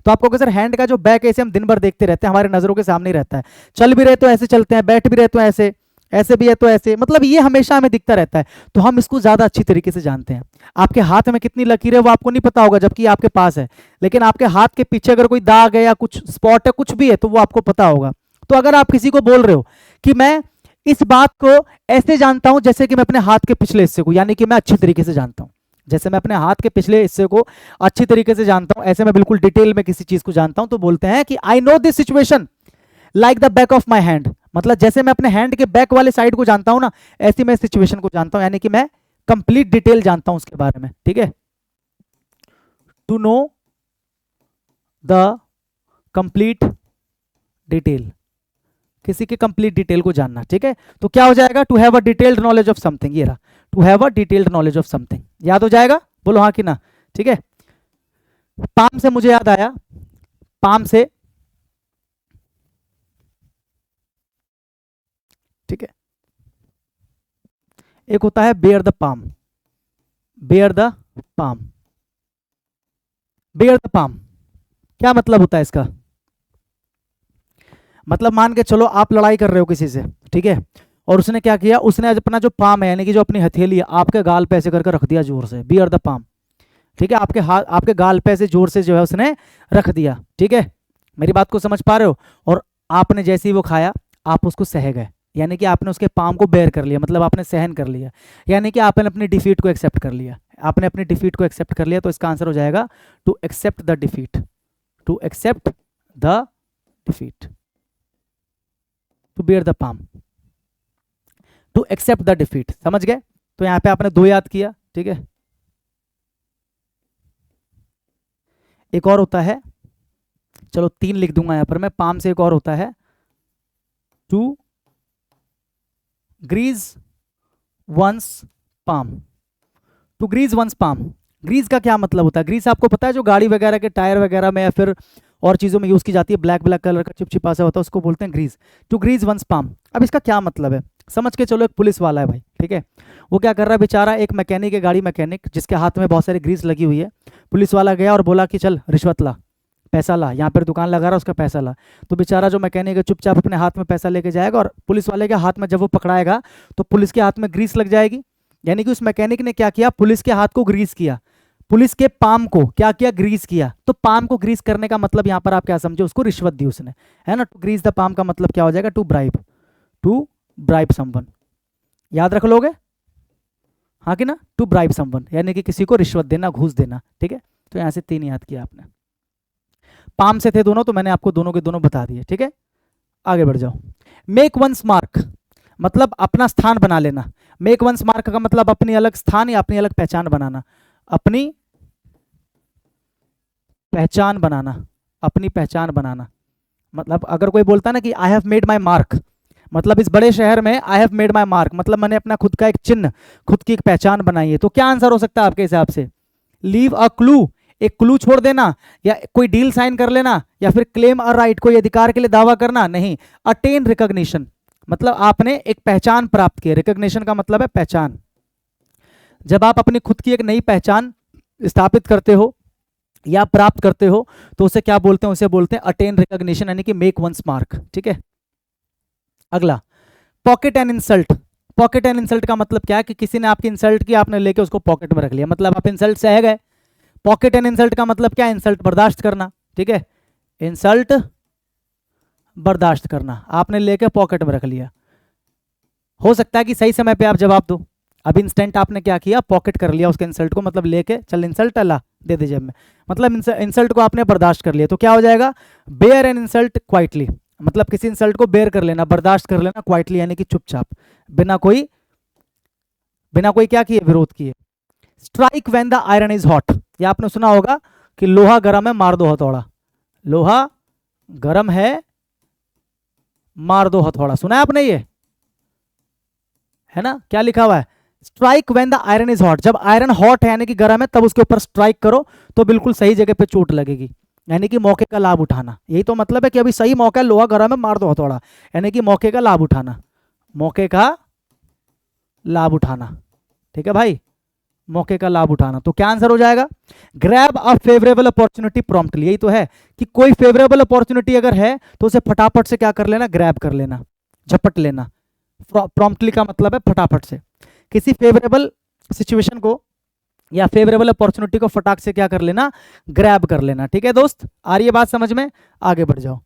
तो आपको कहोगे सर हैंड का जो बैक है इसे हम दिन भर देखते रहते हैं, हमारे नजरों के सामने ही रहता है, चल भी रहे तो ऐसे चलते हैं, बैठ भी रहे तो ऐसे, ऐसे भी है तो ऐसे, मतलब ये हमेशा हमें दिखता रहता है, तो हम इसको ज्यादा अच्छी तरीके से जानते हैं। आपके हाथ में कितनी लकीर है वो आपको नहीं पता होगा, जबकि आपके पास है, लेकिन आपके हाथ के पीछे अगर कोई दाग है या कुछ स्पॉट है, कुछ भी है, तो वो आपको पता होगा। तो अगर आप किसी को बोल रहे हो कि मैं इस बात को ऐसे जानता हूं जैसे कि मैं अपने हाथ के पिछले हिस्से को, यानी कि मैं अच्छी तरीके से जानता हूं, जैसे मैं अपने हाथ के पिछले हिस्से को अच्छी तरीके से जानता हूं, ऐसे मैं बिल्कुल डिटेल में किसी चीज को जानता हूं, तो बोलते हैं कि I know this situation like the back of my hand. मतलब जैसे मैं अपने हैंड के बैक वाले साइड को जानता हूं ना, ऐसी मैं सिचुएशन को जानता हूं, यानी कि मैं कंप्लीट डिटेल जानता हूं उसके बारे में। ठीक है, to know the complete detail, किसी के कंप्लीट डिटेल को जानना। ठीक है, तो क्या हो जाएगा? To have a detailed knowledge of something, ये रहा, to have a detailed knowledge of something. याद हो जाएगा? बोलो हाँ कि ना। ठीक है, पाम से मुझे याद आया, पाम से, ठीक है, एक होता है bear the palm, bear the palm, bear the palm क्या मतलब होता है इसका? मतलब मान के चलो आप लड़ाई कर रहे हो किसी से, ठीक है, और उसने क्या किया, उसने अपना जो पाम है यानी कि जो अपनी हथेली है आपके गाल पे ऐसे करके रख दिया जोर से, बियर द पाम, ठीक है, आपके हाथ आपके गाल पे ऐसे जोर से जो है उसने रख दिया, ठीक है, मेरी बात को समझ पा रहे हो। और आपने जैसे ही वो खाया आप उसको सह गए, यानी कि आपने उसके पाम को बेयर कर लिया, मतलब आपने सहन कर लिया, यानी कि आपने अपनी डिफीट को एक्सेप्ट कर लिया, आपने अपनी डिफीट को एक्सेप्ट कर लिया। तो इसका आंसर हो जाएगा to accept the defeat, to accept the defeat, to bear the palm, to accept the defeat, समझ गए। तो यहां पे आपने 2 याद किया, ठीक है। एक और होता है, चलो 3 लिख दूंगा यहां पर मैं, पाम से एक और होता है to grease one's palm, to grease one's palm. Grease का क्या मतलब होता है, ग्रीस आपको पता है जो गाड़ी वगैरह के टायर वगैरह में या फिर और चीज़ों में यूज़ की जाती है, ब्लैक ब्लैक कलर का चिपचिपा सा होता है, उसको बोलते हैं grease, to grease one's palm. अब इसका क्या मतलब है, समझ के चलो, एक पुलिस वाला है भाई, ठीक है, वो क्या कर रहा है बेचारा, एक मैकेनिक है, गाड़ी मैकेनिक, जिसके हाथ में बहुत सारी ग्रीस लगी हुई है। पुलिस वाला गया और बोला कि चल रिश्वत ला, पैसा ला, यहाँ पर दुकान लगा रहा उसका पैसा ला। तो बेचारा जो मैकेनिक है चुपचाप अपने हाथ में पैसा लेके जाएगा, और पुलिस वाले के हाथ में जब वो पकड़ाएगा तो पुलिस के हाथ में ग्रीस लग जाएगी, यानी कि उस मैकेनिक ने क्या किया, पुलिस के हाथ को ग्रीस किया, पुलिस के पाम को क्या किया, ग्रीस किया। तो पाम को ग्रीस करने का मतलब यहाँ पर आप क्या समझे, उसको रिश्वत दी उसने, है ना। टू ग्रीस द पाम का मतलब क्या हो जाएगा, to bribe, to bribe someone, याद रख लोगे, हाँ कि ना, टू ब्राइब समवन यानी कि किसी को रिश्वत देना, घूस देना, ठीक है। तो यहाँ से 3 याद किया आपने, पाम से थे दोनों, तो मैंने आपको दोनों के दोनों बता दिए, ठीक है। आगे बढ़ जाओ। मेक वंस मार्क मतलब अपना स्थान बना लेना, मेक वंस मार्क का मतलब अपनी अलग स्थान या अपनी अलग पहचान बनाना, अपनी पहचान बनाना, अपनी पहचान बनाना। मतलब अगर कोई बोलता ना कि I have made my mark, मतलब इस बड़े शहर में I have made my mark, मतलब मैंने अपना खुद का एक चिन्ह, खुद की एक पहचान बनाई है। तो क्या आंसर हो सकता है आपके हिसाब से, लीव अ क्लू, एक क्लू छोड़ देना, या कोई डील साइन कर लेना, या फिर क्लेम अ राइट, कोई अधिकार के लिए दावा करना, नहीं, अटेन रिकॉग्निशन, मतलब आपने एक पहचान प्राप्त की। रिकॉग्निशन का मतलब है पहचान, जब आप अपनी खुद की एक नई पहचान स्थापित करते हो या प्राप्त करते हो तो उसे क्या बोलते हैं, उसे बोलते हैं अटेन रिकॉग्निशन, यानी कि मेक वंस मार्क, ठीक है। अगला, pocket and insult. Pocket and insult का मतलब क्या है कि किसी ने आपकी इंसल्ट की, आपने लेके उसको पॉकेट में रख लिया, मतलब आप इंसल्ट से गए। पॉकेट एंड इंसल्ट का मतलब क्या है, इंसल्ट बर्दाश्त करना, ठीक है, इंसल्ट बर्दाश्त करना, आपने लेके पॉकेट में रख लिया। हो सकता है कि सही समय पे आप जवाब दो, अब इंस्टेंट आपने क्या किया, पॉकेट कर लिया उसके इंसल्ट को, मतलब लेके चल इंसल्ट अल्लाह दे दे जेब में, मतलब इंसल्ट को आपने बर्दाश्त कर लिया। तो क्या हो जाएगा, बेयर एन इंसल्ट क्वाइटली, मतलब किसी इंसल्ट को बेयर कर लेना, बर्दाश्त कर लेना, क्वाइटली यानी कि चुपचाप, बिना कोई क्या किए, विरोध किए। Strike when the iron is hot, ये आपने सुना होगा कि लोहा गर्म है मार दो हथौड़ा, लोहा गर्म है मार दो हथौड़ा, सुना है आपने ये, है ना। क्या लिखा हुआ है, strike when the iron is hot, जब आयरन हॉट है यानी कि गर्म है तब उसके ऊपर स्ट्राइक करो तो बिल्कुल सही जगह पे चोट लगेगी, यानी कि मौके का लाभ उठाना। यही तो मतलब है कि अभी सही मौका है, लोहा गर्म है मार दो हथौड़ा, यानी कि मौके का लाभ उठाना, मौके का लाभ उठाना, ठीक है भाई, मौके का लाभ उठाना। तो क्या आंसर हो जाएगा, grab a favourable opportunity promptly, यही तो है कि कोई फेवरेबल अपॉर्चुनिटी अगर है तो उसे फटाफट से क्या कर लेना, ग्रैब कर लेना, झपट लेना। प्रॉम्प्टली का मतलब है फटाफट से, किसी फेवरेबल सिचुएशन को या फेवरेबल अपॉर्चुनिटी को फटाक से क्या कर लेना, ग्रैब कर लेना, ठीक है दोस्त, आ रही है बात समझ में। आगे बढ़ जाओ।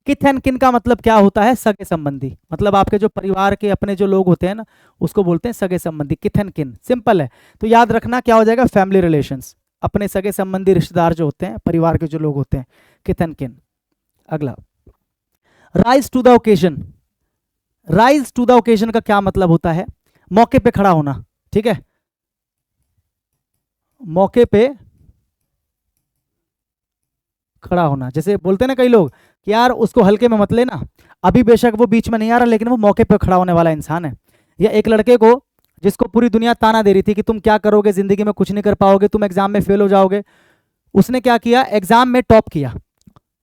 किथ एंड किन का मतलब क्या होता है, सगे संबंधी, मतलब आपके जो परिवार के अपने जो लोग होते हैं ना उसको बोलते हैं सगे संबंधी, किथ एंड किन, सिंपल है। तो याद रखना क्या हो जाएगा, फैमिली रिलेशंस, अपने सगे संबंधी रिश्तेदार जो होते हैं, परिवार के जो लोग होते हैं, किथ एंड किन। अगला, rise to the occasion. Rise to the occasion का क्या मतलब होता है, मौके पे खड़ा होना, ठीक है, मौके पे खड़ा होना। जैसे बोलते हैं ना कई लोग कि यार उसको हल्के में मत लेना, अभी बेशक वो बीच में नहीं आ रहा लेकिन वो मौके पे खड़ा होने वाला इंसान है। या एक लड़के को जिसको पूरी दुनिया ताना दे रही थी कि तुम क्या करोगे जिंदगी में, कुछ नहीं कर पाओगे, तुम एग्जाम में फेल हो जाओगे, उसने क्या किया, एग्जाम में टॉप किया,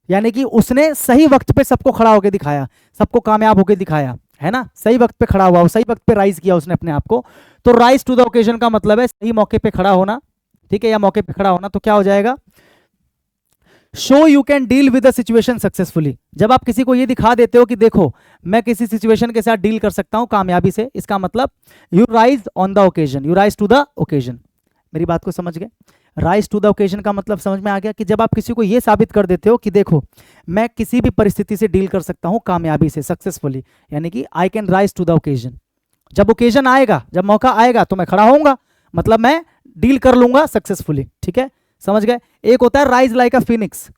यानी कि उसने सही वक्त पे सबको खड़ा होकर दिखाया, सबको कामयाब होकर दिखाया, है ना, सही वक्त पे खड़ा हुआ, सही वक्त पे राइज किया उसने अपने आप को। तो राइज टू द ओकेजन का मतलब है सही मौके पे खड़ा होना, ठीक है, या मौके पे खड़ा होना। तो क्या हो जाएगा, show you can deal with the situation successfully, जब आप किसी को ये दिखा देते हो कि देखो मैं किसी सिचुएशन के साथ डील कर सकता हूं कामयाबी से, इसका मतलब you rise on the occasion, you rise to the occasion. मेरी बात को समझ गए? राइज टू द ओकेजन का मतलब समझ में आ गया कि जब आप किसी को ये साबित कर देते हो कि देखो मैं किसी भी परिस्थिति से डील कर सकता हूं कामयाबी से, सक्सेसफुली, यानी कि I can rise to the occasion. जब ओकेजन आएगा, जब मौका आएगा तो मैं खड़ा होऊंगा, मतलब मैं डील कर लूंगा सक्सेसफुली। ठीक है, समझ गए? एक होता है राइज लाइक अ फिनिक्स,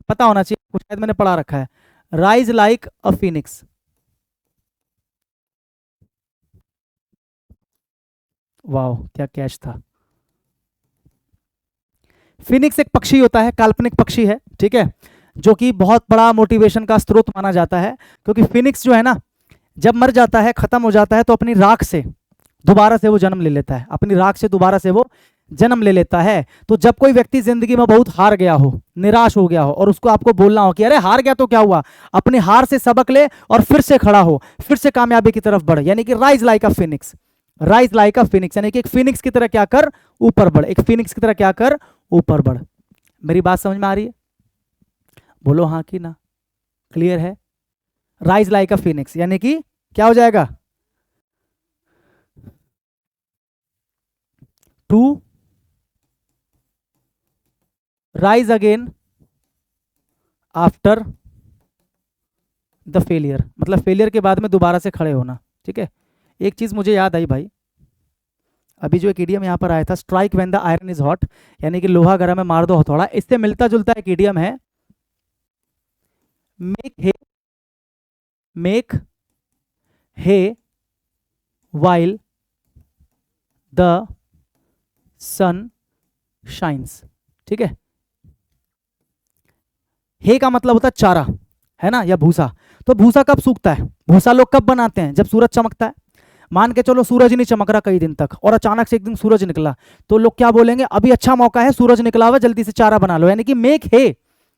पता होना चाहिए, कुछ शायद मैंने पढ़ा रखा है, राइज लाइक अ फिनिक्स। वाह क्या कैच था। फिनिक्स एक पक्षी होता है, काल्पनिक पक्षी है, ठीक है, जो कि बहुत बड़ा मोटिवेशन का स्रोत माना जाता है, क्योंकि फिनिक्स जो है ना, जब मर जाता है, खत्म हो जाता है, तो अपनी राख से दोबारा से वो जन्म ले लेता है, अपनी राख से दोबारा से वो जन्म ले लेता है। तो जब कोई व्यक्ति जिंदगी में बहुत हार गया हो, निराश हो गया हो, और उसको आपको बोलना हो कि अरे हार गया तो क्या हुआ, अपनी हार से सबक ले और फिर से खड़ा हो, फिर से कामयाबी की तरफ बढ़, यानी कि राइज लाइक अ फिनिक्स, राइज लाइक अ फिनिक्स, यानी कि एक फिनिक्स की तरह क्या कर, ऊपर बढ़, एक फिनिक्स की तरह क्या कर, ऊपर बढ़। मेरी बात समझ में आ रही है? बोलो हाँ कि ना, क्लियर है? राइज लाइक अ फिनिक्स यानी कि क्या हो जाएगा, to rise again after the failure, मतलब फेलियर के बाद में दोबारा से खड़े होना। ठीक है, एक चीज मुझे याद आई भाई, अभी जो एक इडियम यहाँ पर आया था, strike when the iron is hot, यानी कि लोहा गर्म है मार दो हथौड़ा, इससे मिलता जुलता एक इडियम है, make hay while the sun shines. ठीक है, हे का मतलब होता है चारा, है ना, या भूसा। तो भूसा कब सूखता है, भूसा लोग कब बनाते हैं, जब सूरज चमकता है। मान के चलो सूरज नहीं चमक रहा कई दिन तक, और अचानक से एक दिन सूरज निकला, तो लोग क्या बोलेंगे, अभी अच्छा मौका है, सूरज निकला हुआ, जल्दी से चारा बना लो, यानी कि मेक हे,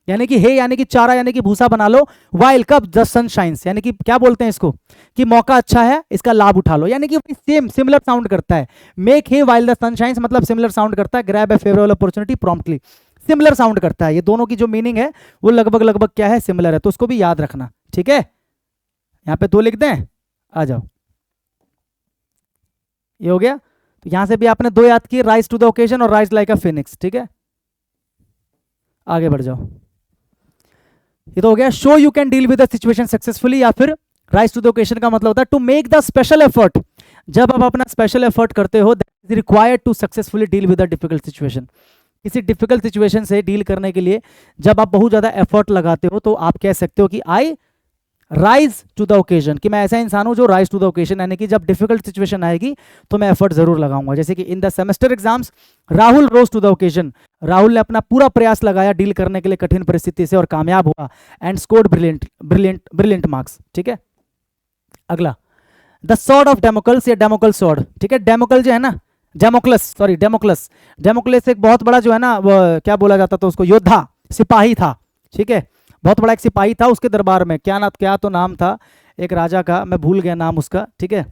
यानी कि हे यानी कि चारा, यानी कि भूसा बना लो, वाइल कब, द सन शाइन्स, यानी कि क्या बोलते हैं इसको, कि मौका अच्छा है, इसका लाभ उठा लो, यानी कि सेम सिमिलर साउंड करता है। Make hay while the sun shines मतलब सिमिलर साउंड करता है, grab a favourable opportunity promptly, similar sound करता है। ये दोनों की जो मीनिंग है वो लगभग लगभग क्या है, सिमिलर है, तो उसको भी याद रखना। ठीक है, यहां पे 2 लिख दें, आ जाओ, ये हो गया। तो यहां से भी आपने 2 याद किए, राइज टू द ओकेजन और राइज लाइक अ फिनिक्स। ठीक है, आगे बढ़ जाओ, ये तो हो गया show you can deal with the situation successfully, या फिर राइज टू द ओकेजन का मतलब होता है to make the special effort, जब आप अपना स्पेशल एफर्ट करते हो, that is required to successfully deal with the difficult situation. किसी डिफिकल्ट सिचुएशन से डील करने के लिए जब आप बहुत ज्यादा एफर्ट लगाते हो, तो आप कह सकते हो कि I rise to the occasion, कि मैं ऐसा इंसान हूं जो राइज टू द ओकेजन, यानी कि जब डिफिकल्ट सिचुएशन आएगी तो मैं एफर्ट जरूर लगाऊंगा। जैसे कि in the semester exams Rahul rose to the occasion, Rahul ने अपना पूरा प्रयास लगाया डील करने के लिए कठिन परिस्थिति से और कामयाब हुआ, and scored brilliant brilliant brilliant marks. ठीक है, अगला द सॉर्ड ऑफ डेमोकल्स या डेमोकल सॉर्ड। ठीक है, डेमोकल जो है ना, डेमोक्लस, सॉरी डेमोक्लस, डेमोक्लस एक बहुत बड़ा जो है ना, वो क्या बोला जाता था उसको, योद्धा, सिपाही था। ठीक है, बहुत बड़ा एक सिपाही था, उसके दरबार में क्या ना, क्या तो नाम था एक राजा का, मैं भूल गया नाम उसका। ठीक है,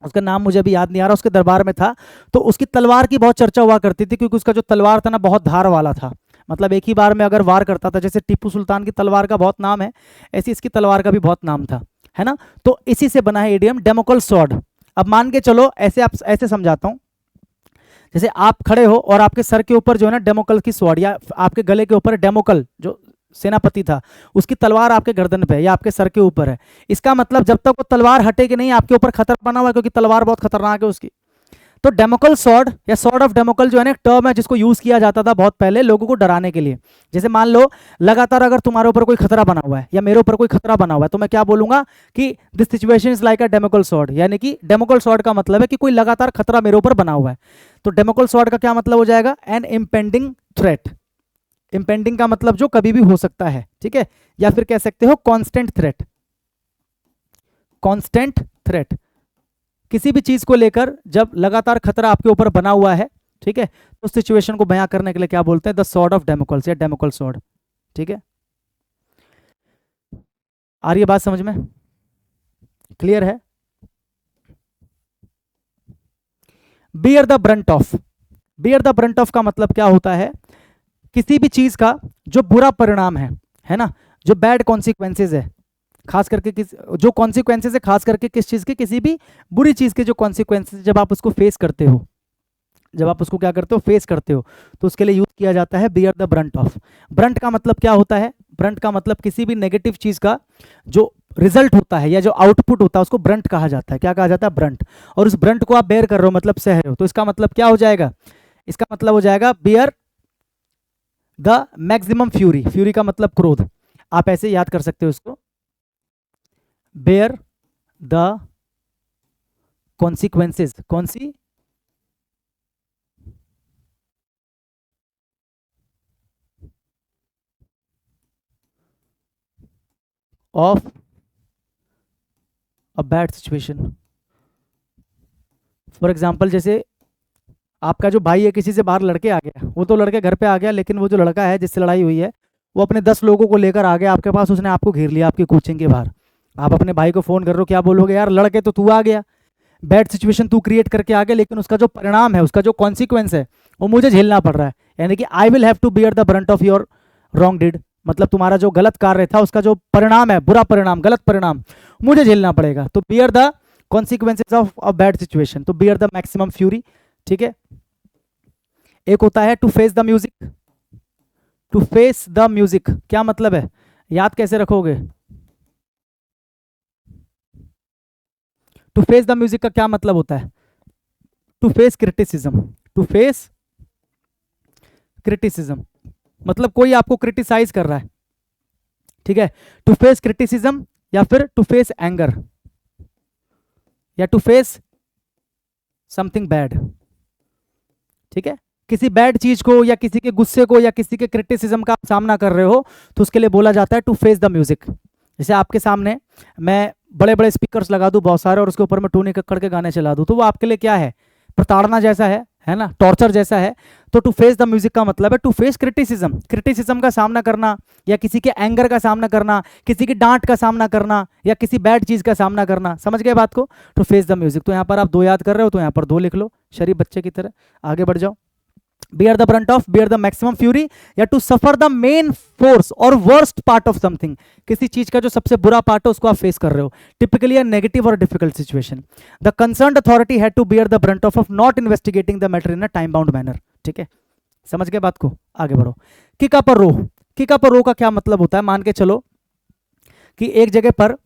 उसका नाम मुझे अभी याद नहीं आ रहा, उसके दरबार में था, तो उसकी तलवार की बहुत चर्चा हुआ करती थी, क्योंकि उसका जो तलवार था ना बहुत धार वाला था, मतलब एक ही बार में अगर वार करता था, जैसे टीपू सुल्तान की तलवार का बहुत नाम है, ऐसी इसकी तलवार का भी बहुत नाम था, है ना। तो इसी से बना है इडियम डेमोकल सॉर्ड। अब मान के चलो, ऐसे आप ऐसे समझाता हूं, जैसे आप खड़े हो और आपके सर के ऊपर जो है ना डेमोकल की स्वॉर्ड, या आपके गले के ऊपर डेमोकल जो सेनापति था उसकी तलवार आपके गर्दन पे है या आपके सर के ऊपर है, इसका मतलब जब तक वो तलवार हटेगी नहीं आपके ऊपर खतरा बना हुआ है, क्योंकि तलवार बहुत खतरनाक है उसकी। तो डेमोकल सॉर्ड या सॉर्ड ऑफ डेमोकल जो है ना, एक टर्म है जिसको यूज किया जाता था बहुत पहले लोगों को डराने के लिए। जैसे मान लो लगातार अगर तुम्हारे ऊपर कोई खतरा बना हुआ है या मेरे ऊपर कोई खतरा बना हुआ है, तो मैं क्या बोलूंगा कि this situation is like a Damocles sword, यानी कि डेमोकल सॉर्ड का मतलब है कि कोई लगातार खतरा मेरे ऊपर बना हुआ है। तो डेमोकल सॉर्ड का क्या मतलब हो जाएगा, एन इम्पेंडिंग थ्रेट। इम्पेंडिंग का मतलब जो कभी भी हो सकता है, ठीक है, या फिर कह सकते हो कॉन्स्टेंट थ्रेट। कॉन्स्टेंट थ्रेट, किसी भी चीज को लेकर जब लगातार खतरा आपके ऊपर बना हुआ है, ठीक है, तो सिचुएशन को बयां करने के लिए क्या बोलते हैं, द सॉर्ड ऑफ डेमोकल्स या डेमोकल सॉर्ड। ठीक है, आ रही है बात समझ में, क्लियर है? Beer the brunt of, beer the brunt of का मतलब क्या होता है किसी भी चीज का जो बुरा परिणाम है ना, जो बैड कॉन्सिक्वेंसेज है, खास करके किस जो कॉन्सिक्वेंसेज है खास करके किस चीज के, किसी भी बुरी चीज के जो कॉन्सिक्वेंसेज, जब आप उसको फेस करते हो, जब आप उसको क्या करते हो, फेस करते हो, तो उसके लिए यूज किया जाता है beer the brunt of. Brunt का मतलब क्या होता है? ब्रंट का मतलब किसी भी नेगेटिव चीज का जो रिजल्ट होता है या जो आउटपुट होता है उसको ब्रंट कहा जाता है। क्या कहा जाता है? ब्रंट। और उस ब्रंट को आप बेयर कर रहे हो, मतलब सह रहे हो, तो इसका मतलब क्या हो जाएगा? इसका मतलब हो जाएगा beer the maximum fury. Fury का मतलब क्रोध, आप ऐसे याद कर सकते हो इसको, बेयर द कॉन्सिक्वेंसेज, कौन सी? Of a bad situation. For example, जैसे आपका जो भाई है किसी से बाहर लड़के आ गया, वो तो लड़के घर पे आ गया, लेकिन वो जो लड़का है जिससे लड़ाई हुई है वो अपने 10 लोगों को लेकर आ गया आपके पास, उसने आपको घेर लिया आपकी कोचिंग के बाहर। आप अपने भाई को फोन कर रहे हो, क्या बोलोगे? यार लड़के तो तू आ गया, बैड सिचुएशन तू क्रिएट करके आ गया, लेकिन उसका जो परिणाम है, उसका जो कॉन्सिक्वेंस है वो मुझे झेलना पड़ रहा है। यानी कि I will have to bear the brunt of your wrong deed, मतलब तुम्हारा जो गलत कार्य था उसका जो परिणाम है, बुरा परिणाम, गलत परिणाम, मुझे झेलना पड़ेगा। To bear the consequences of a bad situation, to bear the maximum fury. ठीक है। एक होता है to face the music. To face the music क्या मतलब है? याद कैसे रखोगे? टू फेस द म्यूजिक का क्या मतलब होता है? To face criticism. To face criticism मतलब कोई आपको क्रिटिसाइज कर रहा है, ठीक है। टू फेस क्रिटिसिज्म या फिर टू फेस एंगर या टू फेस समथिंग बैड, ठीक है। किसी बैड चीज को या किसी के गुस्से को या किसी के क्रिटिसिज्म का सामना कर रहे हो तो उसके लिए बोला जाता है टू फेस द म्यूजिक। जैसे आपके सामने मैं बड़े बड़े स्पीकर्स लगा दूं बहुत सारे और उसके ऊपर मैं टोनी कक्कड़ के गाने चला दूं, तो वो आपके लिए क्या है? प्रताड़ना जैसा है ना, टॉर्चर जैसा है। तो टू फेस द म्यूजिक का मतलब है टू फेस क्रिटिसिज्म, क्रिटिसिज्म का सामना करना या किसी के एंगर का सामना करना, किसी की डांट का सामना करना या किसी बैड चीज का सामना करना। समझ गए बात को? To face the music. तो यहाँ पर आप 2 याद कर रहे हो तो यहाँ पर 2 लिख लो, शरीफ बच्चे की तरह आगे बढ़ जाओ। bear the brunt of, bear the maximum fury या to suffer the main force और worst part of something, किसी चीज का जो सबसे बुरा पार्ट है उसको आप फेस कर रहे हो, typically a negative or difficult situation. The concerned authority had to bear the brunt of not investigating the matter in a time bound manner. ठीक है, समझ गए बात को? आगे बढ़ो। किक अप रो। किक अप रो का क्या मतलब होता है? मान के चलो कि एक जगह पर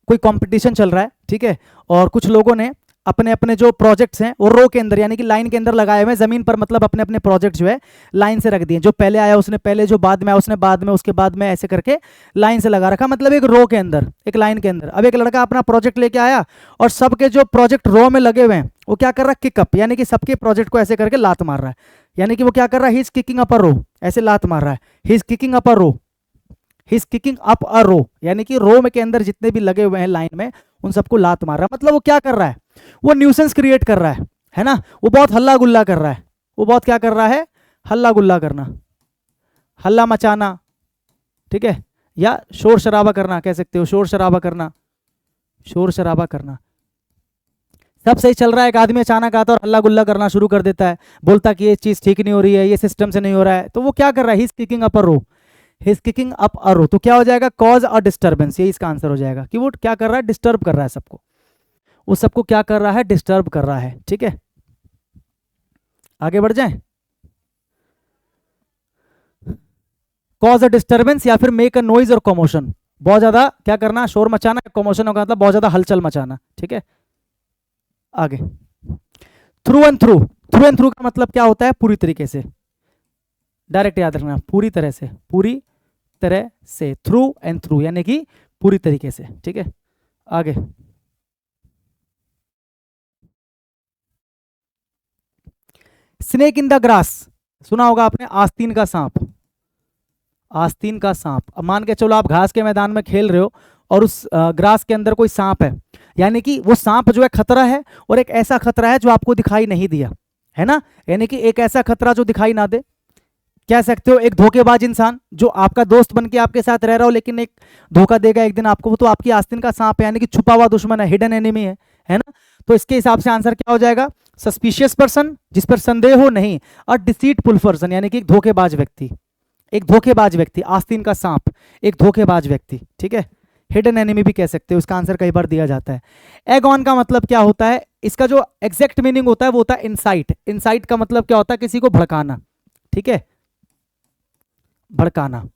कोई कंपटीशन चल रहा है, ठीक है, और कुछ लोगों ने अपने अपने जो प्रोजेक्ट्स हैं वो रो के अंदर यानी कि लाइन के अंदर लगाए हुए हैं जमीन पर, मतलब अपने अपने प्रोजेक्ट जो है लाइन से रख दिए। जो पहले आया उसने पहले, जो बाद में आया उसने बाद में, उसके बाद में, ऐसे करके लाइन से लगा रखा, मतलब एक रो के अंदर, एक लाइन के अंदर। अब एक लड़का अपना प्रोजेक्ट लेके आया और सबके जो प्रोजेक्ट रो में लगे हुए हैं वो क्या कर रहा है? किकअप, यानी कि सबके प्रोजेक्ट को ऐसे करके लात मार रहा है। यानी कि वो क्या कर रहा है? He is kicking up a row, ऐसे लात मार रहा है। He is kicking up a row, he is kicking up a row, यानी कि रो में के अंदर जितने भी लगे हुए हैं लाइन में उन सबको लात मार रहा है। मतलब वो क्या कर रहा है? वो न्यूसेंस क्रिएट कर रहा है ना, वो बहुत हल्ला गुल्ला कर रहा है। वो बहुत क्या कर रहा है? हल्ला गुल्ला करना, हल्ला मचाना, ठीक है, या शोर शराबा करना कह सकते हो, शोर शराबा करना, शोर शराबा करना। सब सही चल रहा है, एक आदमी अचानक आता है और हल्ला गुल्ला करना शुरू कर देता है, बोलता कि ये चीज ठीक नहीं हो रही है, ये सिस्टम से नहीं हो रहा है। तो वो क्या कर रहा है? He is kicking up a row, he is kicking up a row. तो क्या हो जाएगा? कॉज अ डिस्टर्बेंस, ये इसका आंसर हो जाएगा कि वो क्या कर रहा है? डिस्टर्ब कर रहा है सबको। वो सबको क्या कर रहा है? डिस्टर्ब कर रहा है। ठीक है, आगे बढ़ जाएं। कॉज अ डिस्टर्बेंस या फिर मेक अ नॉइज और कमोशन, बहुत ज्यादा क्या करना? शोर मचाना। कमोशन होगा मतलब बहुत ज्यादा हलचल मचाना। ठीक है, आगे। Through and through, through and through का मतलब क्या होता है? पूरी तरीके से, डायरेक्ट याद रखना, पूरी तरह से, पूरी तरह से। थ्रू एंड थ्रू यानी कि पूरी तरीके से। ठीक है, आगे। स्नेक इन द ग्रास, सुना होगा आपने, आस्तीन का सांप। आस्तीन का सांप। अब मान के चलो आप घास के मैदान में खेल रहे हो और उस ग्रास के अंदर कोई सांप है, यानी कि वो सांप जो है खतरा है, और एक ऐसा खतरा है जो आपको दिखाई नहीं दिया, है ना, यानी कि एक ऐसा खतरा जो दिखाई ना दे। कह सकते हो एक धोखेबाज इंसान जो आपका दोस्त बन के आपके साथ रह रहा हो लेकिन एक धोखा देगा एक दिन आपको, वो तो आपकी आस्तीन का सांप है, यानी कि छुपा हुआ दुश्मन है, हिडन एनिमी है ना। तो इसके हिसाब से आंसर क्या हो जाएगा? सस्पिशियस पर्सन, जिस पर संदेह हो नहीं, और डिसीटफुल पर्सन यानी कि एक धोखेबाज व्यक्ति। एक धोखेबाज व्यक्ति, आस्तीन का सांप, एक धोखेबाज व्यक्ति, ठीक है, हिडन एनिमी भी कह सकते हो, इसका आंसर कई बार दिया जाता है। एगॉन का मतलब क्या होता है, इसका जो एग्जैक्ट मीनिंग होता है वो होता है इंसाइट। इंसाइट का मतलब क्या होता है, किसी को भड़काना, ठीक है, भड़काना।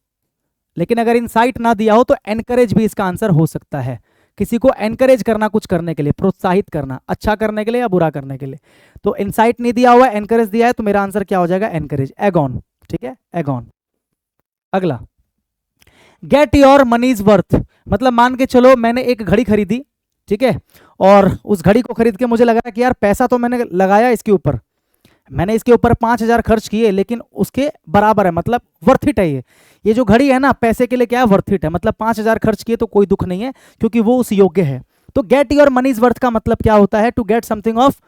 लेकिन अगर इंसाइट ना दिया हो तो एनकरेज भी इसका आंसर हो सकता है, किसी को एनकरेज करना, कुछ करने के लिए, प्रोत्साहित करना, अच्छा करने के लिए या बुरा करने के लिए। तो इंसाइट नहीं दिया हुआ, एनकरेज दिया है, तो मेरा आंसर क्या हो जाएगा, एनकरेज, एगॉन, ठीक है, एगॉन। अगला, गेट योर मनीज वर्थ, मतलब मान के चलो मैंने एक घड़ी खरीदी, ठीक है, और उस घड़ी को खरीद के मुझे लगा कि यार पैसा तो मैंने लगाया इसके ऊपर, मैंने इसके ऊपर 5,000 खर्च किए, लेकिन उसके बराबर है, मतलब वर्थ इट है। ये जो घड़ी है ना, पैसे के लिए क्या है, वर्थ इट है, मतलब 5,000 खर्च किए तो कोई दुख नहीं है, क्योंकि वो उस योग्य है। तो गेट योर मनीज वर्थ का मतलब क्या होता है, to get something off,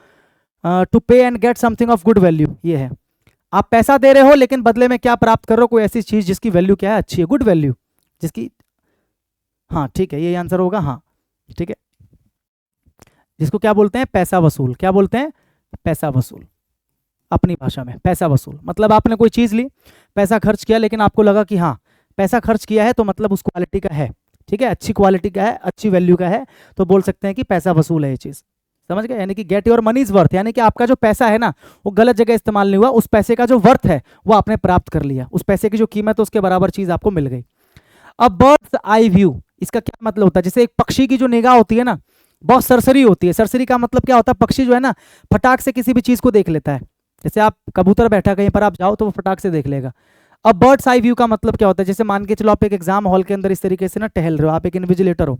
to pay and get something of good value. ये है, आप पैसा दे रहे हो लेकिन बदले में क्या प्राप्त कर रहे हो, कोई ऐसी चीज जिसकी वैल्यू क्या है, अच्छी है, गुड वैल्यू, जिसकी, हाँ ठीक है, ये आंसर होगा, हाँ ठीक है, जिसको क्या बोलते हैं, पैसा वसूल। क्या बोलते हैं, पैसा वसूल, अपनी भाषा में पैसा वसूल। मतलब आपने कोई चीज ली, पैसा खर्च किया, लेकिन आपको लगा कि हाँ पैसा खर्च किया है तो मतलब उस क्वालिटी का है, ठीक है, अच्छी क्वालिटी का है, अच्छी वैल्यू का है, तो बोल सकते हैं कि पैसा वसूल है ये चीज। समझ गए, यानी कि गेट योर मनीज वर्थ, यानी कि आपका जो पैसा है ना वो गलत जगह इस्तेमाल नहीं हुआ, उस पैसे का जो वर्थ है वो आपने प्राप्त कर लिया, उस पैसे की जो कीमत है उसके बराबर चीज आपको मिल गई। अब बर्ड्स आई व्यू, इसका क्या मतलब होता है, जैसे एक पक्षी की जो निगाह होती है ना, बहुत सरसरी होती है। सरसरी का मतलब क्या होता है, पक्षी जो है ना फटाक से किसी भी चीज को देख लेता है, जैसे आप कबूतर बैठा कहीं पर आप जाओ तो वो फटाक से देख लेगा। अब बर्ड्स आई व्यू का मतलब क्या होता है, जैसे मान के चलो आप एक एग्जाम हॉल के अंदर इस तरीके से ना टहल रहे हो, आप एक इन्विजिलेटर हो,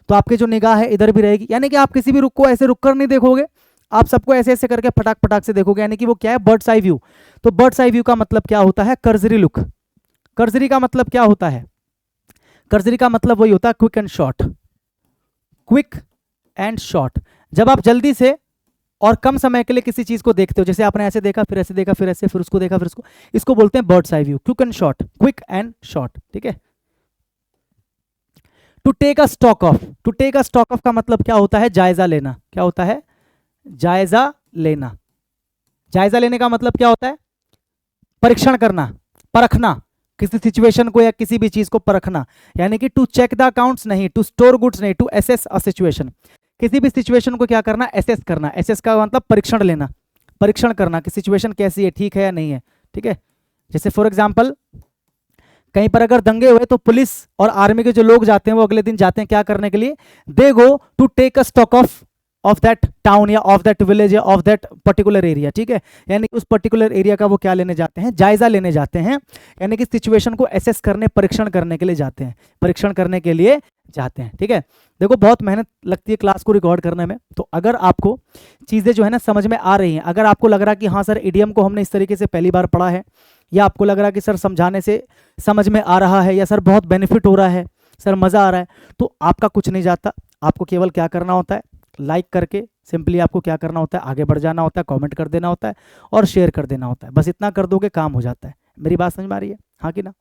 तो आपकी जो निगाह है इधर भी रहेगी, यानी कि आप किसी भी रुख को ऐसे रुक कर नहीं देखोगे, आप सबको ऐसे ऐसे करके फटाक फटाक से देखोगे, यानी कि वो क्या है, बर्ड्स आई व्यू। तो बर्ड्स आई व्यू का मतलब क्या होता है, कर्जरी लुक। कर्जरी का मतलब क्या होता है, कर्जरी का मतलब वही होता है quick and short, quick and short. जब आप जल्दी से और कम समय के लिए किसी चीज को देखते हो, जैसे आपने ऐसे देखा, फिर ऐसे देखा, फिर ऐसे, फिर उसको देखा, फिर उसको, इसको बोलते हैं bird's eye view, quick and short, quick and short, ठीक है। To take a stock of, to take a stock of का मतलब क्या होता है, जायजा लेना। क्या होता है, जायजा लेना। जायजा लेने का मतलब क्या होता है, परीक्षण करना, परखना, किसी सिचुएशन को या किसी भी चीज को परखना, यानी कि टू चेक द अकाउंट्स नहीं, टू स्टोर गुड्स नहीं, टू एसेस अ सिचुएशन, किसी भी सिचुएशन को क्या करना, एसेस करना। एसेस का मतलब परीक्षण लेना, परीक्षण करना कि सिचुएशन कैसी है, ठीक है या नहीं है, ठीक है। जैसे फॉर एग्जांपल कहीं पर अगर दंगे हुए तो पुलिस और आर्मी के जो लोग जाते हैं वो अगले दिन जाते हैं क्या करने के लिए, they go to take a stock of that town या ऑफ दैट विलेज या ऑफ दैट पर्टिकुलर एरिया, ठीक है। यानी कि उस पर्टिकुलर एरिया का वो क्या लेने जाते हैं, जायजा लेने जाते हैं, यानी कि सिचुएशन को एसेस करने, परीक्षण करने के लिए जाते हैं, परीक्षण करने के लिए जाते हैं, ठीक है। देखो बहुत मेहनत लगती है क्लास को रिकॉर्ड करने में, तो अगर आपको चीज़ें जो है ना समझ में आ रही हैं, अगर आपको लग रहा है कि हाँ सर इडियम को हमने इस तरीके से पहली बार पढ़ा है, या आपको लग रहा है कि सर समझाने से समझ में आ रहा है, या सर बहुत बेनिफिट हो रहा है, सर मज़ा आ रहा है, तो आपका कुछ नहीं जाता। आपको केवल क्या करना होता है, लाइक करके सिंपली आपको क्या करना होता है, आगे बढ़ जाना होता है, कमेंट कर देना होता है और शेयर कर देना होता है। बस इतना कर दोगे काम हो जाता है। मेरी बात समझ में आ रही है, हाँ कि ना?